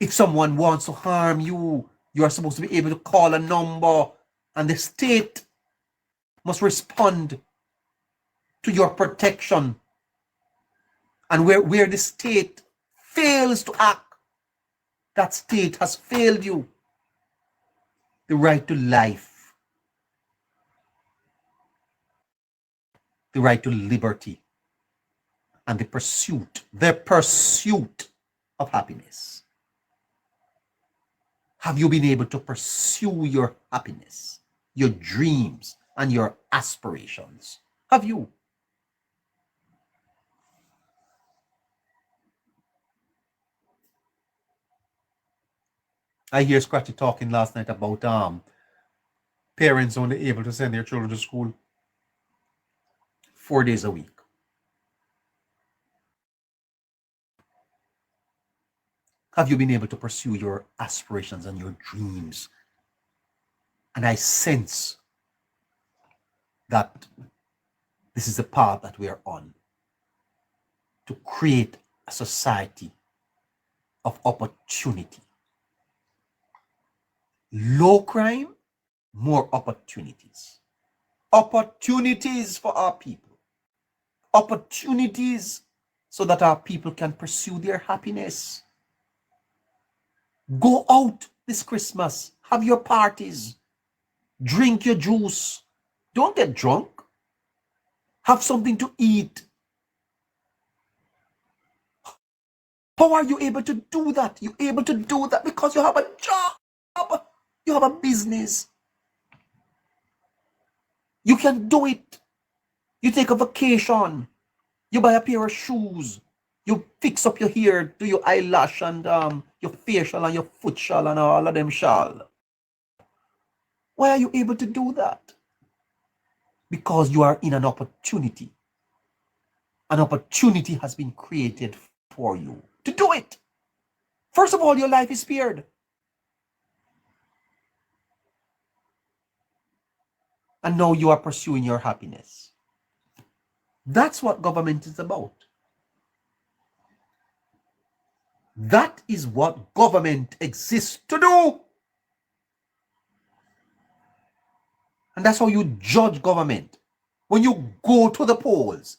If someone wants to harm you, you are supposed to be able to call a number, and the state must respond to your protection. And where the state fails to act, that state has failed you. The right to life, the right to liberty, and the pursuit of happiness. Have you been able to pursue your happiness, your dreams, and your aspirations? Have you? I hear Scratchy talking last night about parents only able to send their children to school 4 days a week. Have you been able to pursue your aspirations and your dreams? And I sense that this is the path that we are on, to create a society of opportunity. Low crime, more opportunities. Opportunities for our people. Opportunities so that our people can pursue their happiness. Go out this Christmas. Have your parties. Drink your juice. Don't get drunk. Have something to eat. How are you able to do that? You're able to do that because you have a job. You have a business. You can do it. You take a vacation. You buy a pair of shoes. You fix up your hair, do your eyelash and your facial and your foot shall and all of them shall. Why are you able to do that? Because you are in an opportunity. An opportunity has been created for you to do it. First of all, your life is spared. And now you are pursuing your happiness. That's what government is about. That is what government exists to do. And that's how you judge government. When you go to the polls,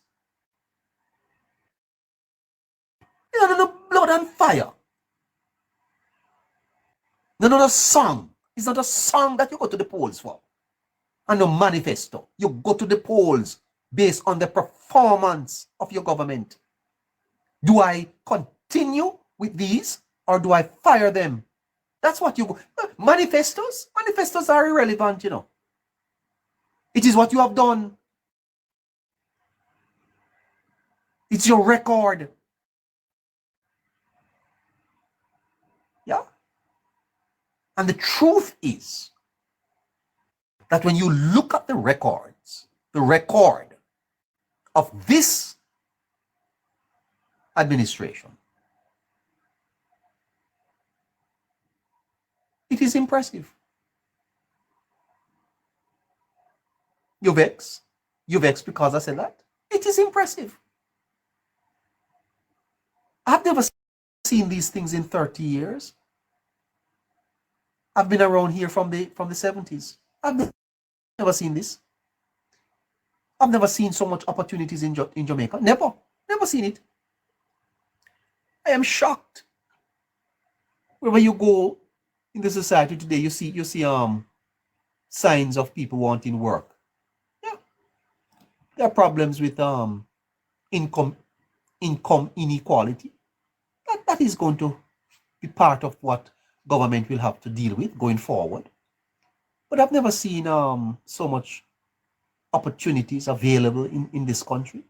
you know, no blood and fire. No song. It's not a song that you go to the polls for. And no manifesto. You go to the polls based on the performance of your government. Do I continue with these or do I fire them? That's what you go. Manifestos? Manifestos are irrelevant, you know. It is what you have done. It's your record. Yeah. And the truth is that when you look at the records, the record of this administration, it is impressive. You vex? You vex because I said that? It is impressive. I've never seen these things in 30 years. I've been around here from the 70s. I've never seen this. I've never seen so much opportunities in Jamaica. Never seen it. I am shocked. Wherever you go in the society today, you see signs of people wanting work. Yeah, there are problems with income inequality. That is going to be part of what government will have to deal with going forward. But I've never seen so much opportunities available in this country.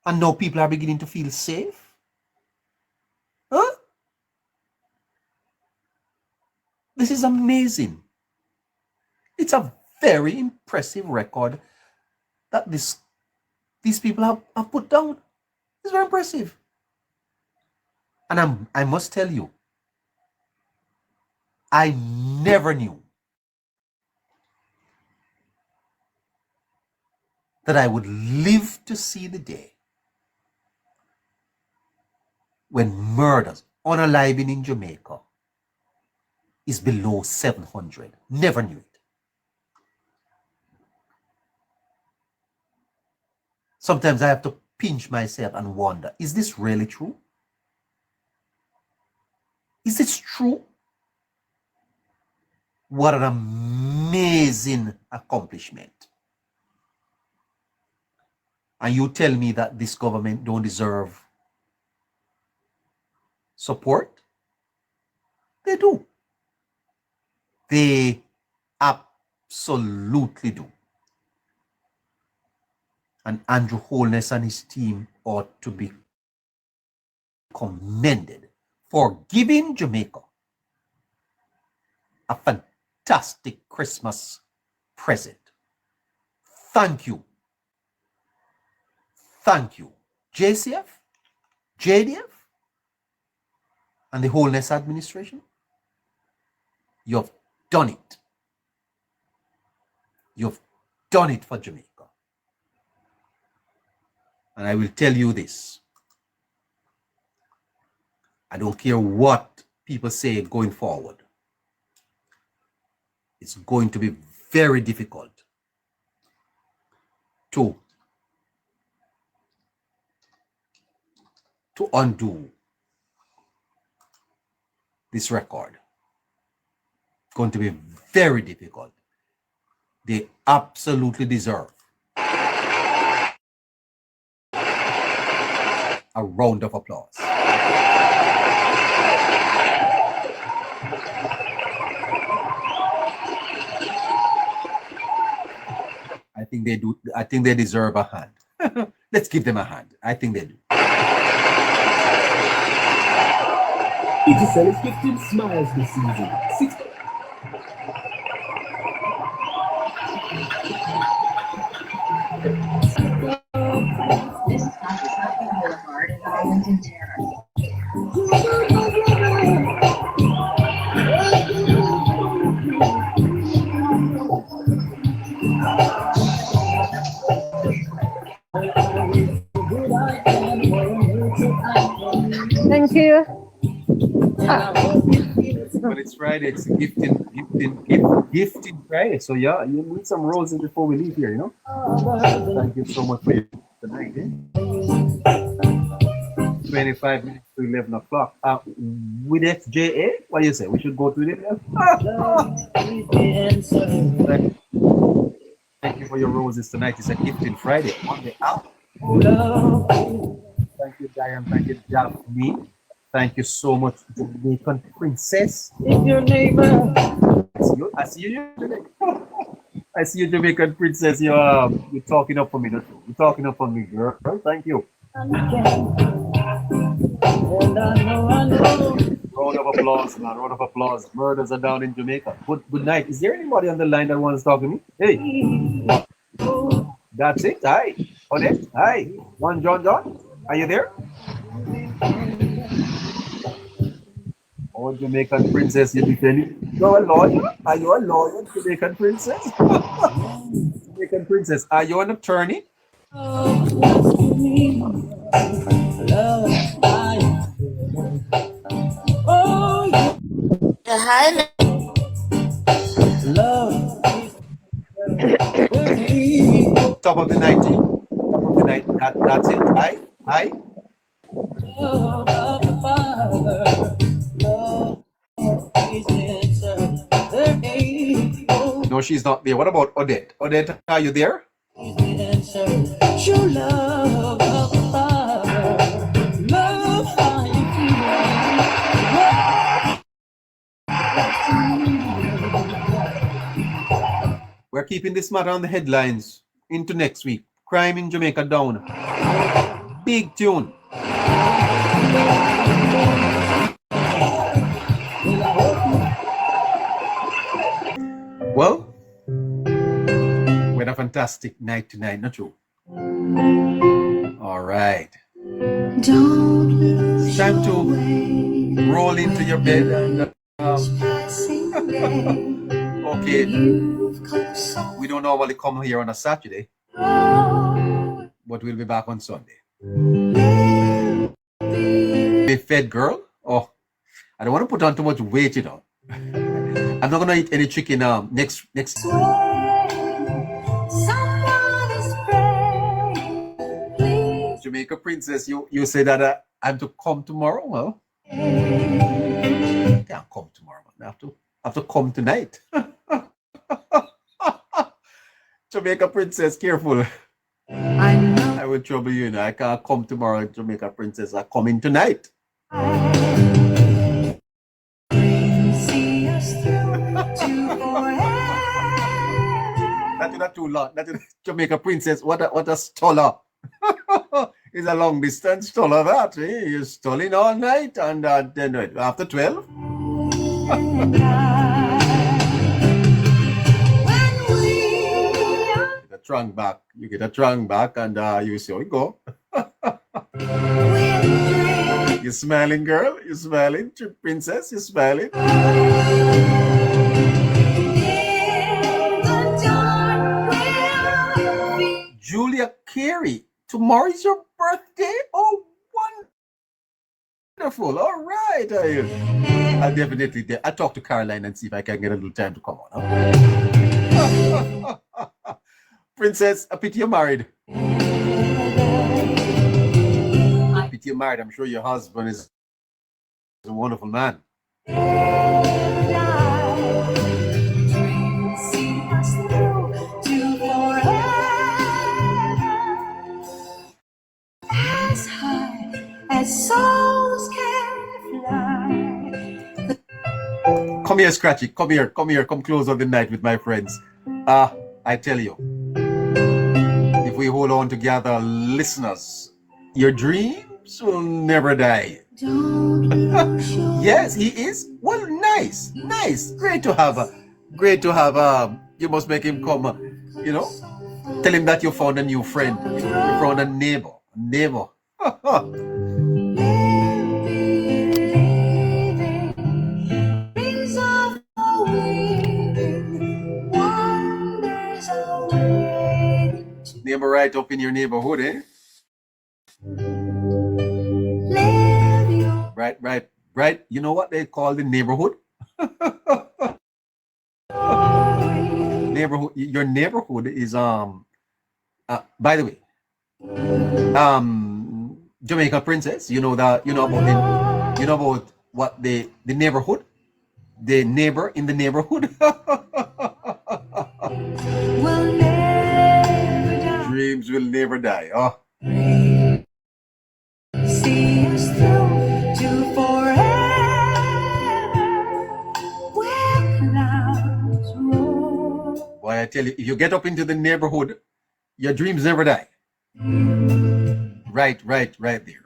And now people are beginning to feel safe. Huh? This is amazing. It's a very impressive record that these people have put down. It's very impressive. And I must tell you, I never knew that I would live to see the day when murders, unaliving in Jamaica, is below 700. Never knew it. Sometimes I have to pinch myself and wonder, is this really true? Is this true? What an amazing accomplishment. And you tell me that this government don't deserve support? They do. They absolutely do. And Andrew Holness and his team ought to be commended for giving Jamaica a fantastic Christmas present. Thank you. Thank you, JCF, JDF, and the Holness administration. You've done it. You've done it for Jamaica. And I will tell you this. I don't care what people say going forward. It's going to be very difficult to undo this record. It's going to be very difficult. They absolutely deserve a round of applause. I think they do. I think they deserve a hand. Let's give them a hand. I think they do. Digicel is gifting smiles this season. This stop is Upper Boulevard in Arlington Terrace. Thank you. But it's Friday. It's gifting Friday. So yeah, you need some roses before we leave here. You know. Thank you so much for your tonight. 25 minutes to 11 o'clock. With FJA, what do you say? We should go to it. Thank you for your roses tonight. It's a gifting Friday on the app. Thank you, Diane. Thank you, Daphne. Thank you so much, Jamaican Princess. If your neighbor. I see you, I see you, Jamaican Princess. You're talking up for me. You're talking up for me, girl. Thank you. And I know Round of applause, man. Round of applause. Murders are down in Jamaica. Good night. Is there anybody on the line that wants to talk to me? Hey, that's it. Hi. Odette. Hi. John. Are you there? Oh, Jamaican princess, you defending? You're a lawyer? Are you a lawyer, Jamaican princess? Jamaican princess, are you an attorney? Hi, Top of the night. Top of the night. That's it. Hi. No, she's not there. What about Odette? Odette, are you there? We're keeping this matter on the headlines into next week. Crime in Jamaica down. Big tune. Well, we had a fantastic night tonight, not true? All right. It's time to roll into your bed and okay. We don't normally come here on a Saturday, but we'll be back on Sunday. Be fed, girl. Oh, I don't want to put on too much weight, you know. I'm not gonna eat any chicken next. Jamaica princess, you say that I'm to come tomorrow. Well, I can't come tomorrow. I have to come tonight. Jamaica princess, careful. I will trouble you, you know. I can't come tomorrow, Jamaica princess. I come in tonight. That's too long. That is Jamaica princess. What a stoller. It's a long distance stoller that. Eh? You're stalling all night and then after 12. You get a trunk back and you see how it go. You smiling, girl? You smiling, princess? You smiling? Julia Carey, tomorrow is your birthday? Oh, wonderful. All right. I'll definitely. I'll talk to Caroline and see if I can get a little time to come on. Huh? Princess, I pity you're married. I pity you're married. I'm sure your husband is a wonderful man. as high as souls can fly. Come here, Scratchy. Come here. Come close on the night with my friends. I tell you, if we hold on together, listeners, your dreams will never die. Yes, he is. Well, nice. Great to have. You must make him come. Tell him that you found a new friend. You found a neighbor. Neighbor right up in your neighborhood, eh? Right. You know what they call the neighborhood? Neighborhood. Your neighborhood is by the way, Jamaica princess. You know about what the neighborhood, the neighbor in the neighborhood. Dreams will never die. Oh. See us through to forever, where clouds roll. Boy, I tell you, if you get up into the neighborhood, your dreams never die. Right there.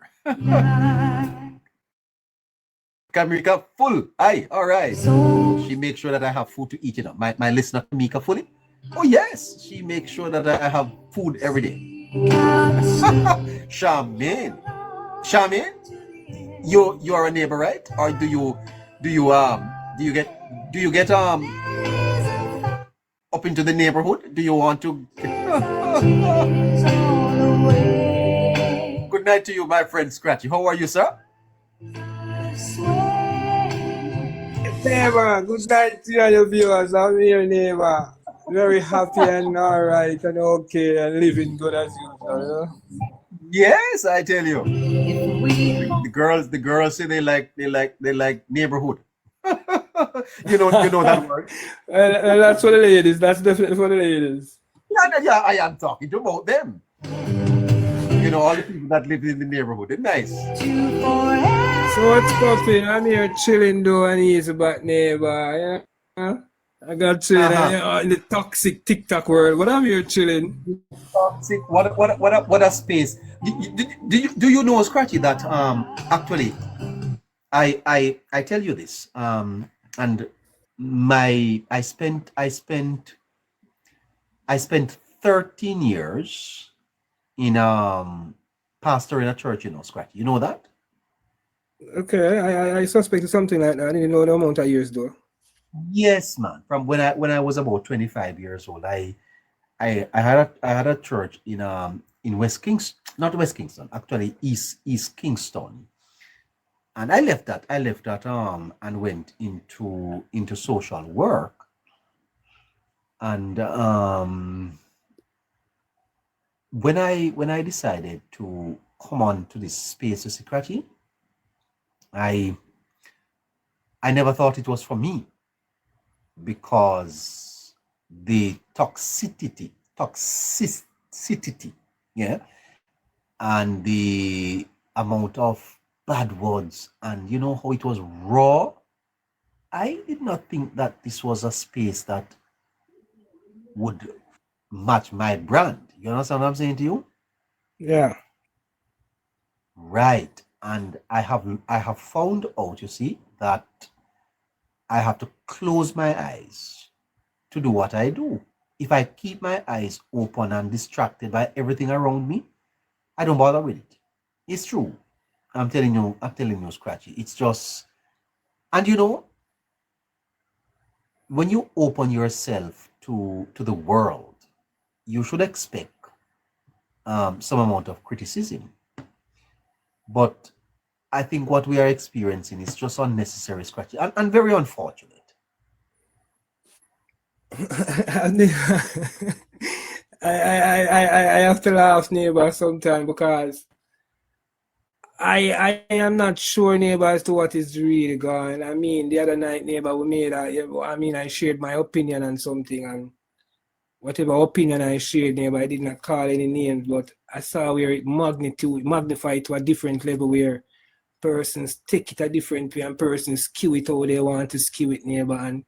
Kamika full. Aye, all right. She makes sure that I have food to eat, you know. My listener, Kamika Fully. Oh, yes. She makes sure that I have food every day. Charmaine. Charmaine, you are a neighbor, right? Or do you get up into the neighborhood? Do you want to? Good night to you, my friend Scratchy. How are you, sir? Neighbor, good night to you and your viewers. I'm here, neighbor. Very happy and all right and okay and living good as usual. Yes, I tell you. The girls say they like neighborhood. you know that word. That's for the ladies. That's definitely for the ladies. Yeah, I am talking about them. You know, all the people that live in the neighborhood. It's nice. So what's popping? I'm here chilling though and easy back, neighbor. Yeah? I got chilling in the toxic TikTok world, but I'm here chilling. Toxic. What a space. Do you know, Scratchy, that actually I tell you this and I spent 13 years in pastor in a church, you know, Scratchy. You know that? Okay, I suspected something like that. I didn't know the amount of years though. Yes, man. From when I was about 25 years old, I had a church in West Kingston, not West Kingston, actually East Kingston. And I left that and went into social work. And when I decided to come on to this space of security, I never thought it was for me, because the toxicity, yeah, and the amount of bad words, and you know how it was raw. I did not think that this was a space that would match my brand. You understand what I'm saying to you? Yeah. Right. And I have found out, you see, that I have to close my eyes to do what I do. If I keep my eyes open and distracted by everything around me, I don't bother with it. It's true. I'm telling you, Scratchy. It's just, and you know, when you open yourself to the world, you should expect some amount of criticism. But I think what we are experiencing is just unnecessary, Scratchy, and very unfortunate. I have to laugh, neighbor, sometimes, because I am not sure, neighbor, as to what is really going. I mean, the other night, neighbor, I shared my opinion on something, and whatever opinion I shared, neighbor, I did not call any names, but I saw where it magnified to a different level, where persons take it a different way and persons skew it how they want to skew it, neighbor, and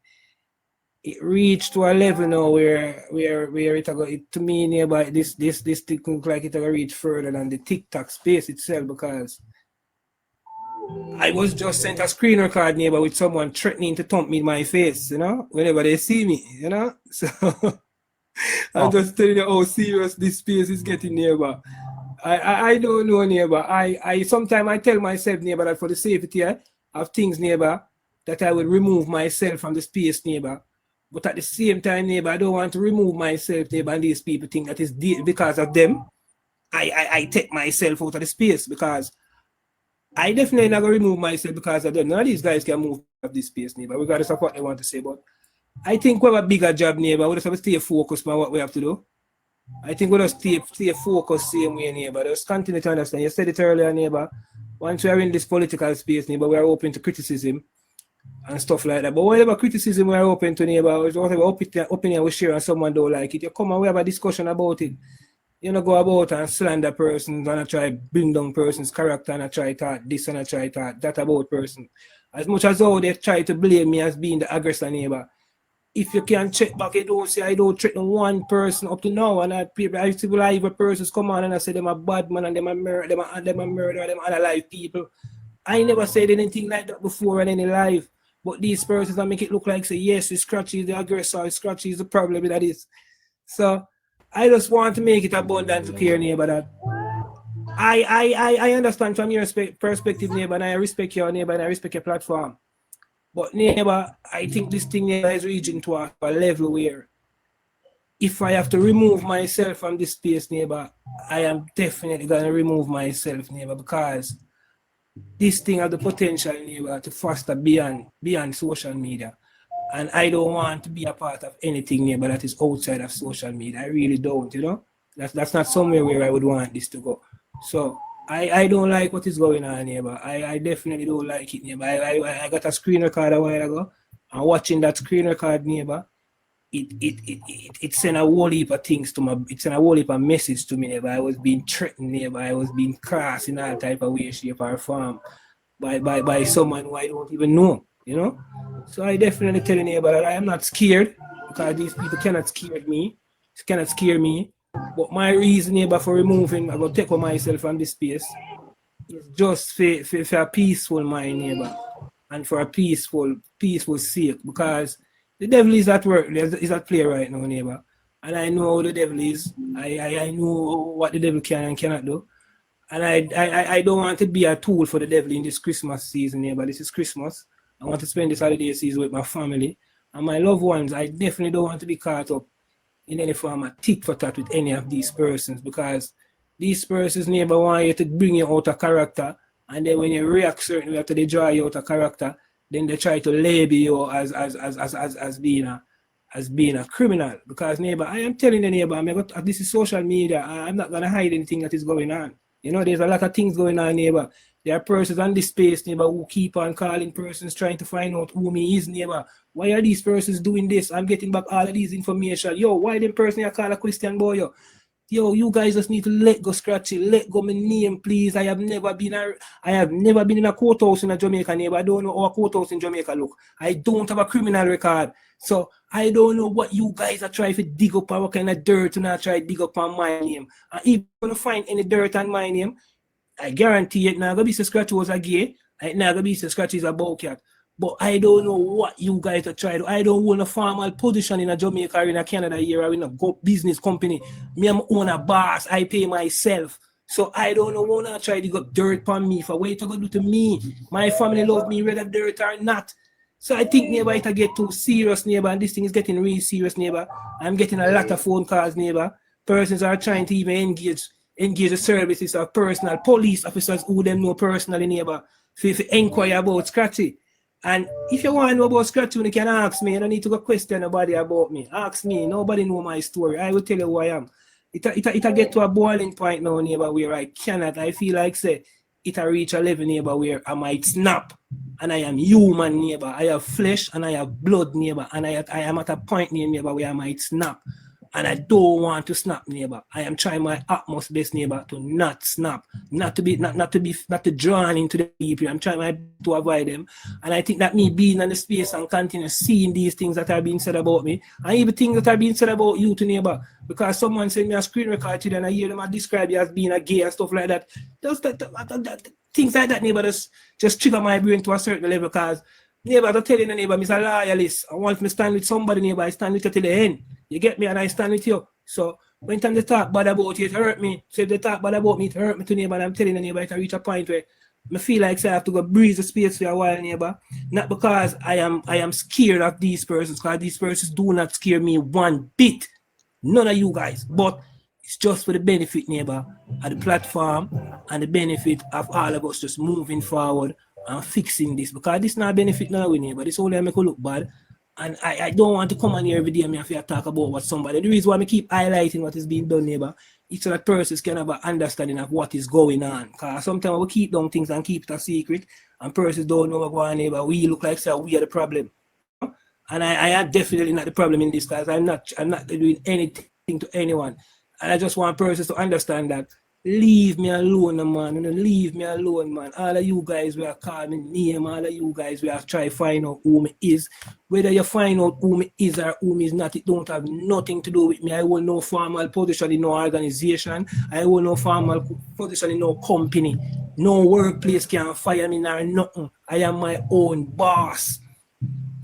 it reached to a level now where to me, neighbor, this thing look like it will reach further than the TikTok space itself, because I was just sent a screen record, neighbor, with someone threatening to thump me in my face, you know, whenever they see me, you know. So I'm just telling you how serious this space is getting, neighbor. I don't know, neighbor. I sometimes I tell myself, neighbor, that for the safety of things, neighbor, that I will remove myself from the space, neighbor. But at the same time, neighbor, I don't want to remove myself, neighbor, and these people think that it's because of them. I take myself out of the space, because I definitely not going to remove myself because of them. None of these guys can move out of this space, neighbor, regardless of what they want to say. But I think we have a bigger job, neighbor. We just have to stay focused on what we have to do. I think we just stay focused same way, neighbor. Just continue to understand. You said it earlier, neighbor. Once we are in this political space, neighbor, we are open to criticism and stuff like that. But whatever criticism we are open to, neighbor, whatever opinion we share and someone don't like it, you come and we have a discussion about it. You know, go about and slander persons and I try bring down person's character and I try talk this and I try talk that about person. As much as how they try to blame me as being the aggressor, neighbor, if you can check back, you don't say I don't threaten one person up to now, and I see live persons come on and I say them a bad man and them a murder, them a alive people. I never said anything like that before in any live. But these persons that make it look like say, yes, it's Scratchy is the aggressor, Scratchy is the problem that is. So I just want to make it abundantly clear, neighbor, that I understand from your perspective, neighbor, and I respect your neighbor and I respect your platform. But neighbor, I think this thing neighbor is reaching to a level where if I have to remove myself from this space, neighbor, I am definitely gonna remove myself, neighbor, because this thing has the potential, neighbor, to foster beyond social media. And I don't want to be a part of anything, neighbor, that is outside of social media. I really don't, you know. That's not somewhere where I would want this to go. So I don't like what is going on, neighbor. I definitely don't like it, neighbor. I got a screen record a while ago, and watching that screen record, neighbor, it sent a whole heap of things to my, it sent a whole heap of message to me, neighbor. I was being threatened, neighbor. I was being crossed in all type of way, shape, or form by someone who I don't even know, you know. So I definitely tell you, neighbor, that I am not scared, because these people cannot scare me. Cannot scare me. But my reason, neighbor, for removing, I'm going to take on myself from this space, is just for a peaceful mind, neighbor, and for a peaceful sake, because the devil is at work, is at play right now, neighbor. And I know how the devil is. I know what the devil can and cannot do. And I don't want to be a tool for the devil in this Christmas season, neighbor. This is Christmas. I want to spend this holiday season with my family and my loved ones. I definitely don't want to be caught up in any form of tit for tat with any of these persons, because these persons, neighbor, want you to bring you out of character, and then when you react certain way after they draw you out of character, then they try to label you as being a criminal. Because, neighbor, I am telling the neighbor, this is social media. I'm not gonna hide anything that is going on. You know, there's a lot of things going on, neighbor. There are persons on this space, neighbor, who keep on calling persons trying to find out who me is, neighbor. Why are these persons doing this? I'm getting back all of these information. Yo, why them person I call a Christian boy, yo? Yo, you guys just need to let go Scratchy, let go my name, please. I have never been in a courthouse in Jamaica, neighbor. I don't know how a courthouse in Jamaica look. I don't have a criminal record. So I don't know what you guys are trying to dig up or what kind of dirt and I try to dig up on my name. And if you're gonna find any dirt on my name, I guarantee it now gonna be so Scratchy was a gay, it now gonna be so Scratchy is a bowcat. But I don't know what you guys are trying to. I don't own a formal position in a Jamaica or in a Canada here or in a business company. Me, I'm own a boss. I pay myself. So I don't know when I try to get dirt upon me for what you gonna do to me. My family love me whether dirt or not. So I think, neighbor, it get too serious, neighbor, and this thing is getting really serious, neighbor. I'm getting a lot of phone calls, neighbor. Persons are trying to even engage the services of personal police officers who them know personally, neighbor, if you inquire about Scratchy. And if you want to know about Scratchy, you can ask me. You don't need to go question nobody about me. Ask me. Nobody know my story. I will tell you who I am. It get to a boiling point now, neighbor, where I feel like, say, it reach a level, neighbor, where I might snap. And I am human, neighbor. I have flesh and I have blood, neighbor. And I am at a point, neighbor, where I might snap. And I don't want to snap, neighbor. I am trying my utmost best, neighbor, to not snap, not to drown into the people. I'm trying my best to avoid them. And I think that me being in the space and continue seeing these things that are being said about me, and even things that are being said about you to, neighbor, because someone sent me a screen record today and I hear them describe you as being a gay and stuff like that. Things like that, neighbor, just trigger my brain to a certain level, because neighbor, I'm telling the neighbor, I'm a loyalist. I want to stand with somebody, neighbor. I stand with you till the end. You get me? And I stand with you. So when time they talk bad about you, it hurt me. So if they talk bad about me, it hurt me to, neighbor. And I'm telling the neighbor, it can reach a point where I feel like, say, I have to go breathe the space for a while, neighbor. Not because I am scared of these persons, because these persons do not scare me one bit. None of you guys. But it's just for the benefit, neighbor, of the platform and the benefit of all of us just moving forward and fixing this. Because this not benefit now, neighbor. This only make it look bad. And I don't want to come on here every day and have to talk about what somebody. The reason why I keep highlighting what is being done, neighbor, is so that persons can have an understanding of what is going on. Because sometimes we keep down things and keep it a secret, and persons don't know what's going on, neighbor. We look like, so we are the problem. And I am definitely not the problem in this, because I'm not doing anything to anyone. And I just want persons to understand that Leave me alone, man. Leave me alone, man. All of you guys will call me name. All of you guys will try to find out who me is. Whether you find out who me is or who me is not, it don't have nothing to do with me. I hold no formal position in no organization. I hold no formal position in no company. No workplace can fire me nor nothing. I am my own boss.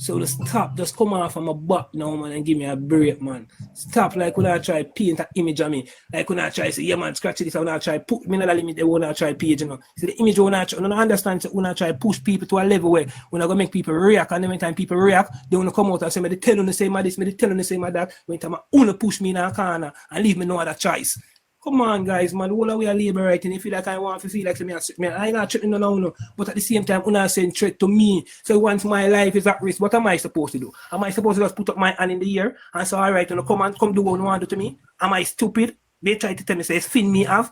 So just stop, just come off of my butt now, man, and give me a break, man. Stop like when I try to paint an image of me. Like when I try to say, yeah, man, scratch this, when I try to put me in the limit, they want to try to page, you know. So the image when I try, when I understand, when I try to push people to a level where when I go make people react, and every time people react, they want to come out and say, me they tell them the same of this, me they tell them the same of that. When time I only push me in a corner and leave me no other choice. Come on, guys, man. All the way I labor right, and if you like I want to feel like me, I ain't not threatening no, but at the same time, I'm not saying threat to me. So once my life is at risk, what am I supposed to do? Am I supposed to just put up my hand in the air and say, all right, come do what you want to do to me? Am I stupid? They try to tell me, say, spin me off.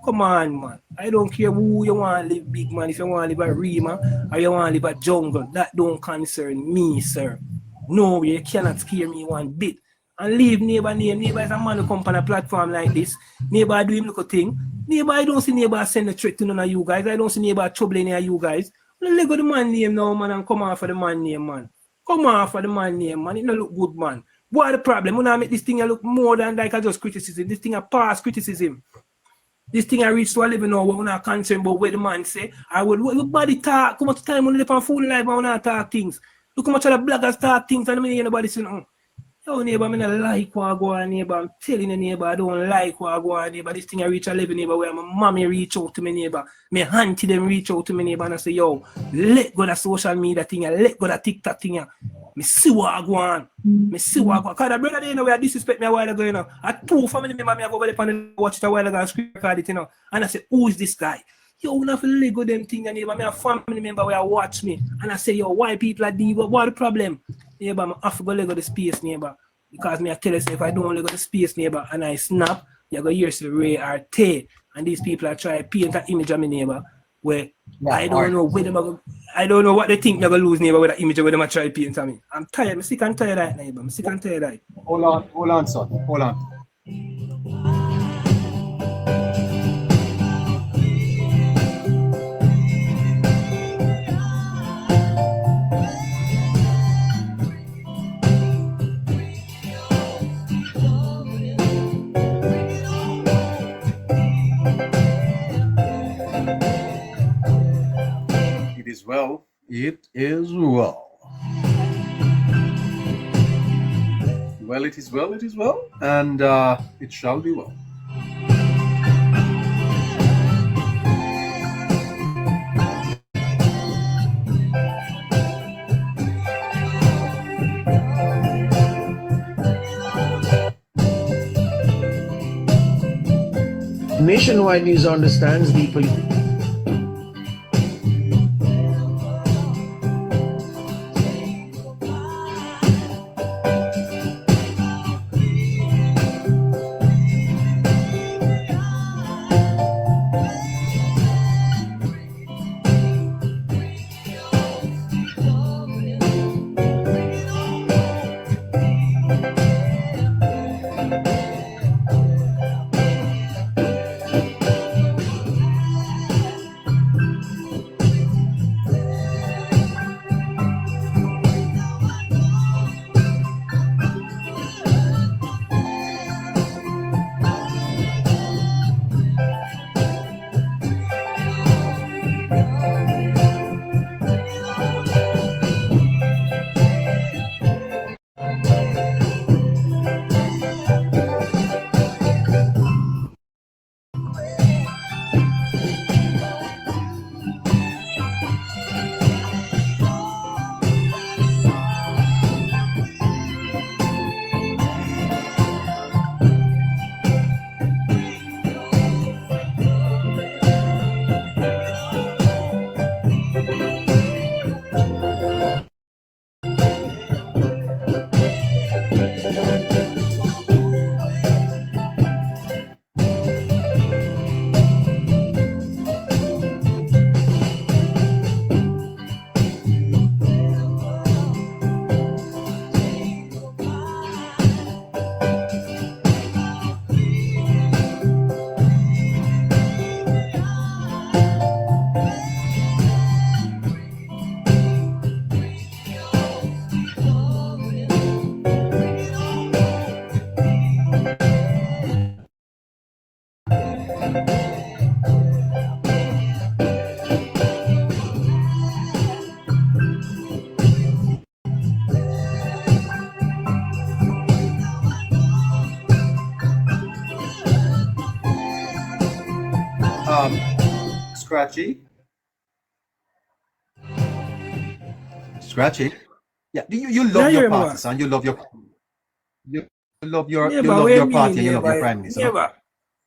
Come on, man. I don't care who you want to live big, man. If you want to live a Rima or you want to live a jungle, that don't concern me, sir. No, you cannot scare me one bit. And leave neighbor name. Neighbor is a man who come on a platform like this. Neighbor do him look a thing. Neighbor, I don't see neighbor send a threat to none of you guys. I don't see neighbor troubling any of you guys. Let go the man name now, man, and come on for the man name, man. Come on for the man name, man. It don't look good, man. What the problem? When I make this thing look more than like I just criticism. This thing a past criticism. This thing I reach to a level now where we're not concerned about what the man say. I would everybody talk. How much time when they live on full life and we not talk things. Look how much of the bloggers talk things and I mean nobody say nothing. Yo, neighbor, I don't like what I go on, neighbor. I'm telling the neighbor, I don't like what I go on, neighbor. This thing I reach a level, neighbor, where my mommy reach out to me, neighbor. My auntie them reach out to me, neighbor, and I say, yo, let go the social media thing, let go the TikTok thing. Me see what I go on. Me see what I go on. Because the brother, they know where disrespect me a while ago, you know. I two family members, me I go over there and watch it a while ago and screen record it, you know. And I say, who is this guy? Yo, we have to let go them thing, neighbor. Me a family member where watch me. And I say, yo, why people are diva? What the problem? Neighbor, I have to go let go the space, neighbor. Because me I tell you, if I don't let go the space, neighbor, and I snap, you're going to hear some Ray or Tay. And these people are trying to paint an image of me, neighbor, where I don't know where I don't know what they think they're going to lose, neighbor, with that image where they might try to paint on me. I'm tired. I'm sick and tired of that, neighbor. I'm sick and tired of that. Hold on, son. Hold on. It is well. It is well. Well, it is well, it is well, and it shall be well. Nationwide News understands the Scratchy. Scratchy. Yeah, you Yeah, love you your remember? party, son. You love your you Neighbor, you what love you your mean, party and you love your neighbor? prime minister, no? Neighbor,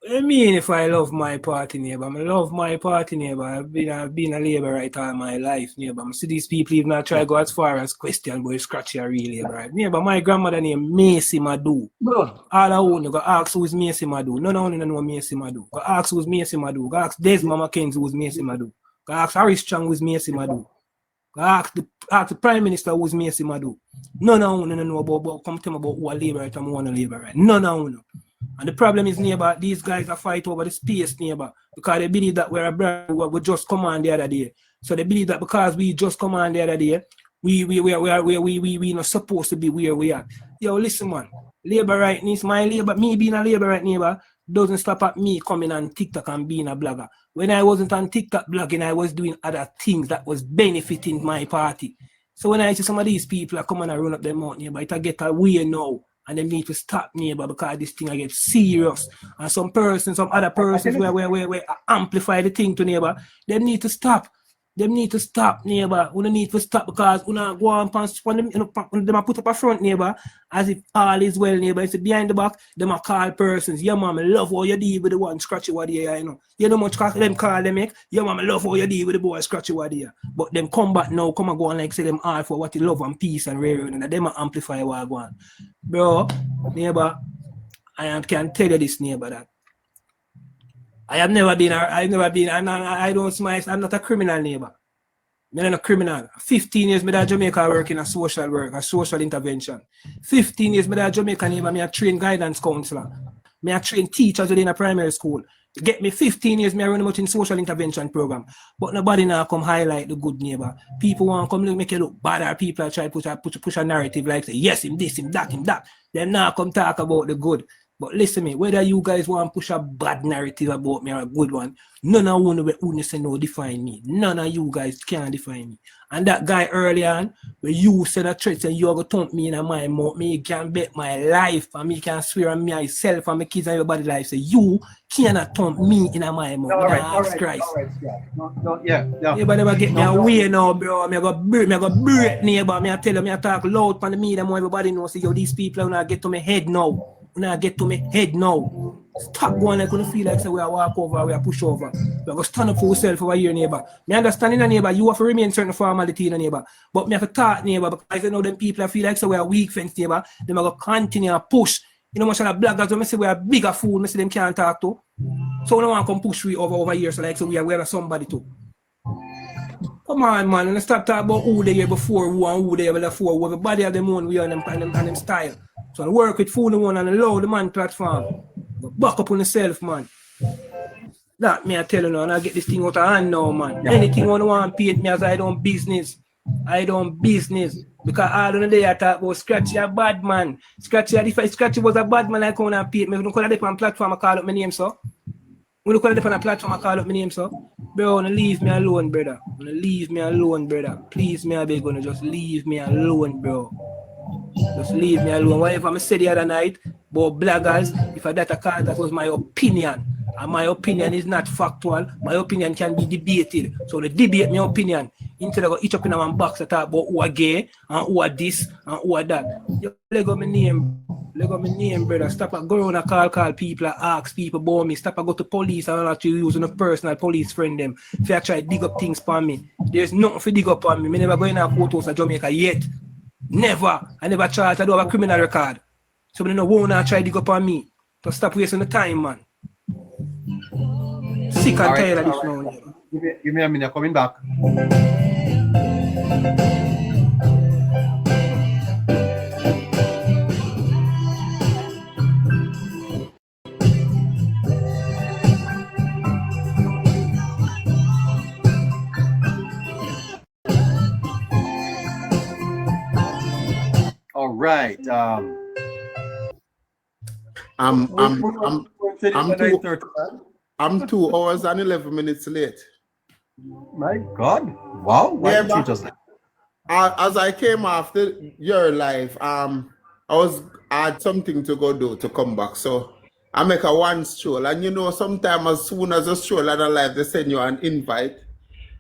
what you mean if I love my party, neighbor? I love my party, neighbor. I've been a labor right all my life, neighbor. I see these people even not try to go as far as question, but scratchy are real labor, right? Neighbor, my grandmother named Macy Madu. Good. All I own, go ask who's Macy Madu. None of them know Macy Madu. Go ask who's Macy Madu. Go ask Desmond McKenzie who's Macy Madu. Go ask Harry Strong who's Macy Madu. Go ask the Prime Minister who's Macy Madu. None of them know about come to me about who are labor right and who want to labor right. None of them. And the problem is, neighbor, these guys are fight over the space, neighbor, because they believe that we're a brand we just come on the other day. So they believe that because we just come on the other day, we not supposed to be where we are. Yo, listen, man. Labor right needs my labor. Me being a labor right neighbor doesn't stop at me coming on TikTok and being a blogger. When I wasn't on TikTok blogging, I was doing other things that was benefiting my party. So when I see some of these people are coming and run up their mouth, neighbor, it get away now. And they need to stop, neighbor, because this thing I get serious. And some other persons where amplify the thing to neighbor, they need to stop. They need to stop, neighbor. We need to stop because we not go on past when them put up a front, neighbor, as if all is well, neighbor. It's behind the back, them a call persons. Yeah, mom, I love how you deal with the one scratchy what here, you know. You know much them call them make. Yeah, mom, I love how you deal with the boy scratchy what here. But them come back now, come and go and like say them all for what you love and peace and rare and them a amplify what go on. Bro, neighbor, I can tell you this, neighbor, that I don't smile. I'm not a criminal, neighbor. I'm not a criminal. 15 years me in Jamaica working a social work, a social intervention. 15 years me in Jamaica, neighbor, me a trained guidance counselor. Me a trained teachers within a primary school. Get me 15 years me a run out in social intervention program. But nobody now come highlight the good, neighbor. People want to come make you look bad, or people try to push a narrative like say, yes, him this, him that, him that. Then now come talk about the good. But listen me, whether you guys want to push a bad narrative about me or a good one, none of you who say no define me. None of you guys can define me. And that guy early on, where you said a threat and you are going to thump me in my mouth, me can bet my life and me can swear on myself and my kids and everybody life. Say you cannot thump me in my mouth. All right, Christ. Yeah. Neighbor never get me away now, bro. Me go break neighbor. Me I tell you, me I talk loud on the media more everybody knows. Say yo, these people now get to my head now. When I get to my head now, stop going like when you feel like say we are walk over, we are push over. We are going to stand up for yourself over here, neighbor. Me understand in a neighbor, you have to remain certain formality in a neighbor. But me have to talk, neighbor, because you know them people feel like say we are weak fence, neighbor. They are going to continue and push. You know, much of the bloggers when I say we are bigger fool, I say them can't talk to. So we don't want to come push we over here, so like so we are somebody too. Come on, man, and stop talking about who they were before, who they were before. Everybody have them own way and them style. So I work with fool one and allow the man platform. But back up on yourself, man. That me I tell you now, and I get this thing out of hand now, man. Yeah. Anything you want to paint me as I don't business. Because all of the day I talk about Scratchy a bad man. If Scratchy was a bad man, I come and paint me. If you call it on platform, I call up my name, so. When you call it on a platform, I call up my name, so. Bro, leave me alone, brother. Leave me alone, brother. Please, me I beg you, just leave me alone, bro. Just leave me alone. Whatever I said the other night about bloggers, if I that a call, that was my opinion. And my opinion is not factual. My opinion can be debated. So they debate my opinion. Instead of each up in one box to talk about who are gay and who are this and who are that. You leg up my name, brother. Stop at go around and call people and ask people about me. Stop at go to police and not to using a personal police friend them. If you try to dig up things for me, there's nothing to dig up on me. I never go in a courthouse in Jamaica yet. Never. I never charged. I don't have a criminal record. So I don't want to try to dig up on me. So stop wasting the time, man. Sick and tired of this now. Give me a minute, coming back. All right. I'm 2 hours and 11 minutes late. My God. Wow. Why did you just as I came after your live, I had something to go do to come back. So I make a one stroll, and you know, sometimes as soon as a stroll at a live, they send you an invite.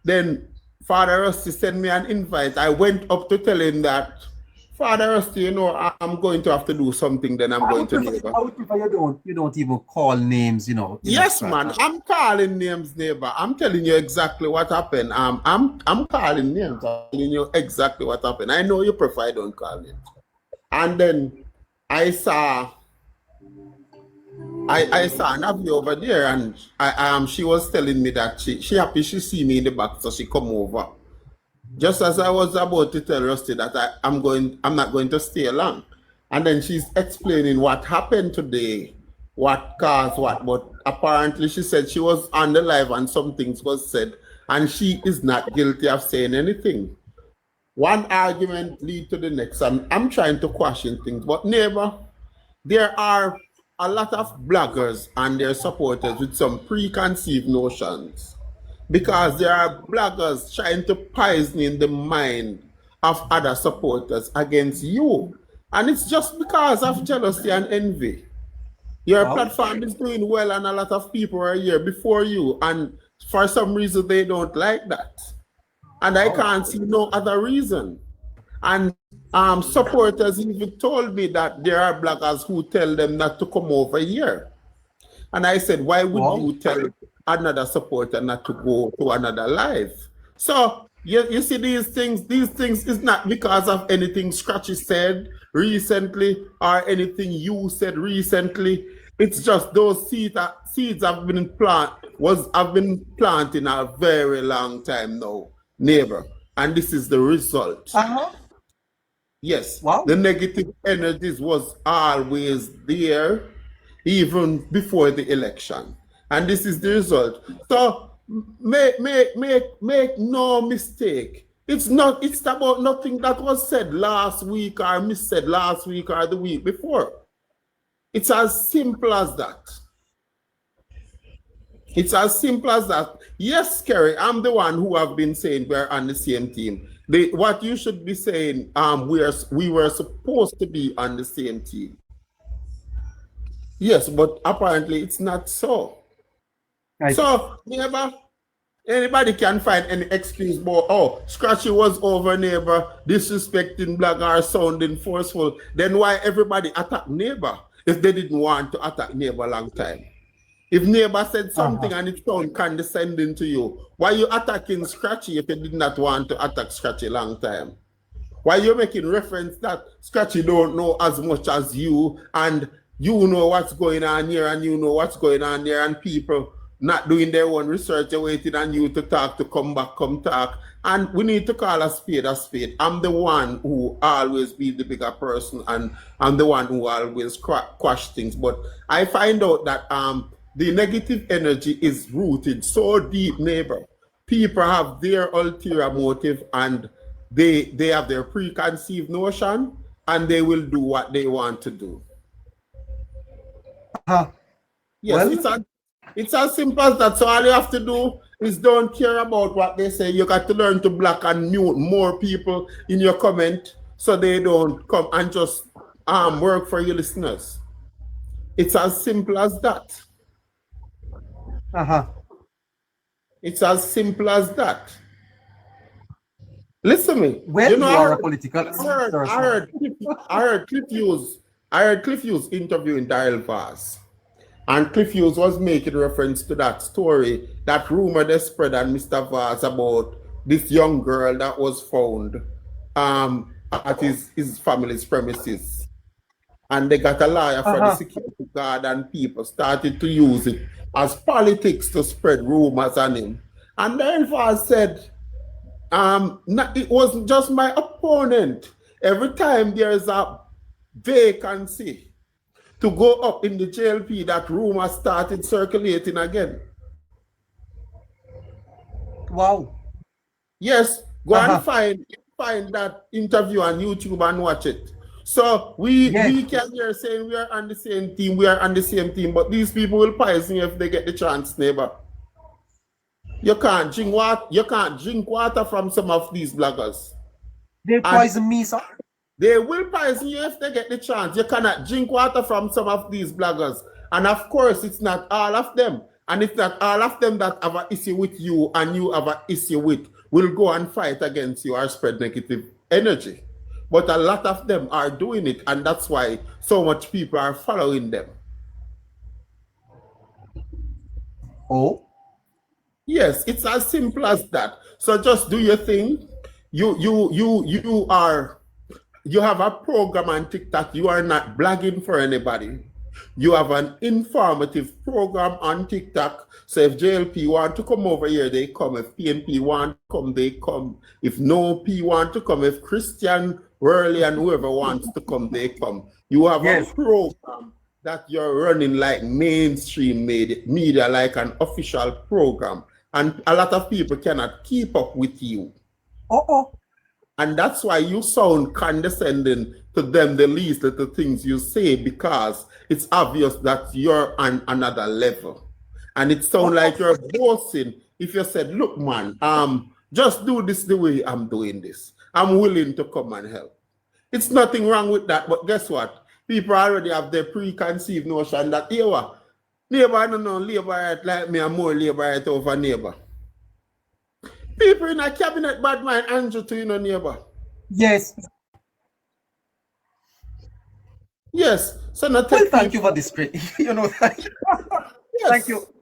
Then Father Rusty sent me an invite. I went up to tell him that, Father Rusty, you know, I'm going to have to do something. Then I'm going to neighbor. I would prefer you don't even call names, you know. Yes, man. I'm calling names, neighbor. I'm telling you exactly what happened. I'm calling names. I'm telling you exactly what happened. I know you prefer I don't call names. And then I saw Navi over there, and she was telling me that she happy she see me in the back, so she come over. Just as I was about to tell Rusty that I'm not going to stay long. And then she's explaining what happened today, what caused what, but apparently she said she was on the live and some things was said, and she is not guilty of saying anything. One argument lead to the next, and I'm trying to question things, but neighbor, there are a lot of bloggers and their supporters with some preconceived notions, because there are bloggers trying to poison the mind of other supporters against you. And it's just because of jealousy and envy. Your platform is doing well and a lot of people are here before you, and for some reason they don't like that. And I can't see no other reason. And supporters even told me that there are bloggers who tell them not to come over here. And I said, why would you tell another supporter not to go to another live? So you see these things is not because of anything Scratchy said recently or anything you said recently. It's just those seeds have been planted a very long time now, neighbor. And this is the result. Yes, the negative energies was always there, even before the election, and this is the result. So make no mistake. It's about nothing that was said last week or missaid last week or the week before. It's as simple as that. It's as simple as that. Yes, Kerry, I'm the one who have been saying we're on the same team. What you should be saying, we were supposed to be on the same team. Yes, but apparently it's not so. So, anybody can find any excuse about, Scratchy was over neighbor, disrespecting blogger, sounding forceful. Then why everybody attack neighbor if they didn't want to attack neighbor long time? If neighbor said something and it sounded condescending to you, why you attacking Scratchy if you did not want to attack Scratchy long time? Why you making reference that Scratchy don't know as much as you, and you know what's going on here and you know what's going on there, and people not doing their own research, they're waiting on you to talk, to come back, come talk. And we need to call a spade a spade. I'm the one who always be the bigger person, and I'm the one who always quash things. But I find out that the negative energy is rooted so deep, neighbor. People have their ulterior motive, and they have their preconceived notion, and they will do what they want to do. Yes, it's as simple as that. So all you have to do is don't care about what they say. You got to learn to block and mute more people in your comment so they don't come and just work for your listeners. It's as simple as that. It's as simple as that. Listen to me. Well, you are a political. I heard Cliff Hughes interviewing Dial Vaz. And Cliff Hughes was making reference to that story, that rumor they spread on Mr. Vaz about this young girl that was found at his family's premises. And they got a lawyer for the security guard, and people started to use it as politics to spread rumors on him. And then Vaz said, it wasn't just my opponent. Every time there is a vacancy to go up in the JLP, that rumor started circulating again. Wow. Yes, go and find that interview on YouTube and watch it. So we can hear saying we are on the same team, but these people will poison you if they get the chance, neighbor. You can't drink water from some of these bloggers. They poison me, sir. They will poison you if they get the chance. You cannot drink water from some of these bloggers. And of course, it's not all of them. And it's not all of them that have an issue with you and you have an issue with will go and fight against you or spread negative energy. But a lot of them are doing it, and that's why so much people are following them. Oh? Yes, it's as simple as that. So just do your thing. You have a program on TikTok. You are not blogging for anybody. You have an informative program on TikTok. So if JLP want to come over here, they come. If PNP want to come, they come. If no P want to come, if Christian, Worley, and whoever wants to come, they come. You have a program that you're running like mainstream media, like an official program. And a lot of people cannot keep up with you. And that's why you sound condescending to them, the least little things you say, because it's obvious that you're on another level. And it sounds like you're boasting if you said, look, man, just do this the way I'm doing this. I'm willing to come and help. It's nothing wrong with that, but guess what? People already have their preconceived notion that, neighbor, I don't know, labor right like me, I'm more labor right over neighbor. People in a cabinet bad mind Andrew to neighbor. Yes. Yes. So not well, thank you for this.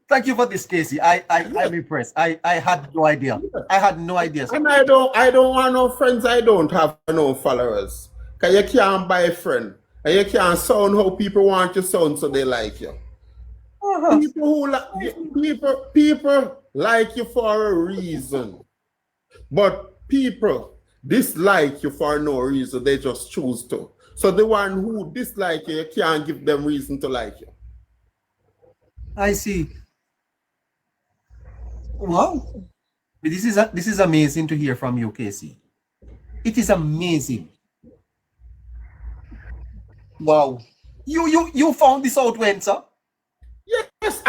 Thank you for this, Casey. I'm impressed. I had no idea. I had no idea. And I don't want no friends. I don't have no followers. Cause you can't buy a friend. And you can't sound how people want you sound so they like you. People like you for a reason. But people dislike you for no reason. They just choose to. So the one who dislike you, you can't give them reason to like you. I see. Wow. This is amazing to hear from you, Casey. It is amazing. Wow. You found this out when, sir? Yes,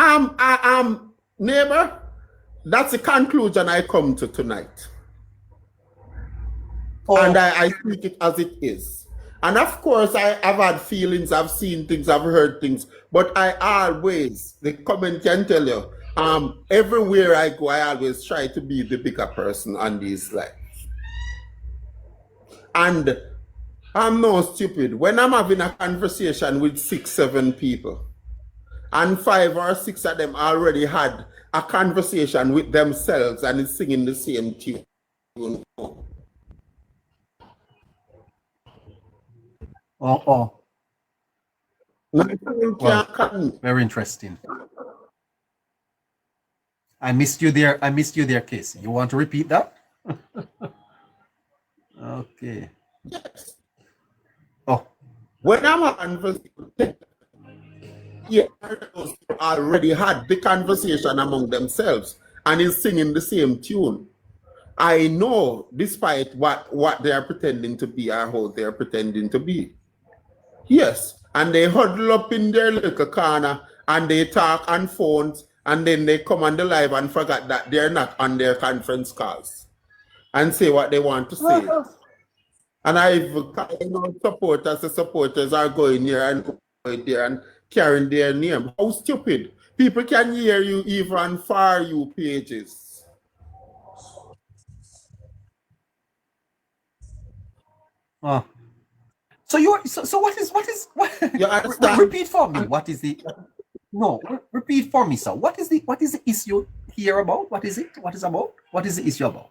neighbor, that's the conclusion I come to tonight. And I speak it as it is. And of course, I've had feelings, I've seen things, I've heard things, but I always, the comment can tell you, everywhere I go, I always try to be the bigger person on this life. And I'm no stupid. When I'm having a conversation with 6, 7 people, and 5 or 6 of them already had a conversation with themselves and is singing the same tune. Well, very interesting. I missed you there. Casey. You want to repeat that? Okay. Yes. Oh. When I'm on already had the conversation among themselves and is singing the same tune. I know, despite what they are pretending to be or how they are pretending to be. Yes, and they huddle up in their little corner and they talk on phones and then they come on the live and forget that they're not on their conference calls and say what they want to say. And I've the supporters are going here and going there and carrying their name. How stupid. People can hear you even on For You pages. So what you understand? Repeat for me. What is the repeat for me, sir. What is the issue here about? What is it? What is about? What is the issue about?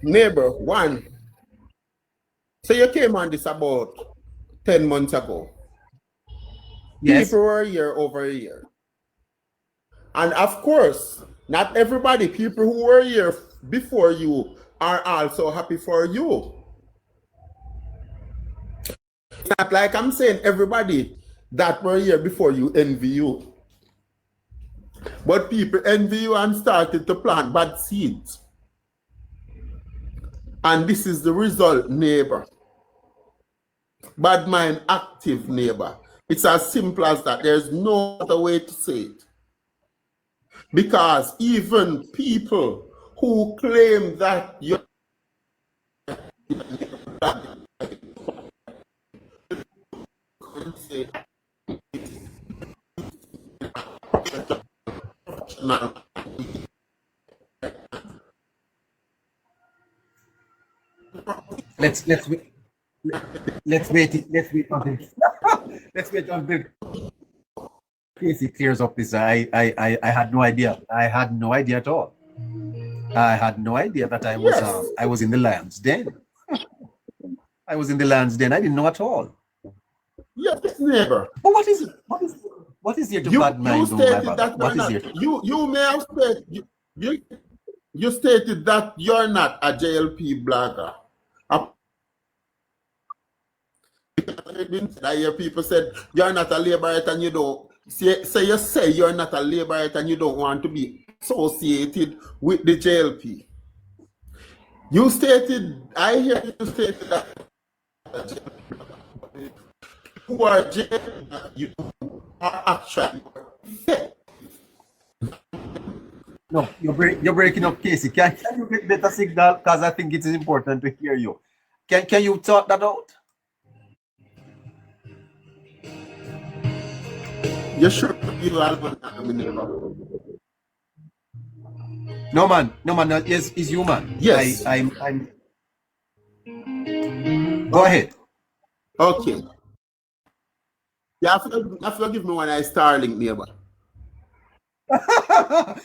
Neighbor, one. So you came on this about 10 months ago. Yes. People were here over a year. And of course, not everybody, people who were here before you are also happy for you. It's not like I'm saying everybody that were here before you envy you. But people envy you and started to plant bad seeds. And this is the result, neighbor. Bad mind active, neighbor. It's as simple as that. There's no other way to say it. Because even people who claim that you and say Let's wait. Let's wait. Let's wait until let's wait until Casey clears up this. I had no idea. I had no idea at all. I had no idea that I was in the lion's den. I was in the lion's den. I didn't know at all. Yes, neighbor. But what is it? What is here to bad mind? You stated that what is here? You may have said you stated that you're not a JLP blogger. I hear people said you're not a laborite and you don't say you're not a laborite and you don't want to be associated with the JLP. You stated, I hear you stated that who are JLP, you are actually. No, you're breaking up, Casey. Can you get better signal? Because I think it is important to hear you. Can you sort that out? You sure you are No man, is you man. Yes. I'm Go ahead. Okay. You have to give me one I Starlink neighbor.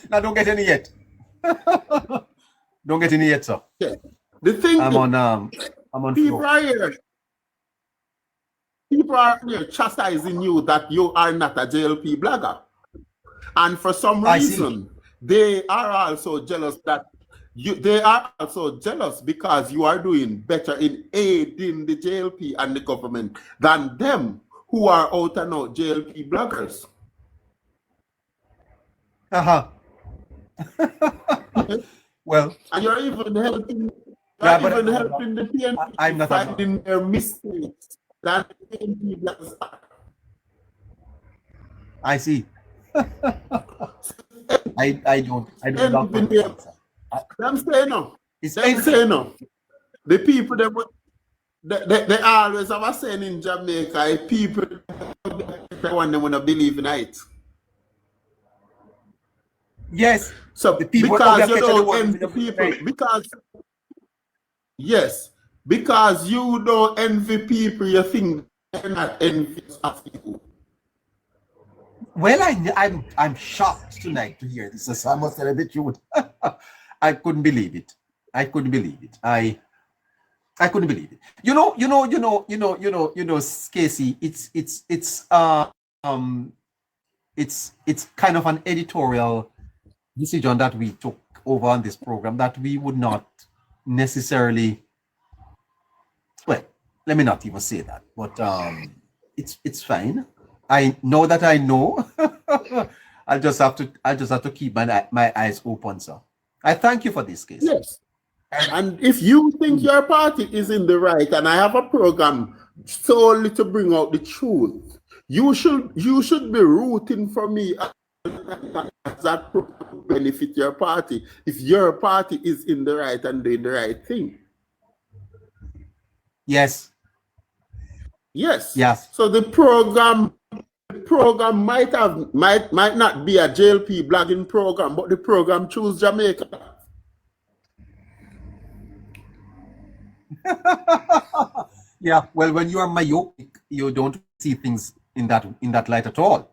Now don't get any yet. Don't get any yet, sir. Okay. The thing I'm on people floor. are here. People are here chastising you that you are not a JLP blogger. And for some reason, they are also jealous that they are also jealous because you are doing better in aiding the JLP and the government than them who are out and out JLP bloggers. Well, and you're even helping the PNP I'm not finding their mistakes that the PNP bloggers are. I see. I don't I'm saying no. I'm saying no. The people they always have a saying in Jamaica, people want to believe in it. Yes. So the people because you don't envy the people, because you don't envy people, you think they're not envious of you. Well, I'm shocked tonight to hear this. So I must tell you the truth. I couldn't believe it. I couldn't believe it. I couldn't believe it. You know, Casey, it's kind of an editorial decision that we took over on this program that we would not necessarily, well, let me not even say that, but it's fine. I know that I know. I'll just have to keep my eyes open, sir. I thank you for this case. Yes. And if you think your party is in the right, and I have a program solely to bring out the truth, you should be rooting for me as that benefit your party if your party is in the right and doing the right thing. Yes. Yes. Yes. So the program might not be a JLP blogging program, but the program Choose Jamaica. Yeah, well, when you are myopic, you don't see things in that light at all.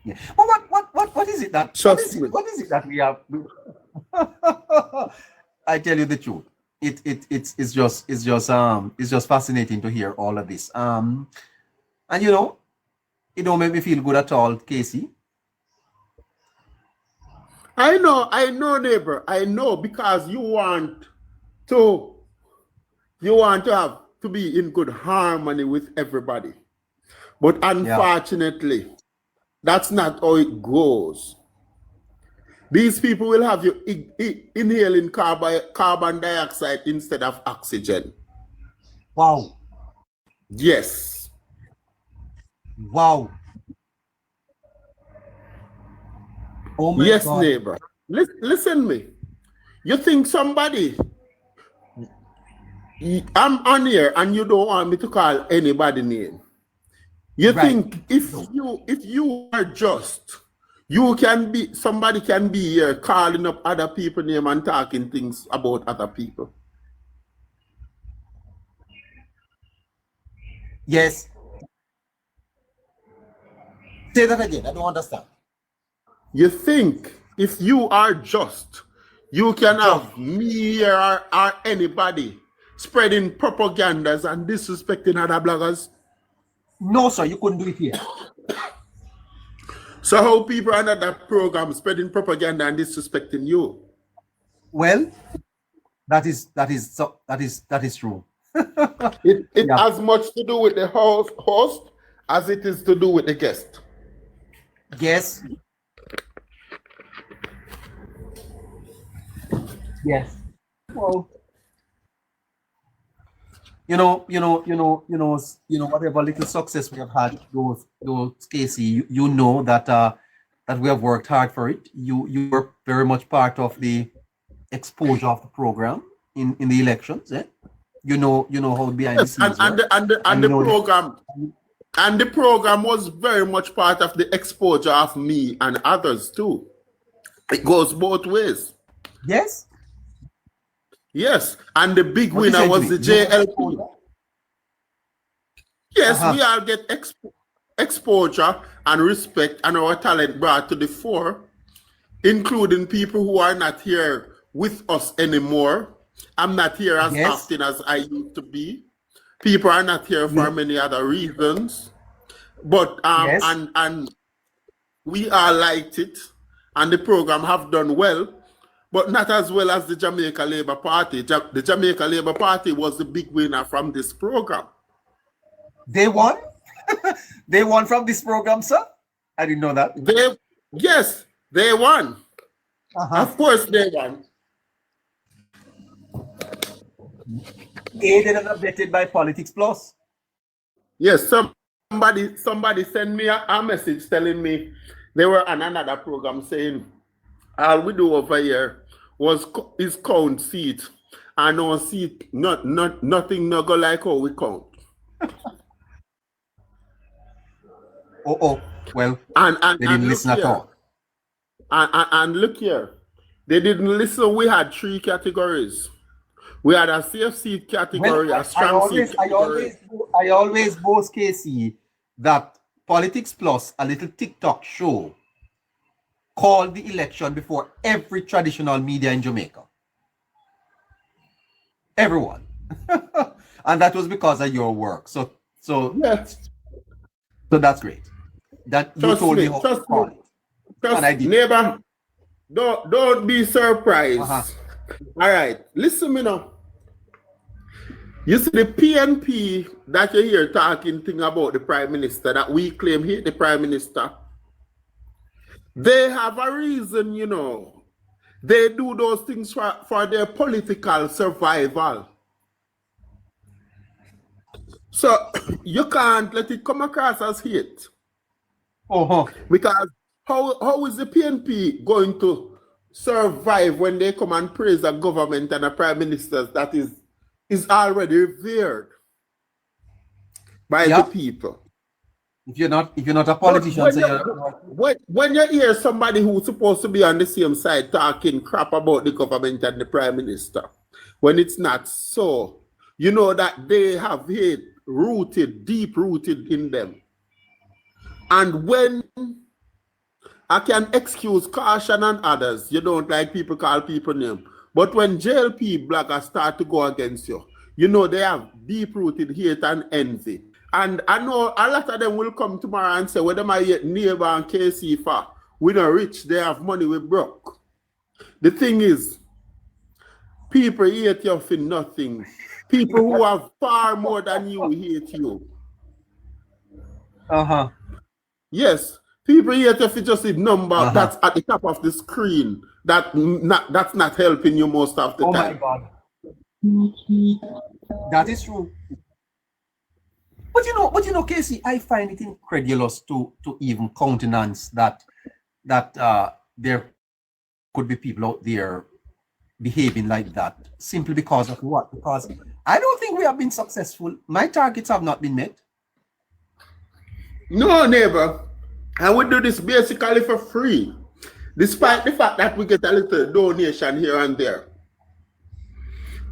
Yeah. But what is it that what is it that we have? I tell you the truth. It's just fascinating to hear all of this. And you know, it don't make me feel good at all, Casey. I know, neighbor. I know, because you want to have to be in good harmony with everybody. But unfortunately, that's not how it goes. These people will have you inhaling carbon dioxide instead of oxygen. Wow. Yes. Wow. Oh my yes, God. neighbor. Listen me. You think somebody I'm on here and you don't want me to call anybody name. You Right. think if you are just, you can be, somebody can be here calling up other people name and talking things about other people. Yes. Say that again. I don't understand. You think if you are just, you can have me or anybody spreading propagandas and disrespecting other bloggers? No, sir, you couldn't do it here. So how people under that program spreading propaganda and disrespecting you? Well, that is true. It has much to do with the host as it is to do with the guest. Yes. Yes. Well, whatever little success we have had, those Casey, you know that that we have worked hard for it. You were very much part of the exposure of the program in the elections. Eh? You know how behind the scenes and the program was very much part of the exposure of me and others too. It goes both ways. Yes. Yes, and the big winner was the JLP. Yes, we all get exposure and respect and our talent brought to the fore, including people who are not here with us anymore. I'm not here as often as I used to be. People are not here for many other reasons. But and we all liked it, and the program have done well. But not as well as the Jamaica Labour Party. The Jamaica Labour Party was the big winner from this program. They won? They won from this program, sir? I didn't know that. Yes, they won. Of course they won. Aided and abetted by Politics Plus. Yes, somebody sent me a message telling me they were on another program saying, all we do over here is count seat, and on seat nothing no go like how we count. Well, and they didn't listen at all. And look here, they didn't listen. We had 3 categories. We had a safe seat category, a strong seat category. I always boast, Casey, that Politics Plus, a little TikTok show, called the election before every traditional media in Jamaica. Everyone. And that was because of your work. So that's great. That you told me how to call it. And I did. Neighbor, don't be surprised. All right, listen me now. You see the PNP that you hear talking thing about the Prime Minister, that we claim hate the Prime Minister. They have a reason, you know. They do those things for their political survival. So you can't let it come across as hate. Because how is the PNP going to survive when they come and praise a government and a prime minister that is already revered by the people? If you're not a politician, when you hear somebody who's supposed to be on the same side talking crap about the government and the prime minister, when it's not so, you know that they have hate deep rooted in them. And when I can excuse Caution and others, you don't like people call people name, but when JLP bloggers start to go against you, you know they have deep rooted hate and envy. And I know a lot of them will come tomorrow and say, well, them are yet neighbor and KC for. We not rich, they have money, we broke. The thing is, people hate you for nothing. People who have far more than you hate you. Yes, people hate you for just a number that's at the top of the screen. That's not helping you most of the time. Oh my God. That is true. But you know, Casey, I find it incredulous to even countenance that there could be people out there behaving like that simply because of what? Because I don't think we have been successful. My targets have not been met. No, neighbor. And we do this basically for free, despite the fact that we get a little donation here and there.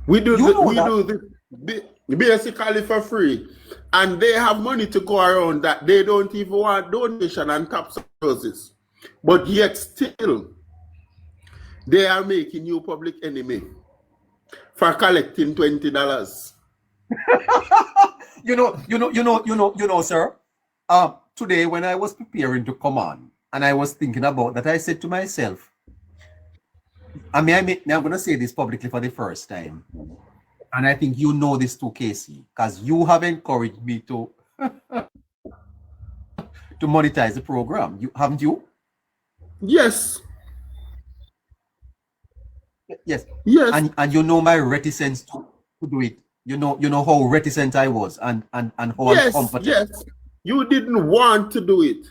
We do this basically for free, and they have money to go around that they don't even want donation and top services, but yet still they are making you public enemy for collecting $20. Sir. Today when I was preparing to come on and I was thinking about that, I said to myself, I'm going to say this publicly for the first time. And I think you know this too, Casey, because you have encouraged me to monetize the program. Haven't you? Yes. Yes. Yes. And you know my reticence to do it. You know how reticent I was and how uncomfortable. Yes. You didn't want to do it.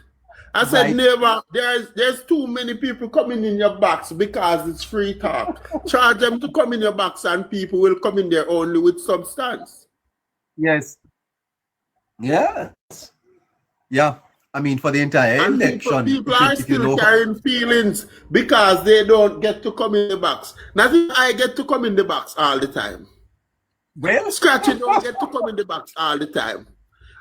I said, never. There's too many people coming in your box because it's free talk. Charge them to come in your box and people will come in there only with substance. Yes. Yes. Yeah. I mean, for the entire election. People are still carrying feelings because they don't get to come in the box. Nothing. I get to come in the box all the time. Well, Scratchy don't get to come in the box all the time.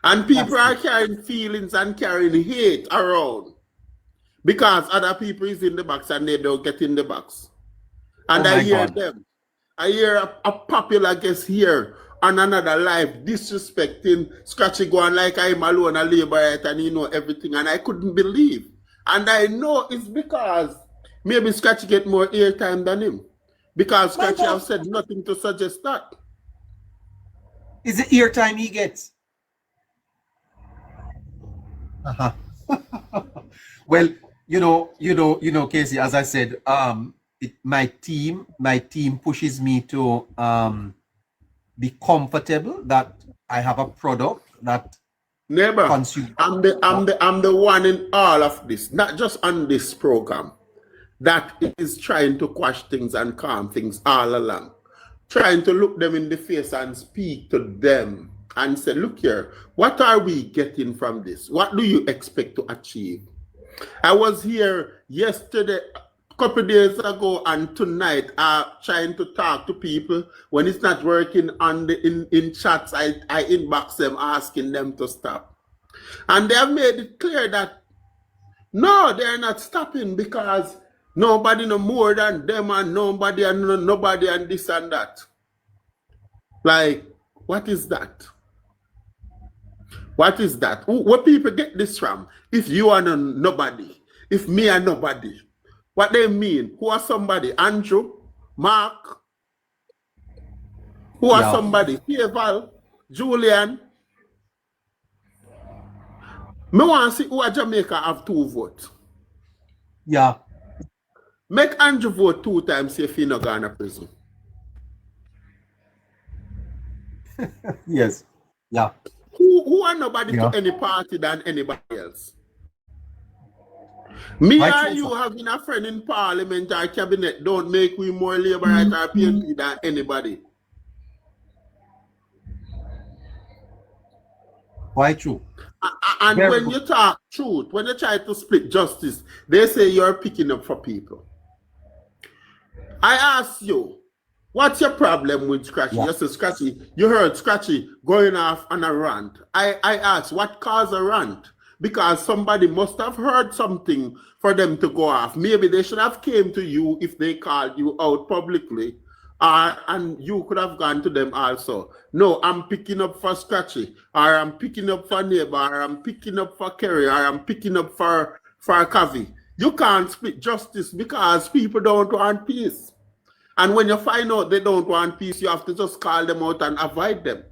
And people are carrying feelings and carrying hate around because other people is in the box and they don't get in the box. And I hear them. I hear a popular guest here on another live disrespecting Scratchy going like I'm alone a laborite and you know everything. And I couldn't believe. And I know it's because maybe Scratchy get more airtime than him. Because Scratchy have said nothing to suggest that. Is it airtime he gets? Well, Casey, as I said, my team pushes me to be comfortable that I have a product that neighbor, I'm the one in all of this, not just on this program, that is trying to quash things and calm things all along, trying to look them in the face and speak to them. And say, look here, what are we getting from this? What do you expect to achieve? I was here yesterday, a couple days ago, and tonight, trying to talk to people. When it's not working on in chats, I inbox them asking them to stop. And they have made it clear that no, they're not stopping because nobody no more than them and nobody and this and that. Like, what is that? What is that? Where people get this from? If you are nobody, if me are nobody, what they mean? Who are somebody? Andrew, Mark? Who are somebody? Val, Julian? Me want to see who are Jamaica have 2 votes. Yeah. Make Andrew vote 2 times if he not gone to prison. Yes. Yeah. Who are nobody to any party than anybody else? Me or you having a friend in parliament or cabinet don't make we more labor right or PNP than anybody. Quite true. And when you talk truth, when you try to split justice, they say you're picking up for people. I ask you, what's your problem with Scratchy? You said Scratchy, you heard Scratchy going off on a rant. I asked, what caused a rant? Because somebody must have heard something for them to go off. Maybe they should have came to you if they called you out publicly. And you could have gone to them also. No, I'm picking up for Scratchy, or I'm picking up for Neighbor, or I'm picking up for Kerry, or I'm picking up for Kavi. You can't split justice because people don't want peace. And when you find out they don't want peace, you have to just call them out and avoid them.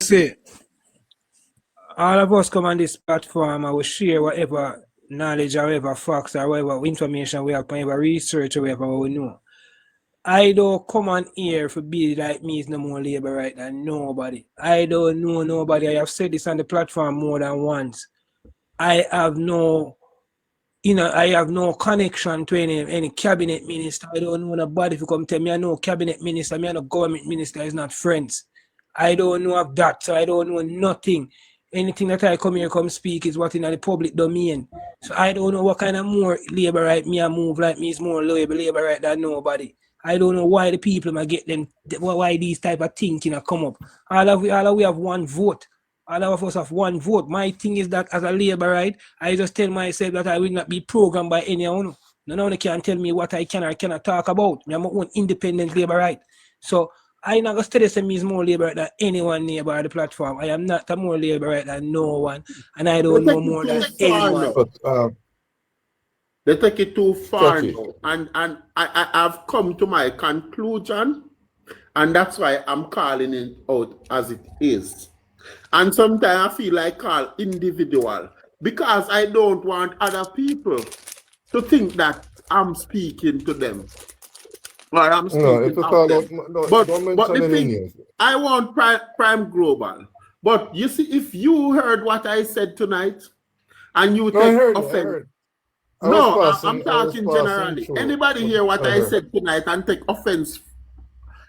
See, all of us come on this platform and we share whatever knowledge or whatever facts or whatever information we have, whatever research or whatever we know. I don't come on here for be like me is no more labor right than nobody. I don't know nobody. I have said this on the platform more than once. I have no you know, I have no connection to any cabinet minister. I don't know nobody if you come tell me I know cabinet minister, me I know government minister is not friends. I don't know of that, so I don't know nothing. Anything that I come here come speak is what in the public domain. So I don't know what kind of more labor right me I move like me is more labor right than nobody. I don't know why the people might get them why these type of thinking come up. All of we have one vote. All of us have one vote. My thing is that as a labor right, I just tell myself that I will not be programmed by anyone. No one can tell me what I can or cannot talk about. I'm my own independent labor right. So I not gonna study say me is more labor right than anyone nearby the platform. I am not a more labor right than no one, and I They don't know take it more too than far anyone. now. But They take it too far Chachi, now. And I've come to my conclusion, and that's why I'm calling it out as it is. And sometimes I feel like call individual because I don't want other people to think that I'm speaking to them or I'm no, if speaking you of call out, them. no, don't But mention the any thing, names. I want Prime Global. But you see, if you heard what I said tonight and you No, I take heard, I offense, heard. no, I'm I was talking passing generally. through. Anybody hear what I I heard. said tonight and take offense,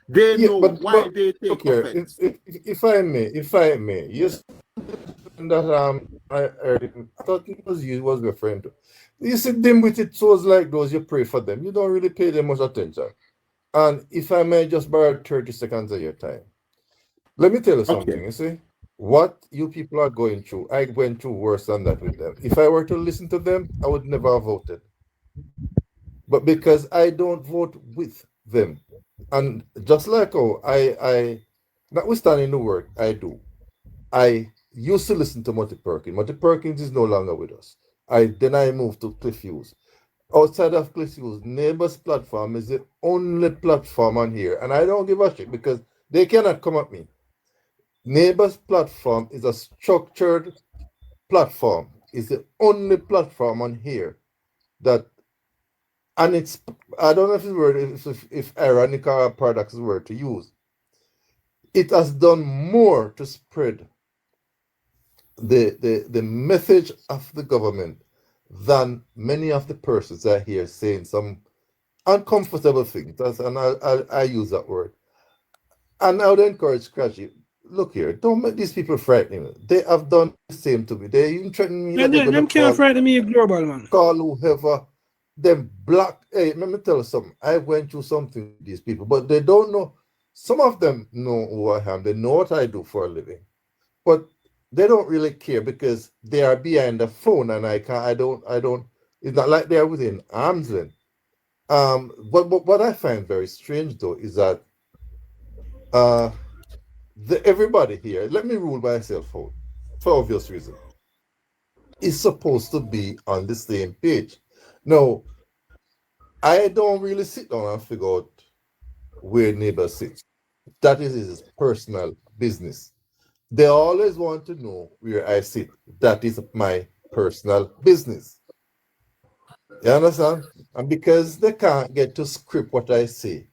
they Yeah, know why but they look take here, offense. if I may, yes, that I heard it. I thought it was you was referring to. You see, them with it souls like those, you pray for them. You don't really pay them much attention. And if I may just borrow 30 seconds of your time, let me tell you Okay. something. You see, what you people are going through, I went through worse than that with them. If I were to listen to them, I would never have voted. But because I don't vote with them, and just like how notwithstanding the work I do, I used to listen to Monty Perkins. Monty Perkins is no longer with us. Then I moved to Cliff Hughes. Outside of Cliff Hughes, Neighbors platform is the only platform on here, and I don't give a shit because they cannot come at me. Neighbors platform is a structured platform. It's the only platform on here that, and it's, I don't know if it's word if ironic or a paradox is a word to use. It has done more to spread the message of the government than many of the persons I hear saying some uncomfortable things. And I use that word. And I would encourage Scratchy, look here, don't make these people frighten me. They have done the same to me. They even threaten me that they're going to Them can't frighten me global man. call whoever, them black. Hey, let me tell you something. I went through something with these people, but they don't know. Some of them know who I am. They know what I do for a living. But they don't really care because they are behind the phone and I don't, it's not like they're within arm's length. But what I find very strange though is that everybody here, let me rule myself out for obvious reason, is supposed to be on the same page. Now, I don't really sit down and figure out where neighbor sits. That is his personal business. They always want to know where I sit. That is my personal business. You understand? And because they can't get to script what I say,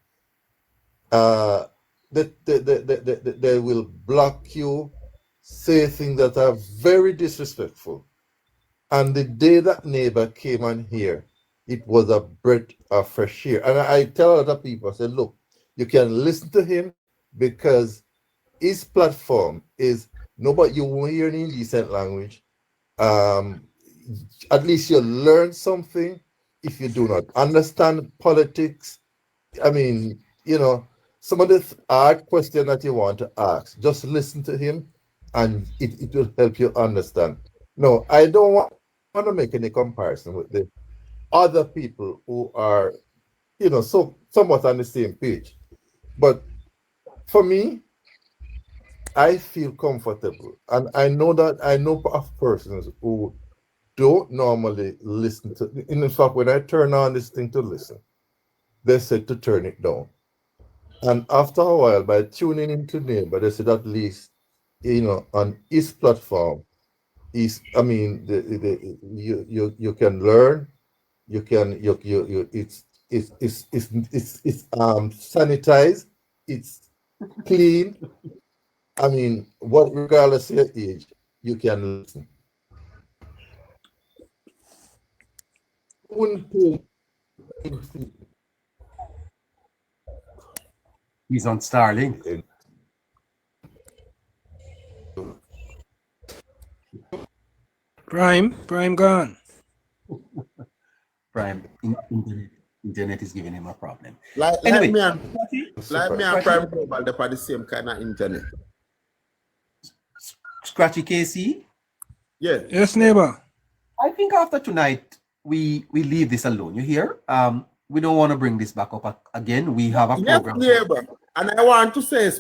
uh, they will block you, say things that are very disrespectful. And the day that neighbor came on here, it was a breath of fresh air. And I tell other people, I said, look, you can listen to him because his platform is nobody, you won't hear any indecent language. Um, at least you learn something. If you do not understand politics, I mean, some of the hard question that you want to ask, just listen to him and it will help you understand. No, I don't want to make any comparison with the other people who are, so somewhat on the same page. But for me, I feel comfortable. And I know of persons who don't normally listen to, in fact, when I turn on this thing to listen, they said to turn it down. And after a while, by tuning into Neighbor, they said at least, on his platform, I mean, you can learn, you can, it's sanitized, it's clean. I mean, regardless of your age, you can listen. He's on Starlink. Prime gone. Prime internet is giving him a problem. Like Anyway, me and Prime Global, they have the same kind of internet. Scratchy KC, Yeah. Yes, neighbor. I think after tonight we leave this alone. You hear? We don't want to bring this back up again. We have a Yes, program. neighbor. And I want to say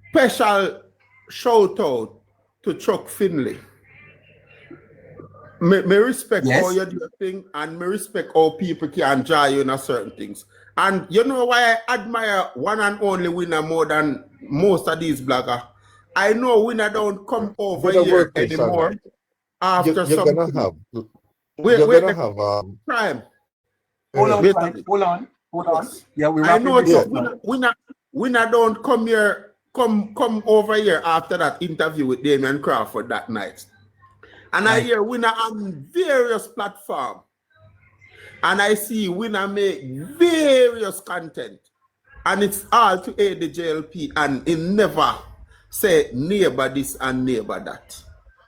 special shout out to Chuck Finley. Me respect Yes. how you do your thing, and me respect how people can enjoy you in certain things. And you know why I admire one and only Winner more than most of these bloggers? I know Winner don't come over Gonna here work this on anymore that. after You're something. gonna have Wait, you're wait, gonna have Prime. Hold on, Wait a Prime. minute. Hold on. Yes. Yeah, we're I wrapping know this so up now. Winner don't come here, come over here after that interview with Damian Crawford that night. And I Right. hear Winner on various platforms. And I see Winner make various content. And it's all to aid the JLP, and it never say neighbor this and neighbor that.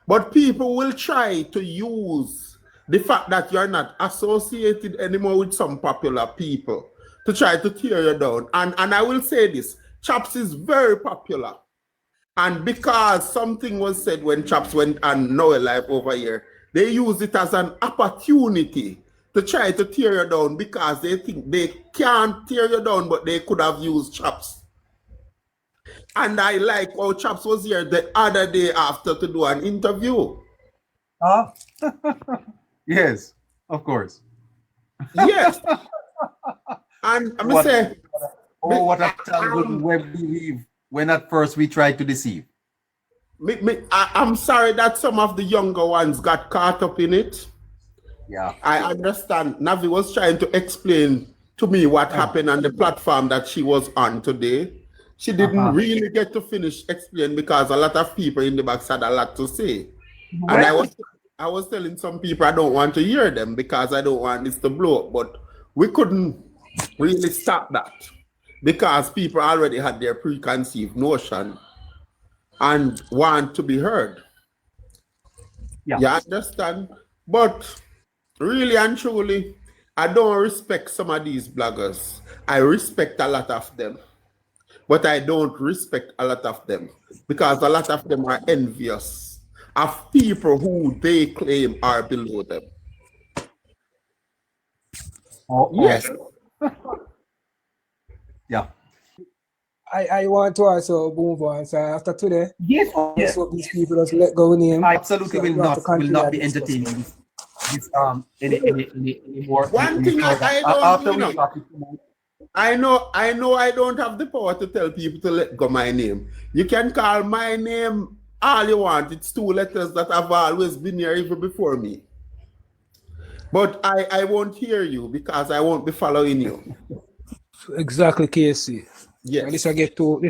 But people will try to use the fact that you're not associated anymore with some popular people to try to tear you down. And I will say this, Chaps is very popular. And because something was said when Chaps went on Noah Live over here, they use it as an opportunity to try to tear you down because they think they can't tear you down, but they could have used Chaps. And I like how Chaps was here the other day after to do an interview. Yes, of course. Yes. And I'm What- say, Oh, what a tangled web we weave when at first we tried to deceive. I'm sorry that some of the younger ones got caught up in it. Yeah. I understand. Navi was trying to explain to me what happened on the platform that she was on today. She didn't really get to finish explain because a lot of people in the box had a lot to say. And I was telling some people I don't want to hear them because I don't want this to blow up. But we couldn't really stop that because people already had their preconceived notion and want to be heard. Yeah. You understand? But really and truly, I don't respect some of these bloggers. I respect a lot of them. But I don't respect a lot of them because a lot of them are envious of people who they claim are below them. Yes. Yeah. I want to also move on. So after today, Yes. yes, what these people just let go of him. I absolutely So will we have to not continue be this entertaining this any more. One thing I don't after know. we talk it tonight. I know I don't have the power to tell people to let go my name. You can call my name all you want. It's two letters that have always been here even before me. But I won't hear you because I won't be following you. Exactly, KC. Yes. And this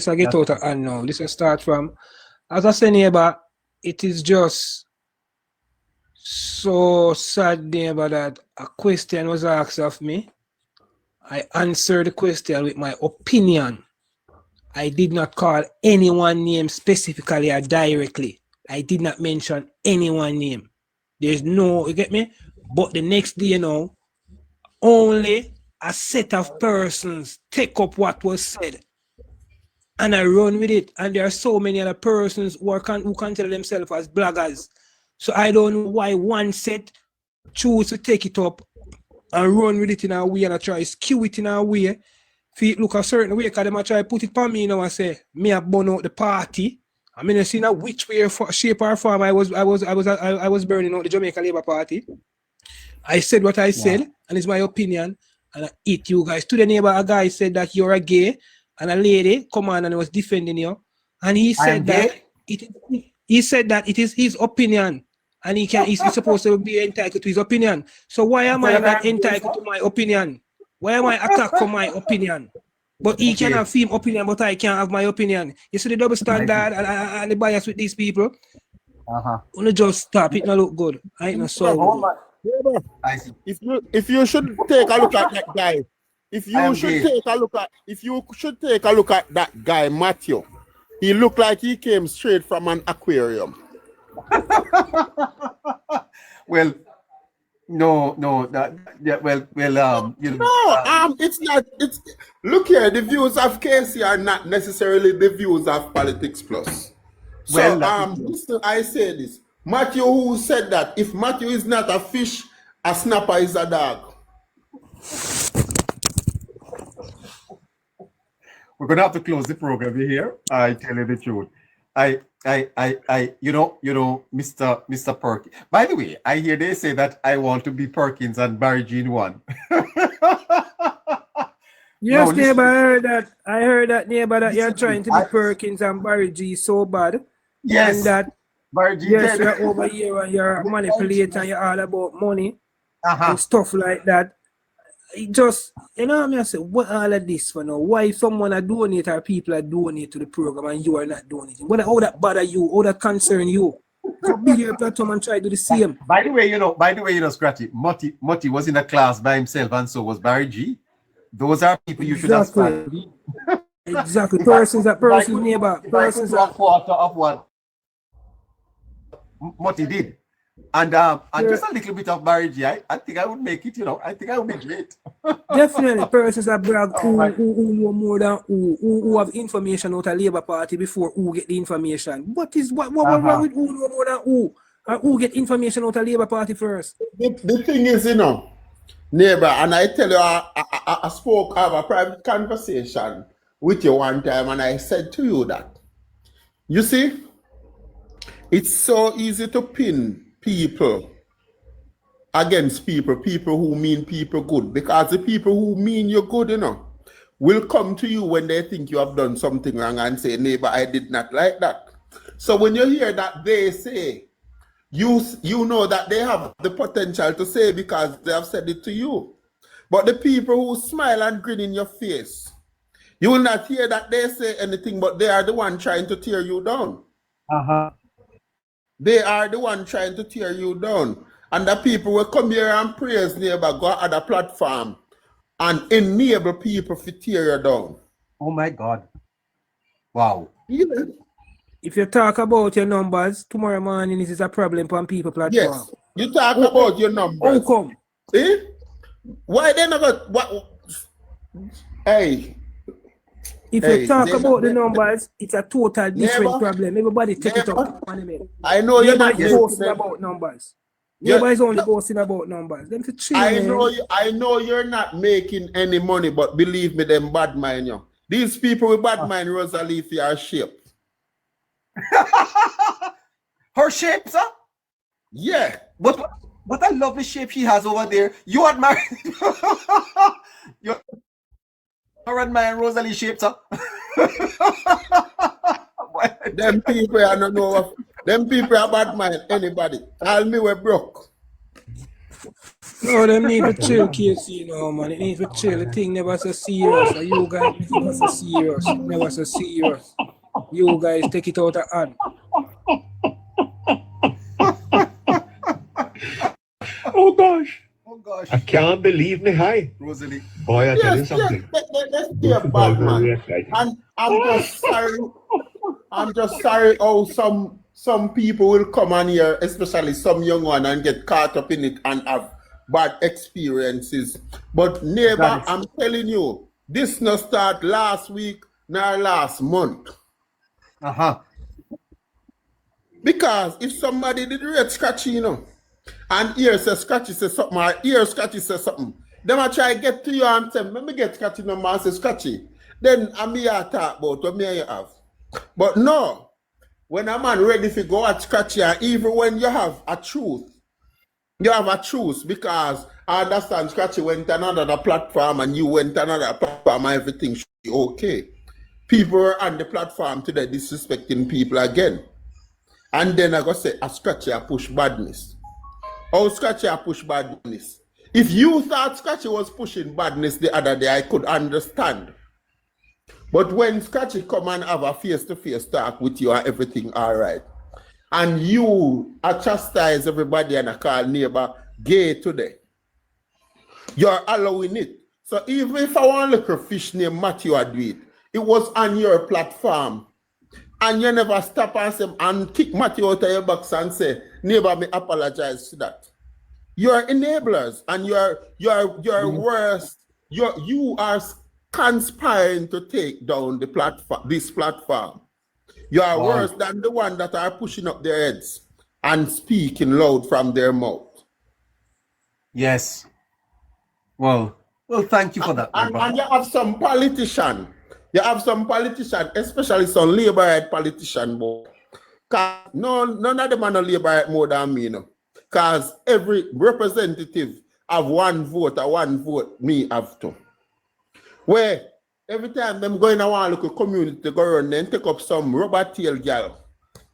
I get out of hand now. This will start from, as I said, neighbor, it is just so sad, neighbor, that a question was asked of me. I answered the question with my opinion. I did not call anyone name specifically or directly. I did not mention anyone name. There's no, you get me? But the next day, you know, only a set of persons take up what was said and I run with it. And there are so many other persons who consider themselves as bloggers. So I don't know why one set choose to take it up and run with it in a way and I try to skew it in a way. If it look a certain way, because them try to put it on me, you know, and say, me a burn out the party. I mean, I see now which way, shape or form I was burning out the Jamaica Labour Party. I said what I said, and it's my opinion, and I eat you guys. To the neighbor, a guy said that you're a gay, and a lady come on and was defending you, and he said that it is his opinion, and he's supposed to be entitled to his opinion. So why am I not entitled to my opinion? Why am I attacked for my opinion? But he can have his opinion, but I can't have my opinion. You see the double standard and the bias with these people? Only just stop it, not look good. I ain't not so good. Neighbor, I see. if you should take a look at that guy, if I you am should gay. take a look at that guy, Matthew, he looked like he came straight from an aquarium. Well, no, yeah, you know, No, it's not. It's look here. The views of Casey are not necessarily the views of Politics Plus. well, So, that is true. listen, I say this. Matthew, who said that if Matthew is not a fish, a snapper is a dog. We're gonna have to close the program here. I tell you the truth. You know, Mr. Perkins. By the way, I hear they say that I want to be Perkins and Barry Jean one. Yes, Now, neighbor, listen, I heard that neighbor that you're listen to me. trying to be Perkins and Barry G so bad. And Yes, that Barry Jean yes, dead. you're over here and you're manipulating and you're all about money Uh-huh. and stuff like that. It just, you know what I mean? I say, what all of this for now? Why someone are donate or people are donate to the program and you are not donating? What how that bother you? How that concern you? So build your platform and try to do the same. By the way, Scratchy, Mutty was in a class by himself, and so was Barry G. Those are people you should aspire to be. Exactly. If I Persons neighbor. if I Persons could that do a quarter of what Mutty did, and just a little bit of Barry G, I think I would make it. I think I would be great. definitely persons that brag Oh my. who know more than who have information out of Labour Party before who get the information. What wrong Uh-huh. with who know more than who? And who get information out of Labour Party first? The thing is, neighbor, and I tell you, I have a private conversation with you one time, and I said to you that, you see, it's so easy to pin people against people who mean people good, because the people who mean you good, will come to you when they think you have done something wrong and say, neighbor, I did not like that. So when you hear that they say, you know that they have the potential to say because they have said it to you. But the people who smile and grin in your face, you will not hear that they say anything, but they are the one trying to tear you down. Uh-huh. They are the one trying to tear you down. And the people will come here and praise neighbor, go on the platform and enable people to tear you down. Oh my God. Wow. Yeah. If you talk about your numbers, tomorrow morning it is a problem on people platform. Yes. You talk about your numbers. How come? Eh? Why they not got what? Hey. If you talk about the numbers, it's a total different problem. Everybody take it up. I know you're not boasting about numbers. Everybody's only boasting about numbers. Them to chill, I know you're not making any money, but believe me, them bad mind you. These people with bad mind, Rosalie, for your shape. Her shape, sir? Yeah. What a lovely shape she has over there. You admire you're admiring Rosalie shape, sir. Them people I don't know. Them people are bad mind. Anybody. Tell me we're broke. No, them need to chill, KC, man. It needs to chill. The thing never so serious. You guys never so serious. Never so serious. You guys take it out of hand. Oh gosh. Oh gosh. I can't believe me high. Rosalie. Boy, I tell you something. Let's be a bad man. And I'm just sorry how some people will come on here, especially some young one, and get caught up in it and have bad experiences. But neighbor, I'm telling you, this no start last week nor last month. Uh-huh. Because if somebody did read Scratchy, and ear says Scratchy says something, or ear Scratchy says something, then I try to get to you and say, let me get Scratchy number and say Scratchy. Then I may talk about what me you have. But no, when a man ready to go at Scratchy, and even when you have a truth, because I understand Scratchy went to another platform and you went to another platform and everything should be okay. People are on the platform today disrespecting people again. And then I go say, a Scratchy I push badness. Oh, Scratchy I push badness. If you thought Scratchy was pushing badness the other day, I could understand. But when Scratchy come and have a face-to-face talk with you and everything all right, and you chastise everybody and I call neighbor gay today. You're allowing it. So even if I want to look a fish named Matthew I do it, it was on your platform. And you never stop and say and kick Matthew out of your box and say, neighbor, me apologize for that. You're enablers and you're worse. You are conspiring to take down the platform, this platform. You are worse than the one that are pushing up their heads and speaking loud from their mouth. Yes. Well, thank you for that. And you have some politician. You have some politician, especially some labor politician, boy. None of them are no labor more than me, you know. Because every representative have one vote, me have two. Where every time them going to one local community to go around and take up some rubber tail girl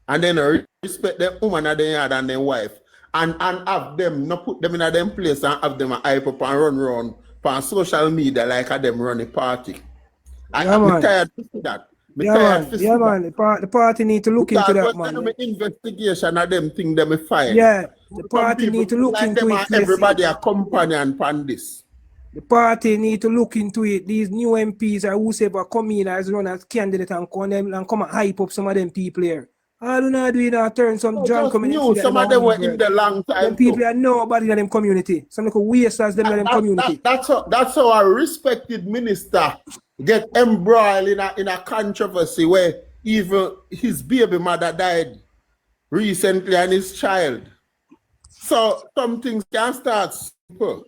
and then respect the woman and the yard and their wife and have them, not put them in a them place and have them hype up and run around on social media like a them run a party. I'm tired to see that. The party need to look into that, man. Because investigation of them thing them fine. Yeah, the party need to look into it. Everybody a companion on this. The party need to look into it. These new MPs or whoever come in as run as candidate and come and hype up some of them people here. I do not do it or turn some drunk community. Some of them were in the long time. Them people are nobody in them community. Some little waste as them in them community. That's how a respected minister get embroiled in a controversy where even his baby mother died recently and his child. So some things can start simple.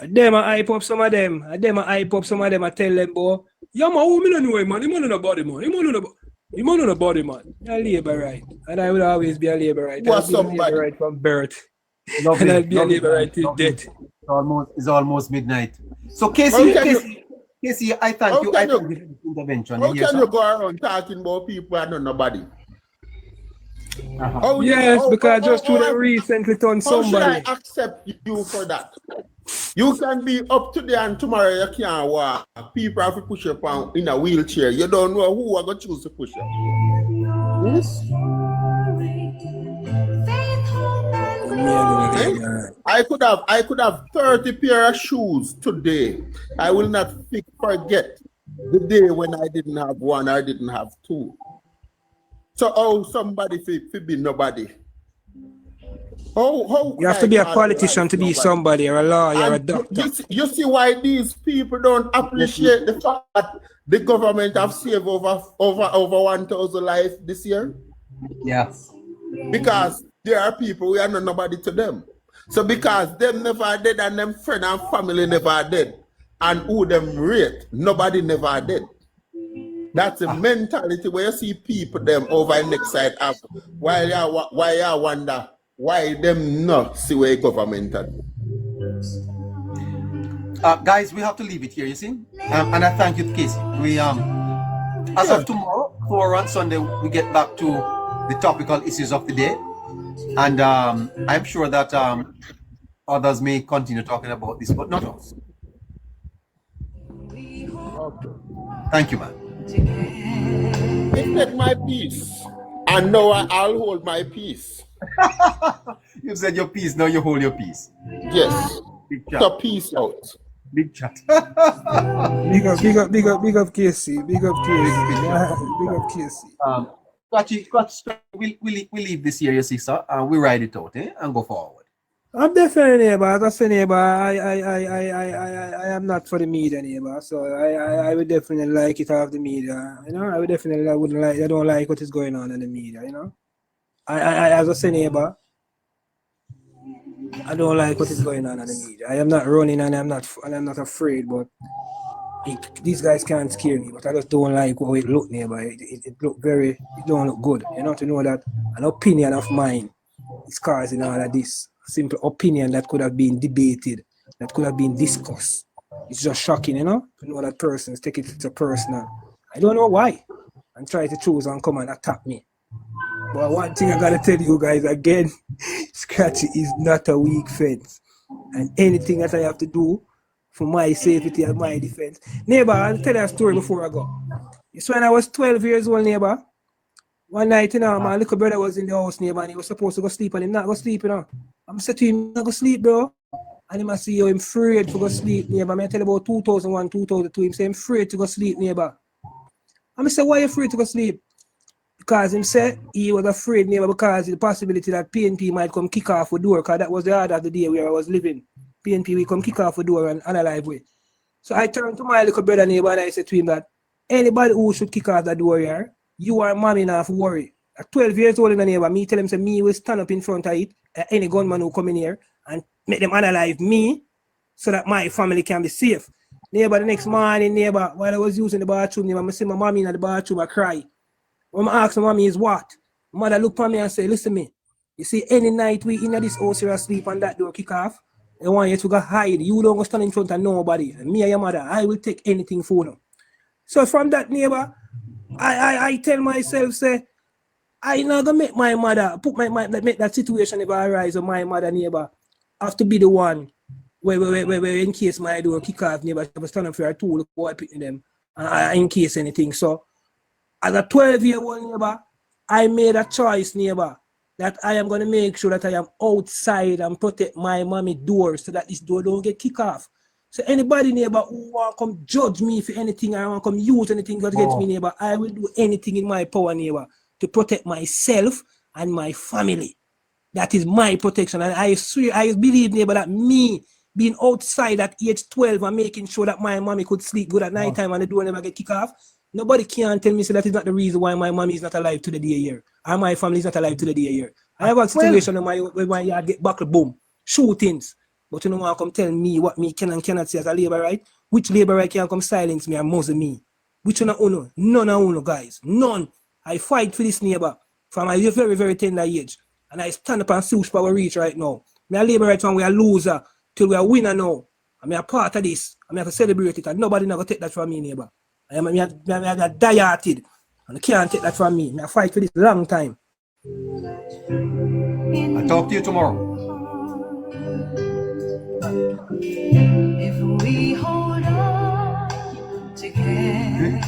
Them a hype up some of them. I tell them, boy, yeah, man, who me no know, man. He man on a body, man. He man on a body, man. A labor right. And I will always be a labor right. I'll be a labor right from birth. And I'll be a labor right till death. It's almost midnight. So Casey, I thank you. I thank you for the intervention. How can you go around talking about people and not nobody? Because just through the recently done somebody. How should I accept you for that? You can be up today and tomorrow you can't walk. People have to push you up in a wheelchair. You don't know who are going to choose to push you. Yes? I could have 30 pair of shoes today. I will not forget the day when I didn't have one, I didn't have two. So somebody be nobody. How you have to be a politician to be somebody, or a lawyer, or a doctor. You see why these people don't appreciate the fact that the government have saved over 1,000 lives this year? Yes. Because there are people who are not nobody to them. So because them never dead and them friend and family never dead, and who them rate, nobody never dead. That's a mentality where you see people them over the next side up. Why you wonder why them not see where government are. Guys, we have to leave it here, you see? And I thank you, Casey. We as of tomorrow, on Sunday, we get back to the topical issues of the day. And I'm sure that others may continue talking about this, but not us. Okay. Thank you, man. Take my peace. And now I'll hold my peace. You said your peace, now you hold your peace. Yes. Big chat. So peace out. Big chat. Big up Casey. Big up Casey. We leave this here, you see, sir, and we ride it out, and go forward. I'm definitely neighbor. As I say, neighbor, I am not for the media, neighbor. So I would definitely like it to have the media. You know, I would definitely I don't like what is going on in the media. You know, I as I say, neighbor, I don't like what is going on in the media. I am not running and I'm not afraid, but these guys can't scare me. But I just don't like how it look, neighbor. It don't look good. You know, to know that an opinion of mine is causing all of this. Simple opinion that could have been debated, that could have been discussed. It's just shocking, you know, to know that persons take it to personal. I don't know why. And try to choose and come and attack me. But one thing I gotta tell you guys again, Scratchy is not a weak fence. And anything that I have to do for my safety and my defense. Neighbor, I'll tell you a story before I go. It's when I was 12 years old, neighbor. One night, you know, my little brother was in the house neighbor and he was supposed to go sleep and him not go sleep, you know. I'm saying to him, not go sleep, bro. And he must see you, him afraid to go sleep, neighbor. I tell you about 2001, 2002, him say him afraid to go sleep, neighbor. I say, why you afraid to go sleep? Because him said he was afraid, neighbor, because the possibility that PNP might come kick off the door, because that was the order of the day where I was living. PNP will come kick off the door and unalive way. So I turned to my little brother neighbor and I said to him that anybody who should kick off the door here, you are mommy enough to worry. At 12 years old in the neighbor, me tell him, say, me will stand up in front of it, any gunman who come in here and make them unalive me so that my family can be safe. Neighbor, the next morning, neighbor, while I was using the bathroom, neighbor, I see my mommy in the bathroom, I cry. When I ask my mommy is what? Mother look at me and say, listen me, you see, any night we in this house here asleep and that door kick off, I want you to go hide. You don't go stand in front of nobody. And me and your mother, I will take anything for them. So from that, neighbor, I tell myself, say, I not gonna make my mother make that situation ever arise of my mother neighbor have to be the one where in case my door kick off neighbor she was stand up for a tool go picking them in case anything. So as a 12-year-old neighbor, I made a choice, neighbor, that I am gonna make sure that I am outside and protect my mommy door so that this door don't get kicked off. So anybody neighbor who want to come judge me for anything, I want to come use anything against me neighbor, I will do anything in my power neighbor to protect myself and my family. That is my protection. And I swear, I believe neighbor that me being outside at age 12 and making sure that my mommy could sleep good at night time and the door never get kicked off, nobody can tell me so that is not the reason why my mommy is not alive to the day here. Or my family is not alive to the day here. I have a situation where my yard get buckle boom, shootings. But you know want to come tell me what me can and cannot say as a labor right? Which labor right can come silence me and muzzle me? Which one of uno? None of uno, guys. None. I fight for this neighbor from a very, very tender age. And I stand up and swoosh power reach right now. Me a labor right when we are loser till we are winner now. And me a part of this. And me have to celebrate it. And nobody never take that from me, neighbor. I am die-hearted. And I can't take that from me. Me a fight for this long time. I'll talk to you tomorrow. If we hold on together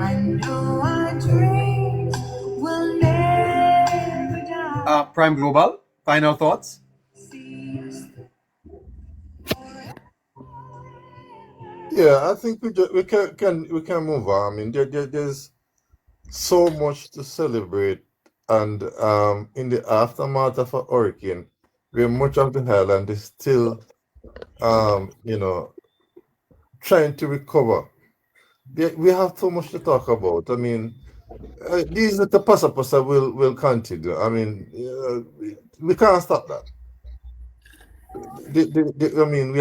and know our dreams will never die. Prime Global, final thoughts? Yeah, I think we can move on. I mean, there's so much to celebrate, and in the aftermath of a hurricane, where much of the island is still, trying to recover. We have so much to talk about. I mean, these are the pasa will continue. I mean, we can't stop that. I mean,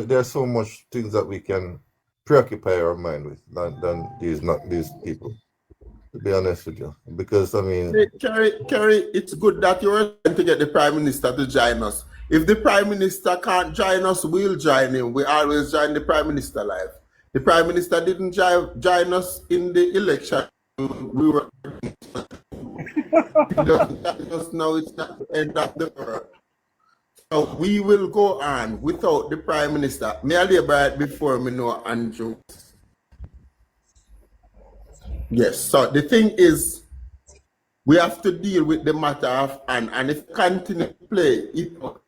there's so much things that we can preoccupy our mind with than these people. To be honest with you, because I mean, hey, Kerry, it's good that you're trying to get the Prime Minister to join us. If the Prime Minister can't join us, we'll join him. We always join the Prime Minister live. The Prime Minister didn't join us in the election. We were just now it's not the end of the world. So we will go on without the Prime Minister. Me a labor right before me know Andrew. Yes, so the thing is, we have to deal with the matter of and if you continue to play it out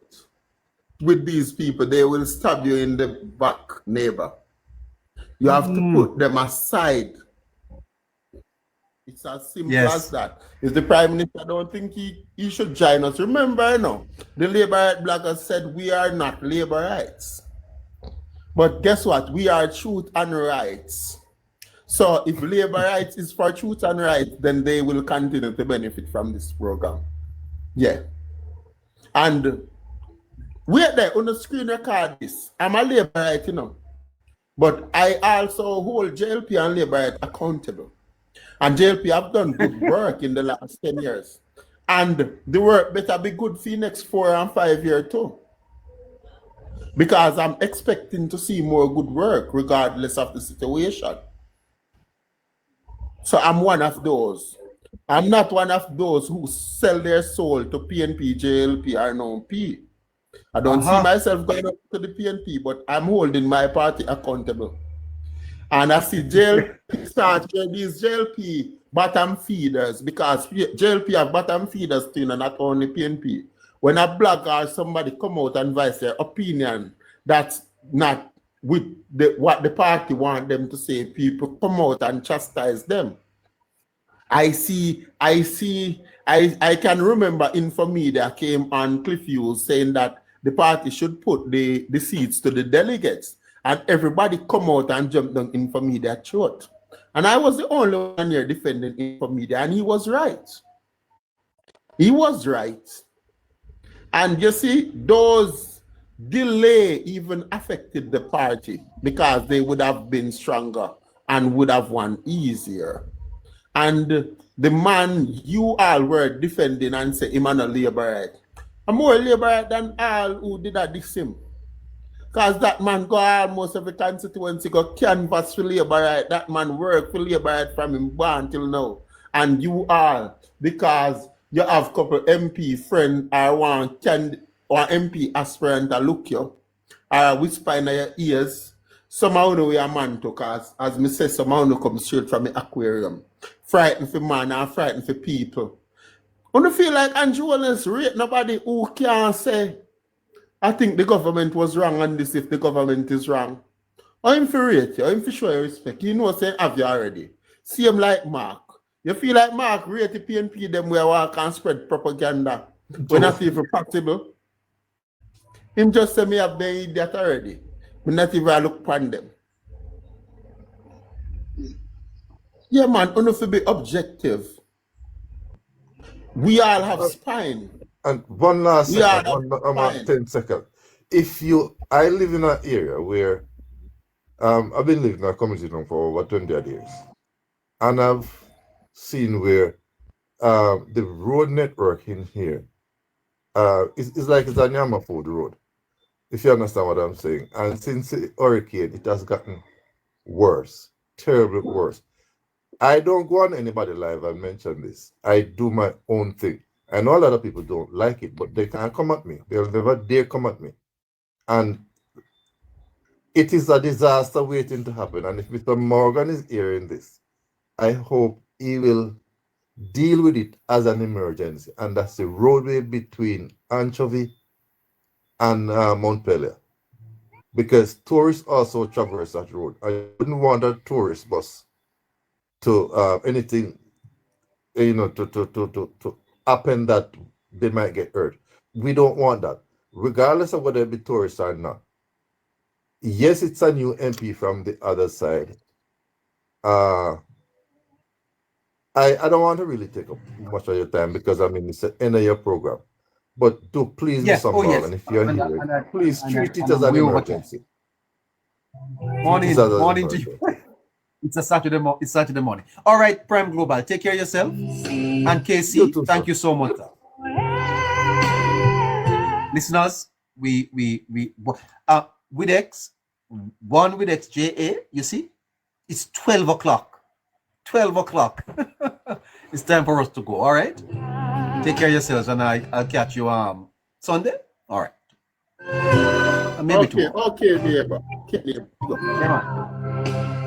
with these people, they will stab you in the back, neighbor. You have to put them aside. It's as simple as that. If the Prime Minister don't think he should join us, remember, the Labour Right bloggers said we are not Labour Rights. But guess what? We are Truth and Rights. So if Labour Rights is for truth and rights, then they will continue to benefit from this program. Yeah. And wait there, on the screen record this. I'm a Labour Right, but I also hold JLP and Labour Right accountable. And JLP have done good work in the last 10 years. And the work better be good for the next 4 and 5 years too. Because I'm expecting to see more good work regardless of the situation. So I'm one of those. I'm not one of those who sell their soul to PNP, JLP, or NOP. I don't see myself going up to the PNP, but I'm holding my party accountable. And I see JLP start with these JLP bottom feeders because JLP have bottom feeders too, and not only PNP. When a blogger or somebody come out and voice their opinion that's not with what the party want them to say, people come out and chastise them. I can remember Infomedia came on Cliff Hughes saying that the party should put the seats to the delegates, and everybody come out and jump down Infomedia throat. And I was the only one here defending Infomedia, and he was right. He was right. And you see, those delay even affected the party because they would have been stronger and would have won easier. And the man you all were defending and say him and a laborite, I'm more laborite than all who did that diss him. Because that man go almost every constituency, go canvas for laborite, that man work for laborite from him born till now. And you all, because you have couple MP friend or one MP aspirant to look you, or whisper in your ears, somehow know a man to, cause as me say, somehow no come straight from the aquarium. Frightened for man and frightened for people. When you feel like Andrew Wallace rate nobody who can say, I think the government was wrong on this if the government is wrong. I'm for rate you, I'm for show you respect. You know say have you already. Same like Mark. You feel like Mark rate the PNP them where walk and spread propaganda. When not even possible. Him just say me have the idiot already. Me not even look upon them. Yeah, man, only to be objective. We all have spine. And one last second, one 10 seconds. I live in an area where I've been living in a community now for over 20 years. And I've seen where the road network in here is like it's a Nyama food road, if you understand what I'm saying. And since the hurricane, it has gotten worse, terribly worse. I don't go on anybody live and mention this. I do my own thing. I know a lot of people don't like it, but they can't come at me. They'll never dare come at me. And it is a disaster waiting to happen. And if Mr. Morgan is hearing this, I hope he will deal with it as an emergency. And that's the roadway between Anchovy and Montpelier. Because tourists also traverse that road. I wouldn't want a tourist bus to anything, to happen that they might get hurt. We don't want that, regardless of whether it be tourists or not. Yes, it's a new MP from the other side. I don't want to really take up much of your time because it's the end of your program. But do please do something, and if you're here, please treat it as an emergency. Morning to you. It's Saturday morning. All right, Prime Global, take care of yourself. And Casey, thank you so much. Listeners, with X, one with XJA, you see, it's 12 o'clock. 12 o'clock. It's time for us to go. All right. Take care of yourselves, and I'll catch you Sunday. All right. Maybe tomorrow. Okay, neighbor. Come on.